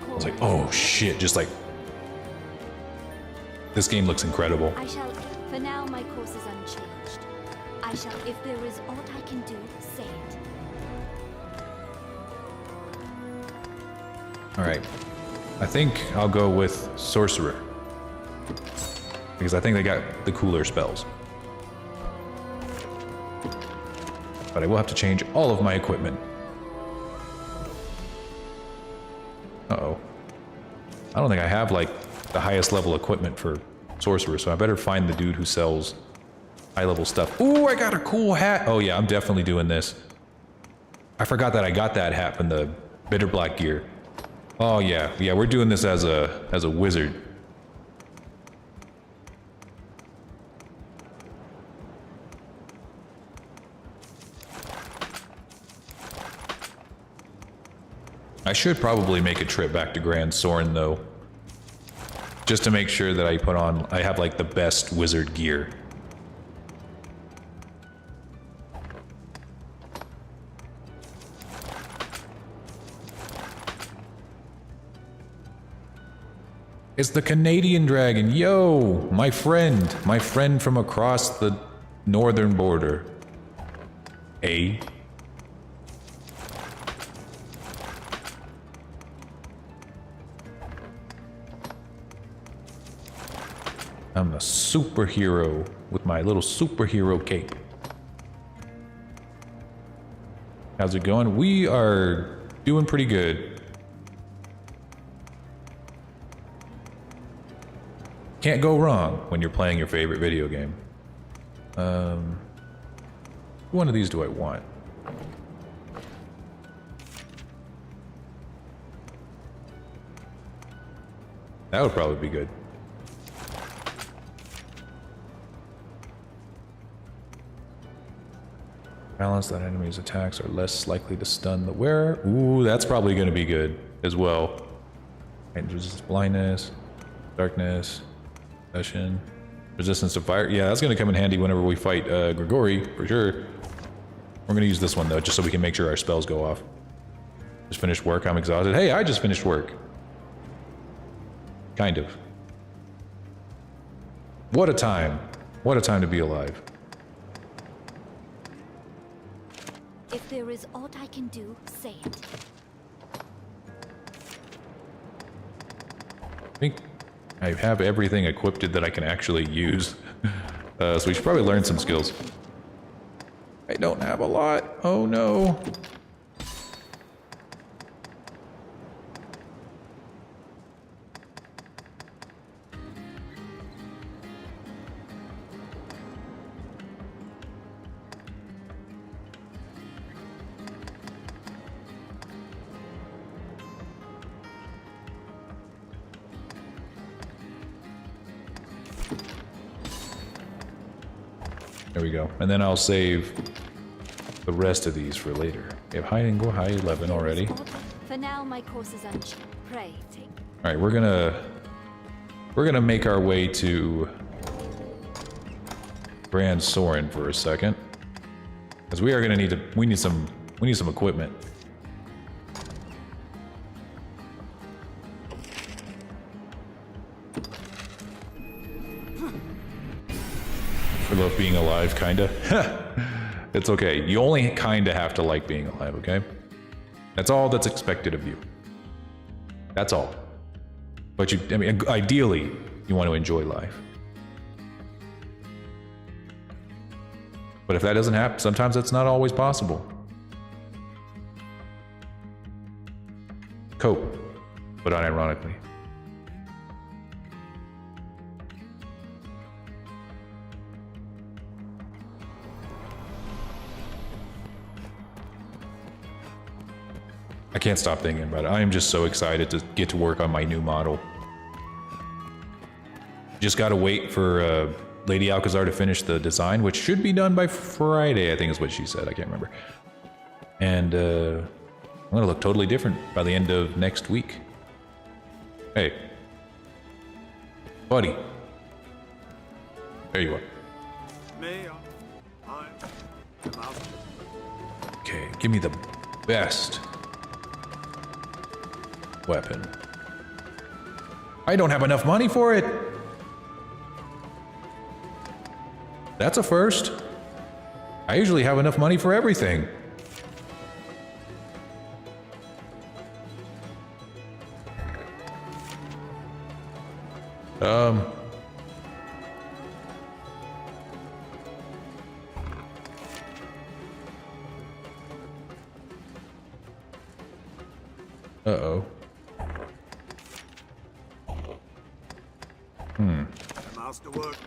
I was like, oh shit, just like, this game looks incredible. I shall, for now my course is unchanged. I shall, if there is aught I can do, say it. Alright, I think I'll go with Sorcerer. Because I think they got the cooler spells. But I will have to change all of my equipment. Uh-oh. I don't think I have, like, the highest level equipment for Sorcerer, so I better find the dude who sells high-level stuff. Ooh, I got a cool hat! Oh yeah, I'm definitely doing this. I forgot that I got that hat from the Bitter Black gear. Oh yeah, yeah, we're doing this as a wizard. I should probably make a trip back to Grand Soren though. Just to make sure that I have like the best wizard gear. It's the Canadian dragon, yo! My friend from across the northern border. A. I'm a superhero with my little superhero cape. How's it going? We are doing pretty good. Can't go wrong when you're playing your favorite video game. One of these do I want? That would probably be good. Balance that enemies' attacks are less likely to stun the wearer. Ooh, that's probably going to be good as well. And resistance blindness, darkness, possession, resistance to fire. Yeah, that's going to come in handy whenever we fight Grigori, for sure. We're going to use this one, though, just so we can make sure our spells go off. Just finished work, I'm exhausted. Hey, I just finished work. Kind of. What a time. What a time to be alive. If there is aught I can do, say it. I think I have everything equipped that I can actually use. So we should probably learn some skills. I don't have a lot. Oh no. There we go. And then I'll save the rest of these for later. We have high and go high 11 already. For now, my course is unchanged. Pray, take. All right, we're gonna make our way to Grand Soren for a second, because we are gonna need we need some equipment. I love being alive, kinda. It's okay. You only kinda have to like being alive, okay? That's all that's expected of you. That's all. But I mean, ideally, you want to enjoy life. But if that doesn't happen, sometimes that's not always possible. Cope, but unironically. I can't stop thinking about it. I am just so excited to get to work on my new model. Just gotta wait for Lady Alcazar to finish the design, which should be done by Friday, I think is what she said. I can't remember. And I'm gonna look totally different by the end of next week. Hey. Buddy. There you are. Okay, give me the best weapon. I don't have enough money for it. That's a first. I usually have enough money for everything. Uh-oh.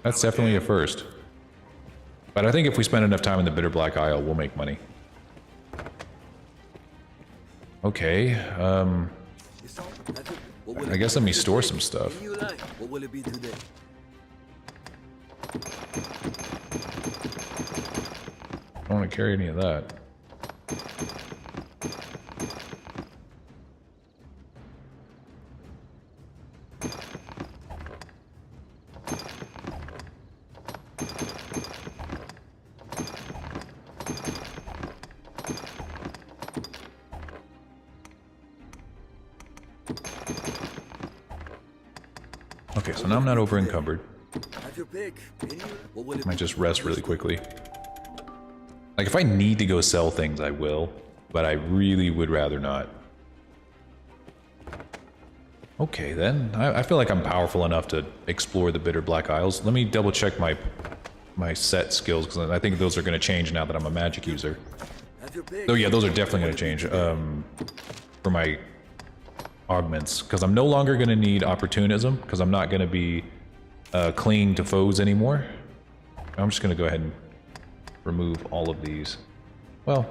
That's definitely a first. But I think if we spend enough time in the Bitter Black Isle, we'll make money. Okay, I guess let me store some stuff. What will it be today? I don't want to carry any of that. Okay, so now I'm not over encumbered. Have your pick. What will it I might be? just rest really quickly. Like, if I need to go sell things, I will, but I really would rather not. Okay, then. I feel like I'm powerful enough to explore the Bitter Black Isles. Let me double check my set skills, because I think those are going to change now that I'm a magic user. Have your pick. Oh yeah, those are definitely going to change for my augments, because I'm no longer going to need opportunism, because I'm not going to be clinging to foes anymore. I'm just going to go ahead and remove all of these. Well,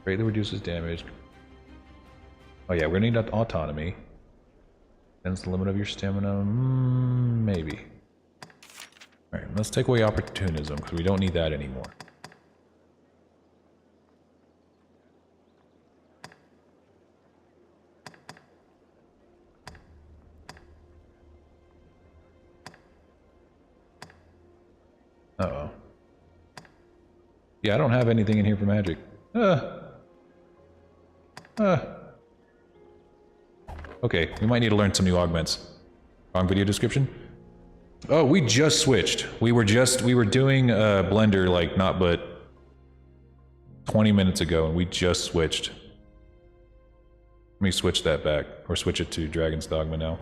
greatly reduces damage. Oh yeah, we're going to need autonomy. Ends the limit of your stamina. Maybe. Alright, let's take away opportunism, because we don't need that anymore. Uh-oh. Yeah, I don't have anything in here for magic. Okay, we might need to learn some new augments. Wrong video description? Oh, we just switched. We were doing Blender like not but 20 minutes ago, and we just switched. Let me switch that back, or switch it to Dragon's Dogma now.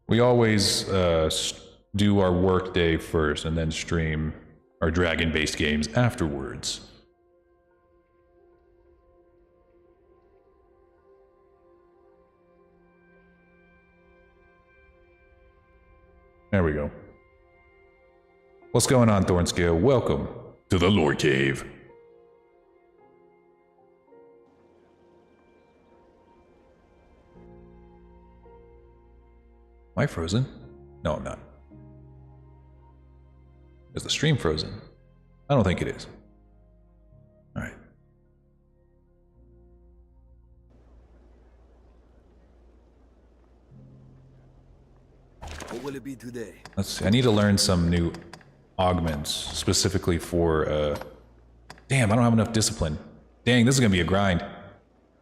We always do our work day first and then stream our dragon-based games afterwards. There we go. What's going on, Thornscale? Welcome to the Lore Cave. Am I frozen? No, I'm not. Is the stream frozen? I don't think it is. Alright. What will it be today? Let's see. I need to learn some new augments, specifically for, Damn, I don't have enough discipline. Dang, this is gonna be a grind.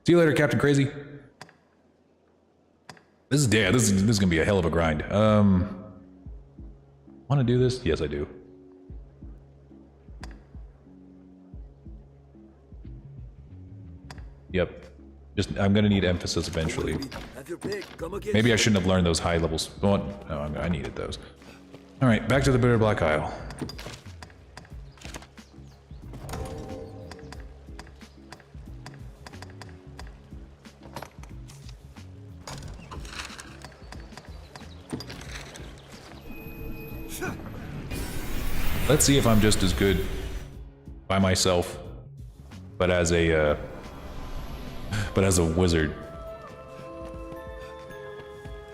See you later, Captain Crazy. This is gonna be a hell of a grind. Wanna do this? Yes, I do. Yep. I'm gonna need emphasis eventually. Have your pick. Come again. Maybe I shouldn't have learned those high levels. Oh, no, I needed those. Alright, back to the Bitter Black Isle. Let's see if I'm just as good by myself, but as a wizard.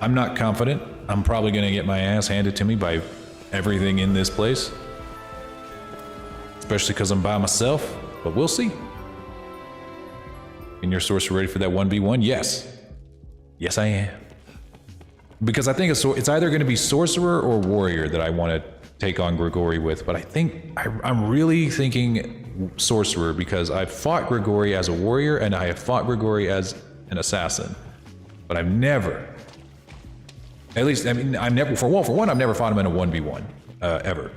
I'm not confident. I'm probably gonna get my ass handed to me by everything in this place, especially because I'm by myself. But we'll see. And your sorcerer ready for that 1v1? Yes. Yes, I am. Because I think it's either going to be sorcerer or warrior that I want to take on Grigori with. But I think I'm really thinking sorcerer because I've fought Grigori as a warrior and I have fought Grigori as an assassin. But I've never, at least, I mean, I've never, for one, I've never fought him in a 1v1, ever.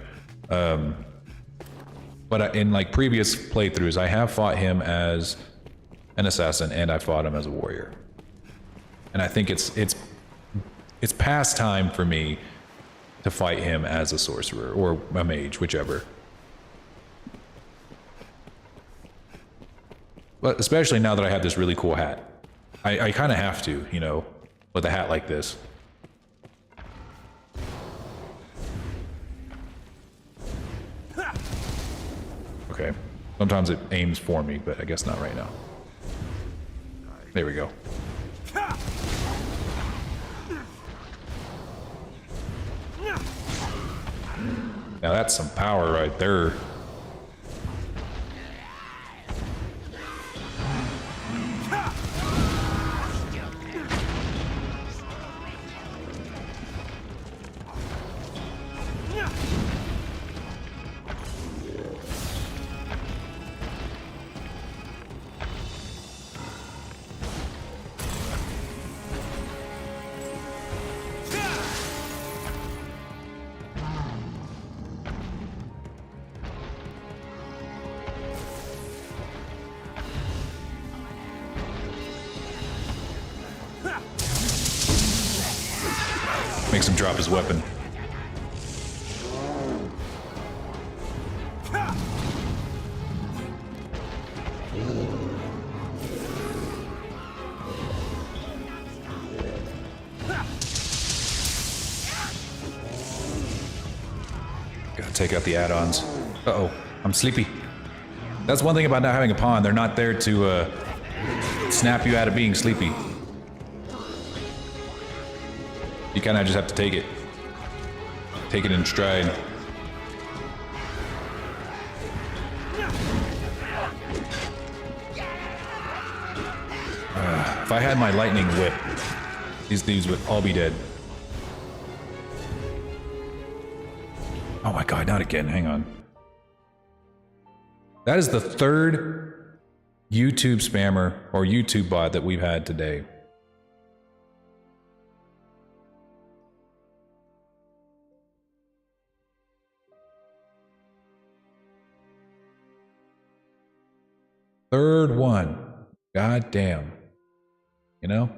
But in like previous playthroughs, I have fought him as an assassin and I fought him as a warrior. And I think it's past time for me to fight him as a sorcerer or a mage, whichever. But especially now that I have this really cool hat. I kind of have to, you know, with a hat like this. Okay. Sometimes it aims for me, but I guess not right now. There we go. Now that's some power right there. Makes him drop his weapon. Gotta take out the add-ons. Uh-oh, I'm sleepy. That's one thing about not having a pawn. They're not there to snap you out of being sleepy. You kind of just have to take it. Take it in stride. If I had my lightning whip, these thieves would all be dead. Oh my god, not again. Hang on. That is the third YouTube spammer or YouTube bot that we've had today. Third one. God damn. You know?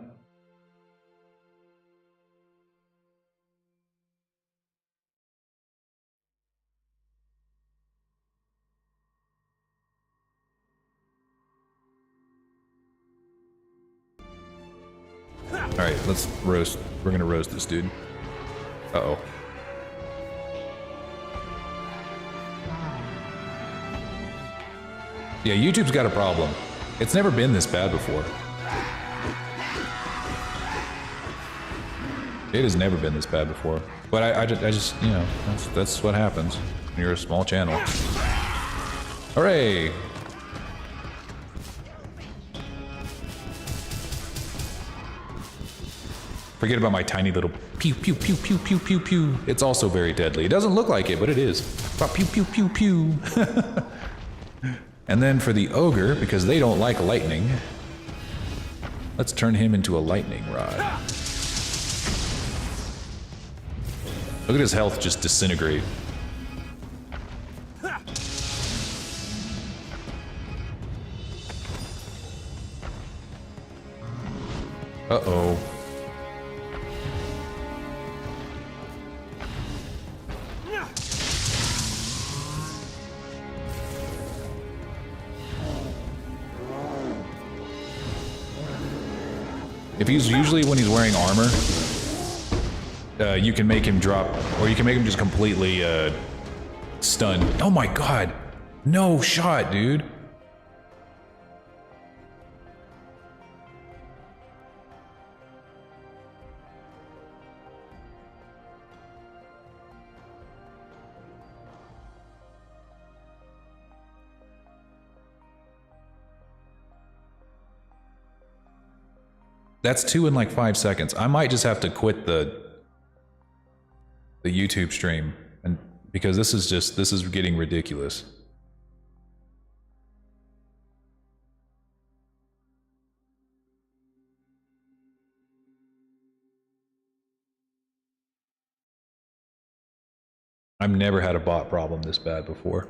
Alright, let's roast. We're gonna roast this dude. Uh-oh. Yeah, YouTube's got a problem. It's never been this bad before. It has never been this bad before. But I just, you know, that's what happens when you're a small channel. Hooray! Forget about my tiny little pew pew pew pew pew pew pew. It's also very deadly. It doesn't look like it, but it is. Pew pew pew pew. And then for the ogre, because they don't like lightning, let's turn him into a lightning rod. Look at his health just disintegrate. Uh-oh. If he's usually when he's wearing armor, you can make him drop, or you can make him just completely Stun. Oh my god. No shot, dude. That's 2 in like 5 seconds. I might just have to quit the YouTube stream, and because this is getting ridiculous. I've never had a bot problem this bad before.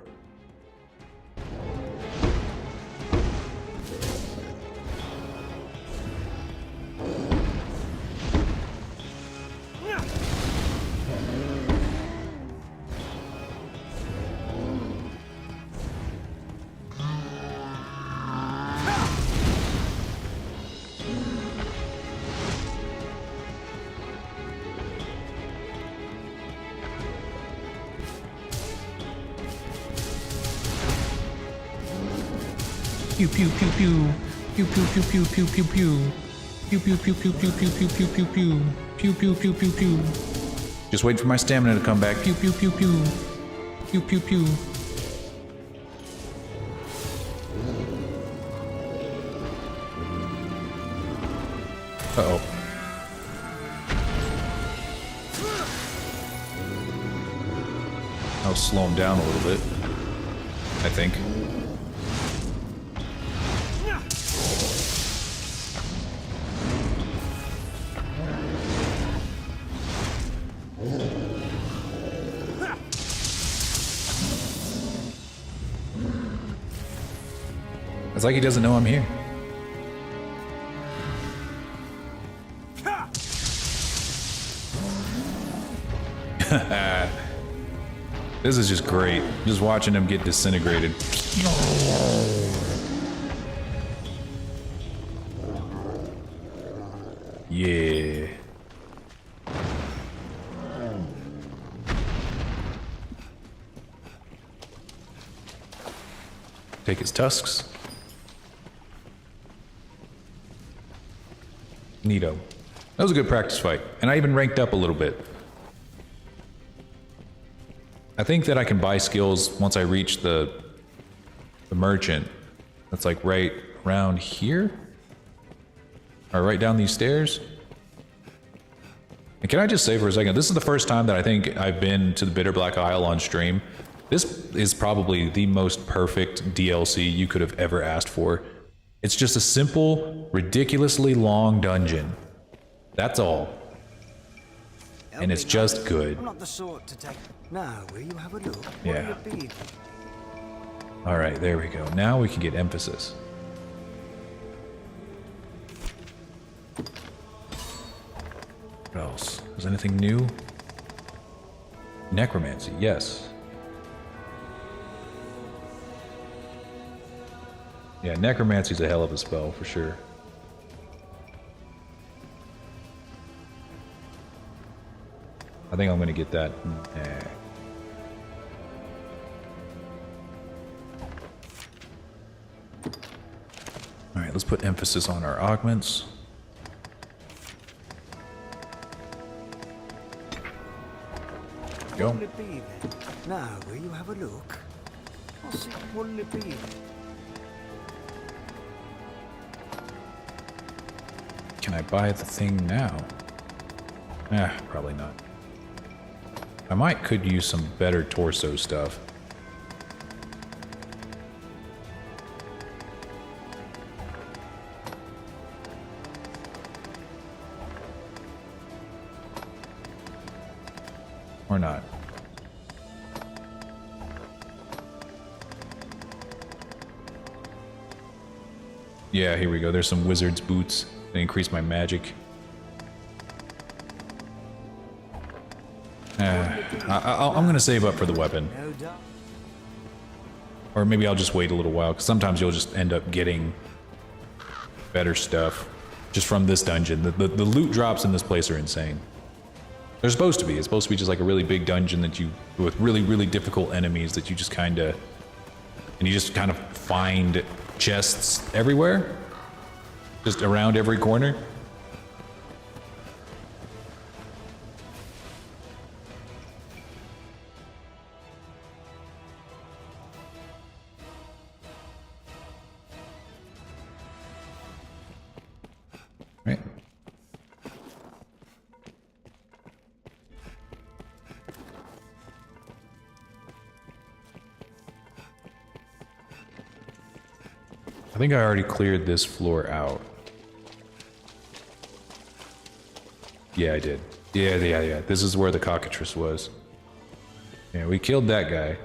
Pew pew pew pew. Pew pew pew pew pew pew pew. Pew pew pew pew pew pew pew pew pew pew. Pew pew pew pew pew. Just wait for my stamina to come back. Pew pew pew pew. Pew pew pew. Uh-oh. I'll slow him down a little bit, I think. It's like he doesn't know I'm here. This is just great. Just watching him get disintegrated. Yeah. Take his tusks. Neato. That was a good practice fight, and I even ranked up a little bit. I think that I can buy skills once I reach the merchant. That's like right around here? Or right down these stairs? And can I just say for a second, this is the first time that I think I've been to the Bitter Black Isle on stream. This is probably the most perfect DLC you could have ever asked for. It's just a simple, ridiculously long dungeon. That's all. And it's just good. I'm not the sort to take. Now, will you have a look? Yeah. What will it be? All right, there we go. Now we can get emphasis. What else? Is anything new? Necromancy, yes. Yeah, necromancy's a hell of a spell for sure. I think I'm gonna get that. All right, let's put emphasis on our augments. Go. What will it be then? Now, will you have a look? What will it be? Can I buy the thing now? Probably not. I could use some better torso stuff. Or not. Yeah, here we go. There's some wizard's boots. They increase my magic. I'm gonna save up for the weapon. No doubt. Or maybe I'll just wait a little while, because sometimes you'll just end up getting better stuff just from this dungeon. The loot drops in this place are insane. They're supposed to be. It's supposed to be just like a really big dungeon that you, with really, really difficult enemies that you just kind of, and you just kind of find chests everywhere, just around every corner. Right. I think I already cleared this floor out. Yeah, I did. Yeah. This is where the cockatrice was. Yeah, we killed that guy.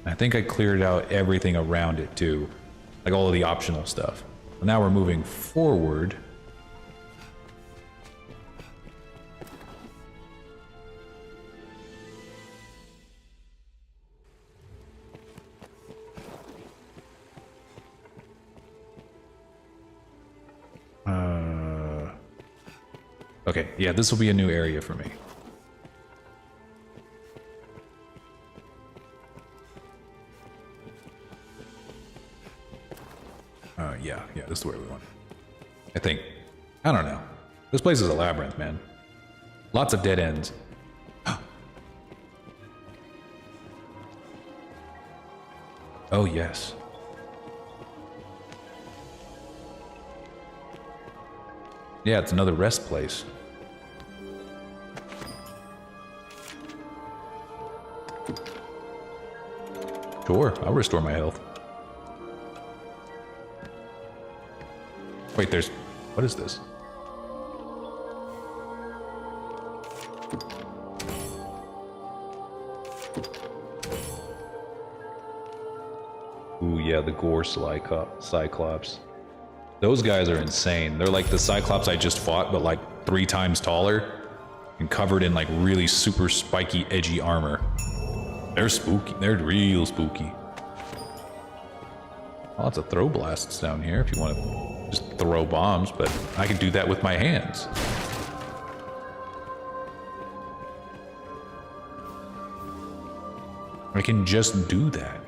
I think I cleared out everything around it too. Like all of the optional stuff. But now we're moving forward. Okay, yeah, this will be a new area for me. Yeah, this is where we want. I think. I don't know. This place is a labyrinth, man. Lots of dead ends. Oh, yes. Yeah, it's another rest place. Sure, I'll restore my health. Wait, there's... What is this? Ooh, yeah, the gore Cyclops. Those guys are insane. They're like the Cyclops I just fought, but like 3 times taller and covered in like really super spiky, edgy armor. They're spooky. They're real spooky. Lots of throw blasts down here if you want to just throw bombs, but I can do that with my hands. I can just do that.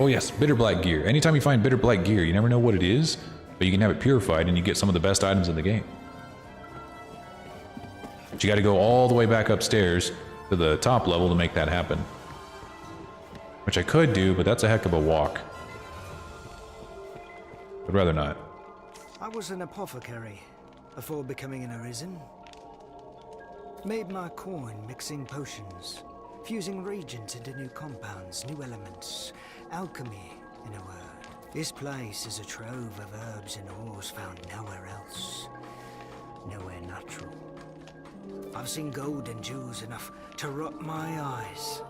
Oh yes, bitter black gear. Anytime you find bitter black gear, you never know what it is, but you can have it purified and you get some of the best items in the game. But you gotta go all the way back upstairs to the top level to make that happen. Which I could do, but that's a heck of a walk. I'd rather not. I was an apothecary before becoming an arisen. Made my coin mixing potions, fusing reagents into new compounds, new elements. Alchemy, in a word. This place is a trove of herbs and ores found nowhere else. Nowhere natural. I've seen gold and jewels enough to rot my eyes.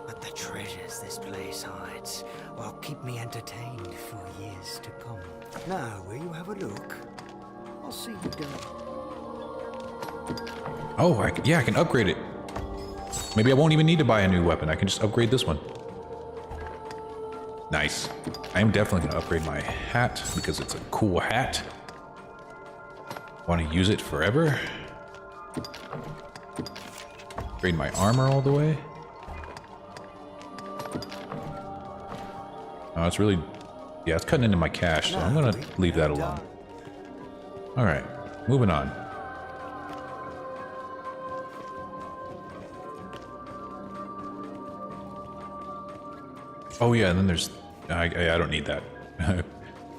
But the treasures this place hides will keep me entertained for years to come. Now, will you have a look? I'll see you done. Oh, yeah, I can upgrade it. Maybe I won't even need to buy a new weapon. I can just upgrade this one. Nice. I am definitely going to upgrade my hat because it's a cool hat. Want to use it forever. Upgrade my armor all the way. Oh, it's really... Yeah, it's cutting into my cash, so I'm going to leave that alone. Alright, moving on. Oh yeah, and then there's... I don't need that.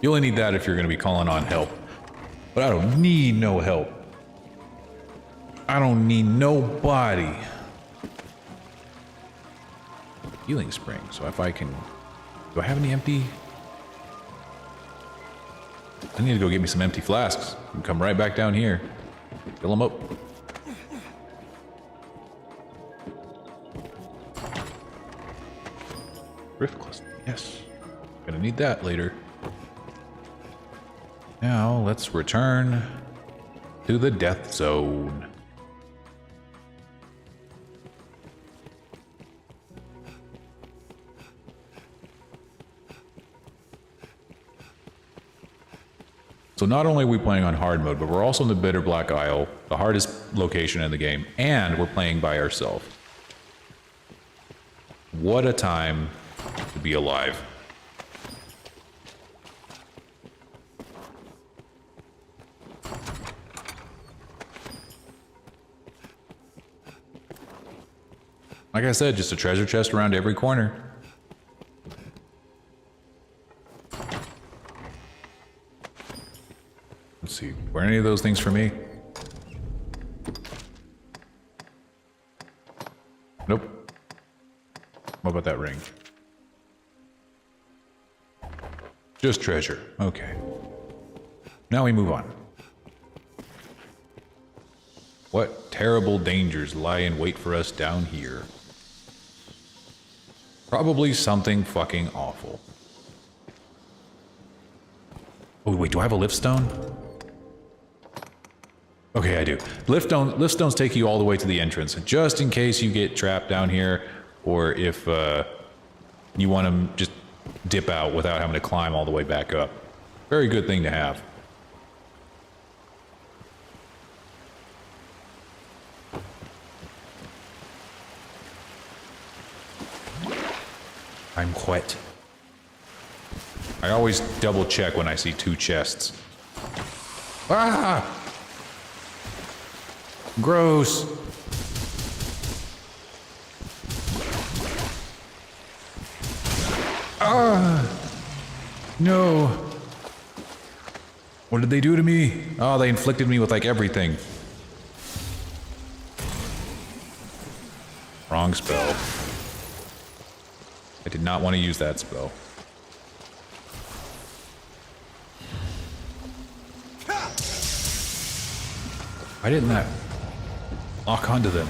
You only need that if you're going to be calling on help. But I don't need no help. I don't need nobody. Healing spring, so if I can... Do I have any empty... I need to go get me some empty flasks. And come right back down here. Fill them up. Rift cluster, yes. Gonna need that later. Now, let's return to the death zone. So not only are we playing on hard mode, but we're also in the Bitter Black Isle, the hardest location in the game, and we're playing by ourselves. What a time to be alive. Like I said, just a treasure chest around every corner. Let's see, were any of those things for me? Nope. What about that ring? Just treasure. Okay. Now we move on. What terrible dangers lie in wait for us down here? Probably something fucking awful. Oh wait, do I have a lift stone? Okay, I do. Lift stones take you all the way to the entrance, just in case you get trapped down here, or if you want to just dip out without having to climb all the way back up. Very good thing to have. I'm wet. I always double check when I see two chests. Ah! Gross. Ah! No. What did they do to me? Oh, they inflicted me with like everything. Wrong spell. I did not want to use that spell. Why didn't that lock onto them?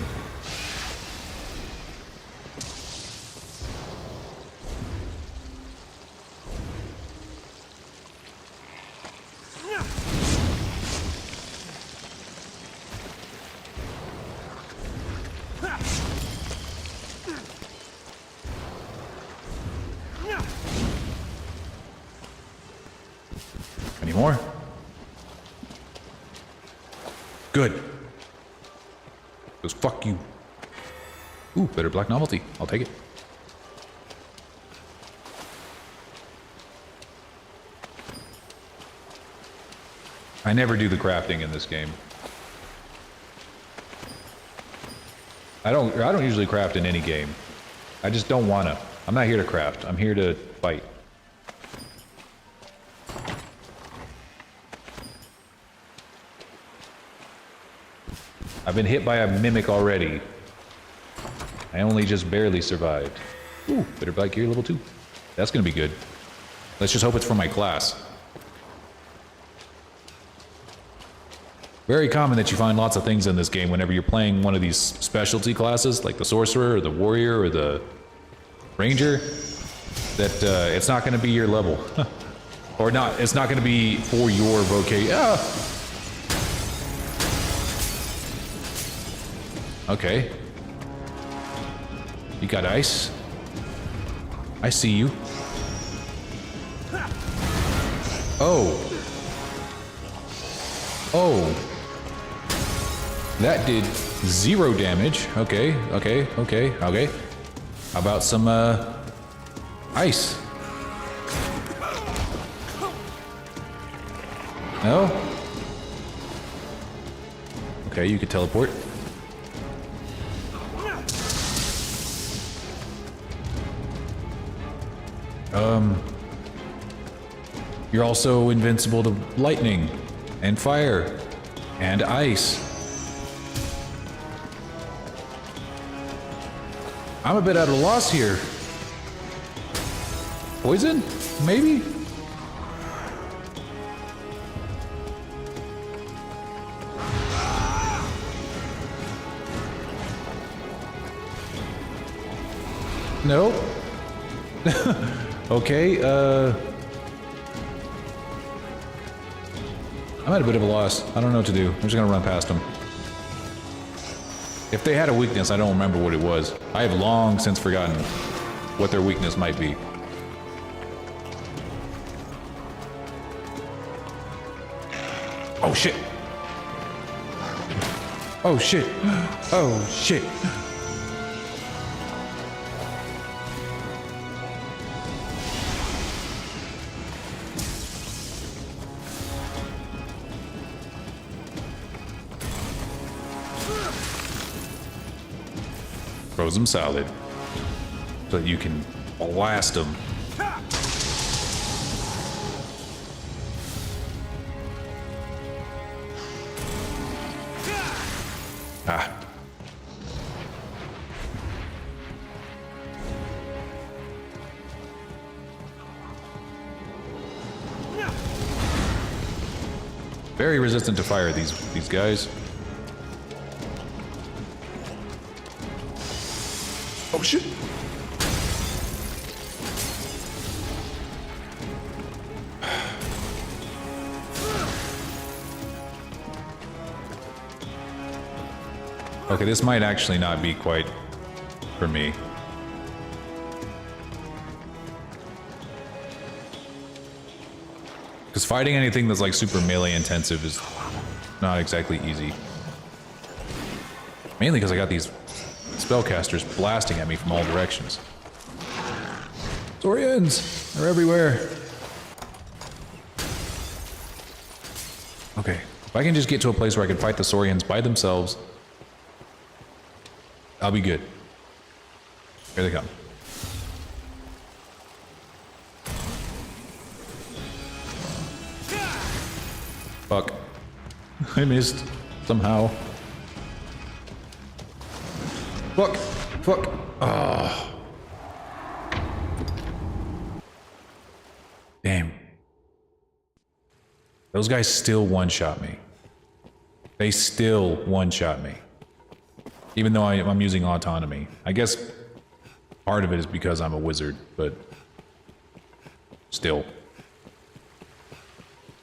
Any more? Good. Because fuck you. Ooh, Bitter Black Novelty. I'll take it. I never do the crafting in this game. I don't usually craft in any game. I just don't wanna. I'm not here to craft. I'm here to fight. I've been hit by a mimic already. I only just barely survived. Ooh, Bitter Black Gear level 2. That's gonna be good. Let's just hope it's for my class. Very common that you find lots of things in this game whenever you're playing one of these specialty classes, like the Sorcerer, or the Warrior, or the Ranger, that it's not gonna be your level. Or not, it's not gonna be for your vocation. Ah! Okay. You got ice? I see you. Oh. Oh. That did 0 damage. Okay, okay, okay, okay. How about some, ice? No? Okay, you could teleport. You're also invincible to lightning, and fire, and ice. I'm a bit at a loss here. Poison? Maybe? No? Okay, I'm at a bit of a loss. I don't know what to do. I'm just gonna run past them. If they had a weakness, I don't remember what it was. I have long since forgotten what their weakness might be. Oh shit. Oh shit. Oh shit. Frozen solid. So that you can blast them. Ah. Very resistant to fire, these guys. Oh shit. Okay, this might actually not be quite for me. Because fighting anything that's like super melee intensive is not exactly easy. Mainly because I got these spellcasters blasting at me from all directions. Saurians! They're everywhere. Okay, if I can just get to a place where I can fight the Saurians by themselves, I'll be good. Here they come. Fuck. I missed. Somehow. Fuck. Fuck. Ah. Damn. Those guys still one-shot me. They still one-shot me. Even though I'm using autonomy. I guess part of it is because I'm a wizard, but still.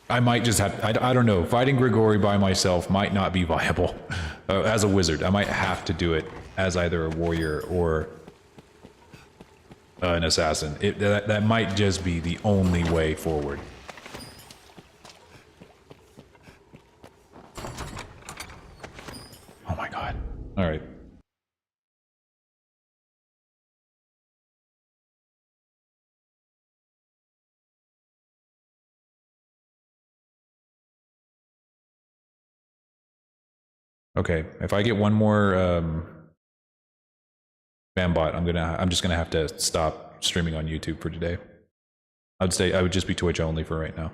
I might just have, I don't know, fighting Grigori by myself might not be viable. As a wizard, I might have to do it as either a warrior or an assassin. That might just be the only way forward. Oh my god. Alright. Okay, if I get one more Bambot, I'm just gonna have to stop streaming on YouTube for today. I would just be Twitch only for right now.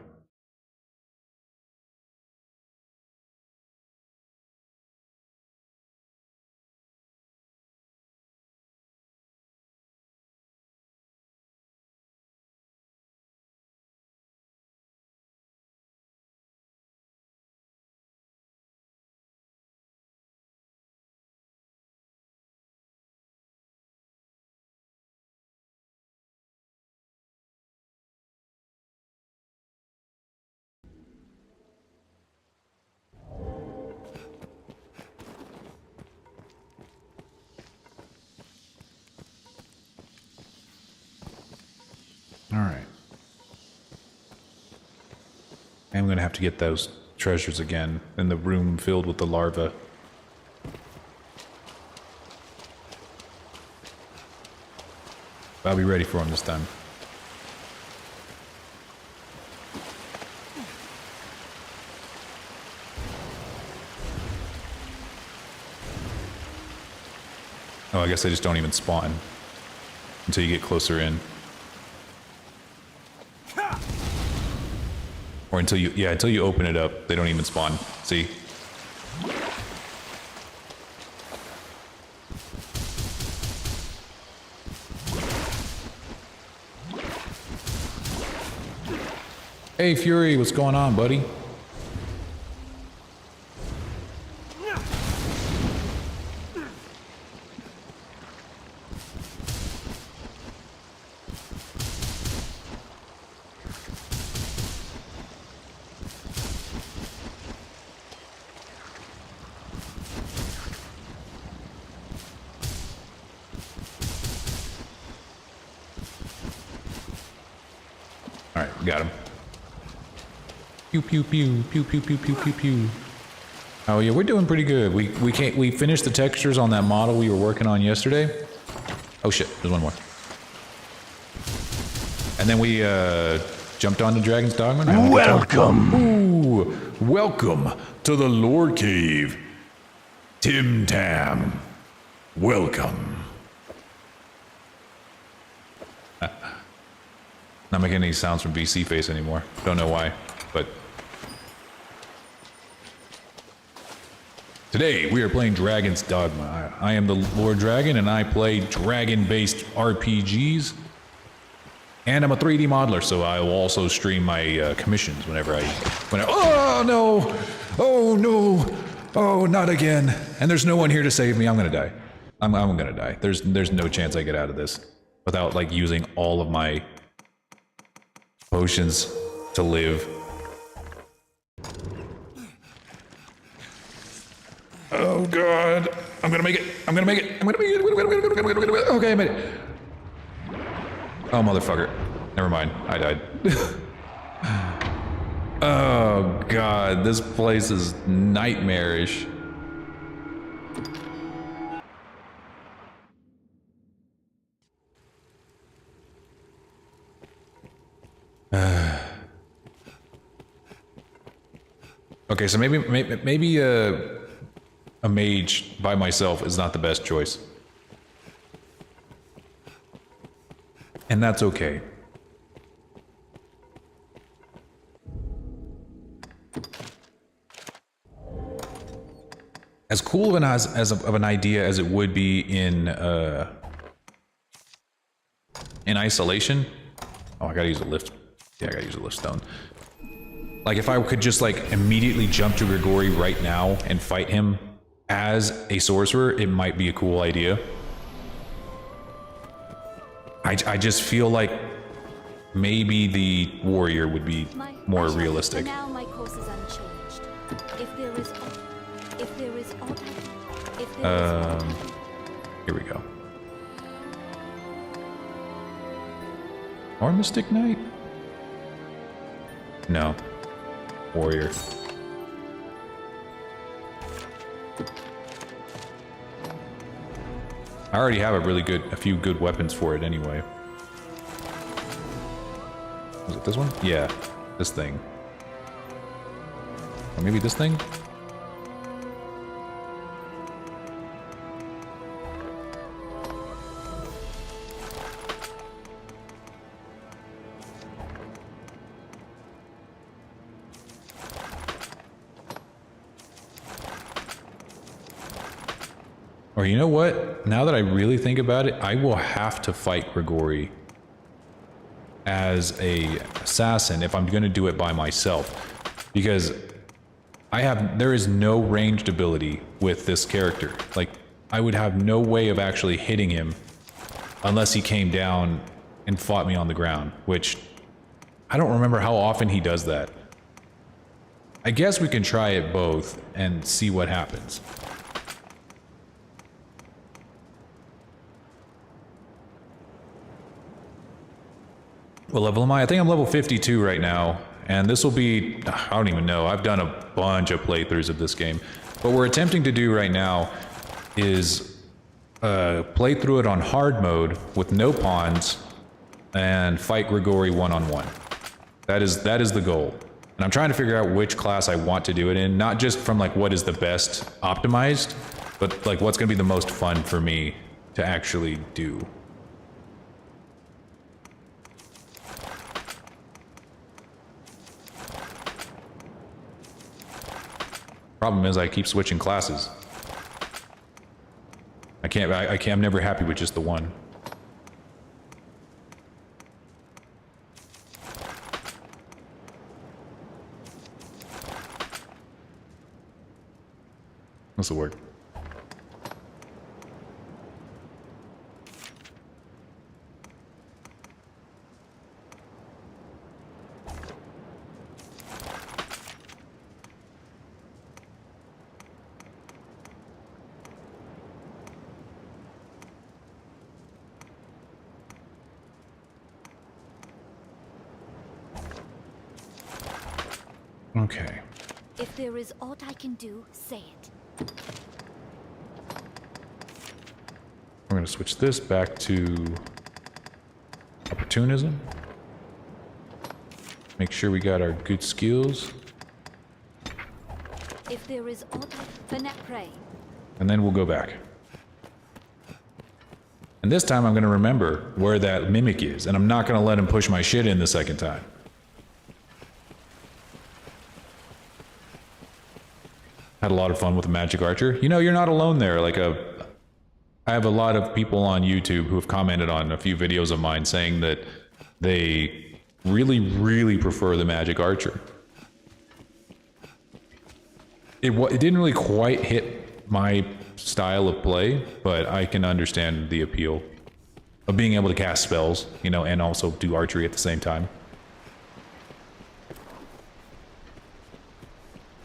Alright. I'm gonna have to get those treasures again in the room filled with the larvae. I'll be ready for them this time. Oh, I guess they just don't even spawn until you get closer in. Or until you open it up, they don't even spawn. See? Hey Fury, what's going on, buddy? Alright, got him. Pew pew pew pew pew pew pew pew pew. Oh yeah, we're doing pretty good. We finished the textures on that model we were working on yesterday. Oh shit, there's one more. And then we jumped on to Dragon's Dogma. Welcome. Ooh, welcome to the Lord Cave. Tim Tam. Welcome. Not making any sounds from VC Face anymore. Don't know why, but today we are playing Dragon's Dogma. I am the Lord Dragon and I play dragon-based RPGs. And I'm a 3D modeler, so I will also stream my commissions whenever I, oh no! Oh no! Oh, not again! And there's no one here to save me. I'm gonna die. I'm gonna die. There's no chance I get out of this without like using all of my potions to live. Oh god! I'm gonna make it. I'm gonna make it. I'm gonna make it. Okay, I made it. Oh, motherfucker. Never mind. I died. Oh, God. This place is nightmarish. Okay, so maybe a mage by myself is not the best choice. And that's okay. As cool of an idea as it would be in isolation. Oh, I gotta use a lift. Yeah, I gotta use a lift stone. Like if I could just like immediately jump to Grigori right now and fight him as a sorcerer, it might be a cool idea. I just feel like maybe the warrior would be more realistic. For now, my course is unchanged. If there is Here we go. Or Mystic Knight? No. Warrior. I already have a few good weapons for it anyway. Was it this one? Yeah, this thing. Or maybe this thing? Or you know what? Now that I really think about it, I will have to fight Grigori as a assassin if I'm going to do it by myself, because there is no ranged ability with this character. Like, I would have no way of actually hitting him unless he came down and fought me on the ground, which I don't remember how often he does that. I guess we can try it both and see what happens. What level am I? I think I'm level 52 right now, and this will be, I don't even know, I've done a bunch of playthroughs of this game. What we're attempting to do right now is play through it on hard mode with no pawns and fight Grigori one-on-one. That is the goal. And I'm trying to figure out which class I want to do it in, not just from like what is the best optimized, but like what's going to be the most fun for me to actually do. Problem is I keep switching classes. I'm never happy with just the one. This will work. Okay. If there is aught I can do, say it. We're going to switch this back to opportunism. Make sure we got our good skills. If there is aught I Fenet pray. And then we'll go back. And this time I'm going to remember where that mimic is, and I'm not going to let him push my shit in the second time. Had a lot of fun with the magic archer. You know, you're not alone there. I have a lot of people on YouTube who have commented on a few videos of mine saying that they really, really prefer the magic archer. It didn't really quite hit my style of play, but I can understand the appeal of being able to cast spells, you know, and also do archery at the same time.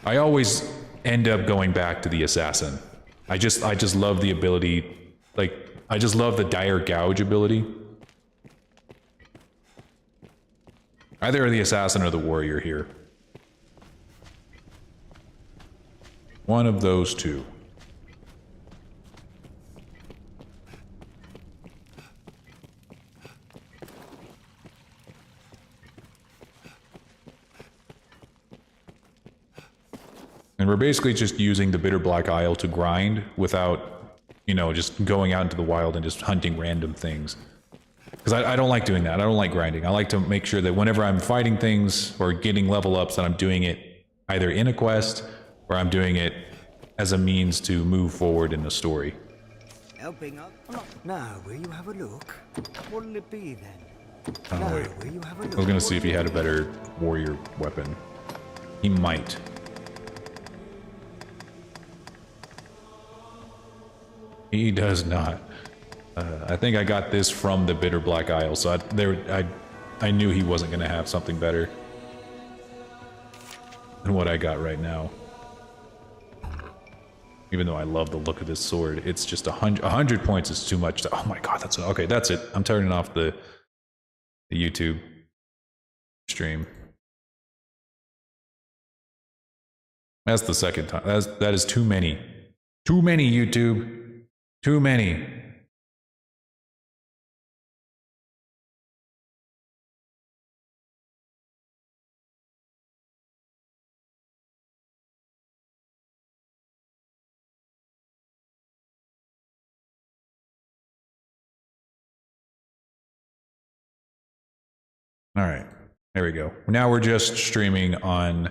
I always end up going back to the assassin. I just love the ability, like, I just love the dire gouge ability. Either the assassin or the warrior here. One of those two. And we're basically just using the Bitter Black Isle to grind without, you know, just going out into the wild and just hunting random things. Because I don't like doing that. I don't like grinding. I like to make sure that whenever I'm fighting things or getting level ups, that I'm doing it either in a quest or I'm doing it as a means to move forward in the story. Helping up? Now, will you have a look? What'll it be then? Oh, Now, wait. will you have a look? I was going to see if he had a better warrior weapon. He might. He does not. I think I got this from the Bitter Black Isle, so I knew he wasn't going to have something better than what I got right now. Even though I love the look of this sword, it's just 100 points is too much. Oh my god, that's okay. That's it. I'm turning off the YouTube stream. That's the second time. That is too many. Too many, YouTube. Too many. All right, there we go. Now we're just streaming on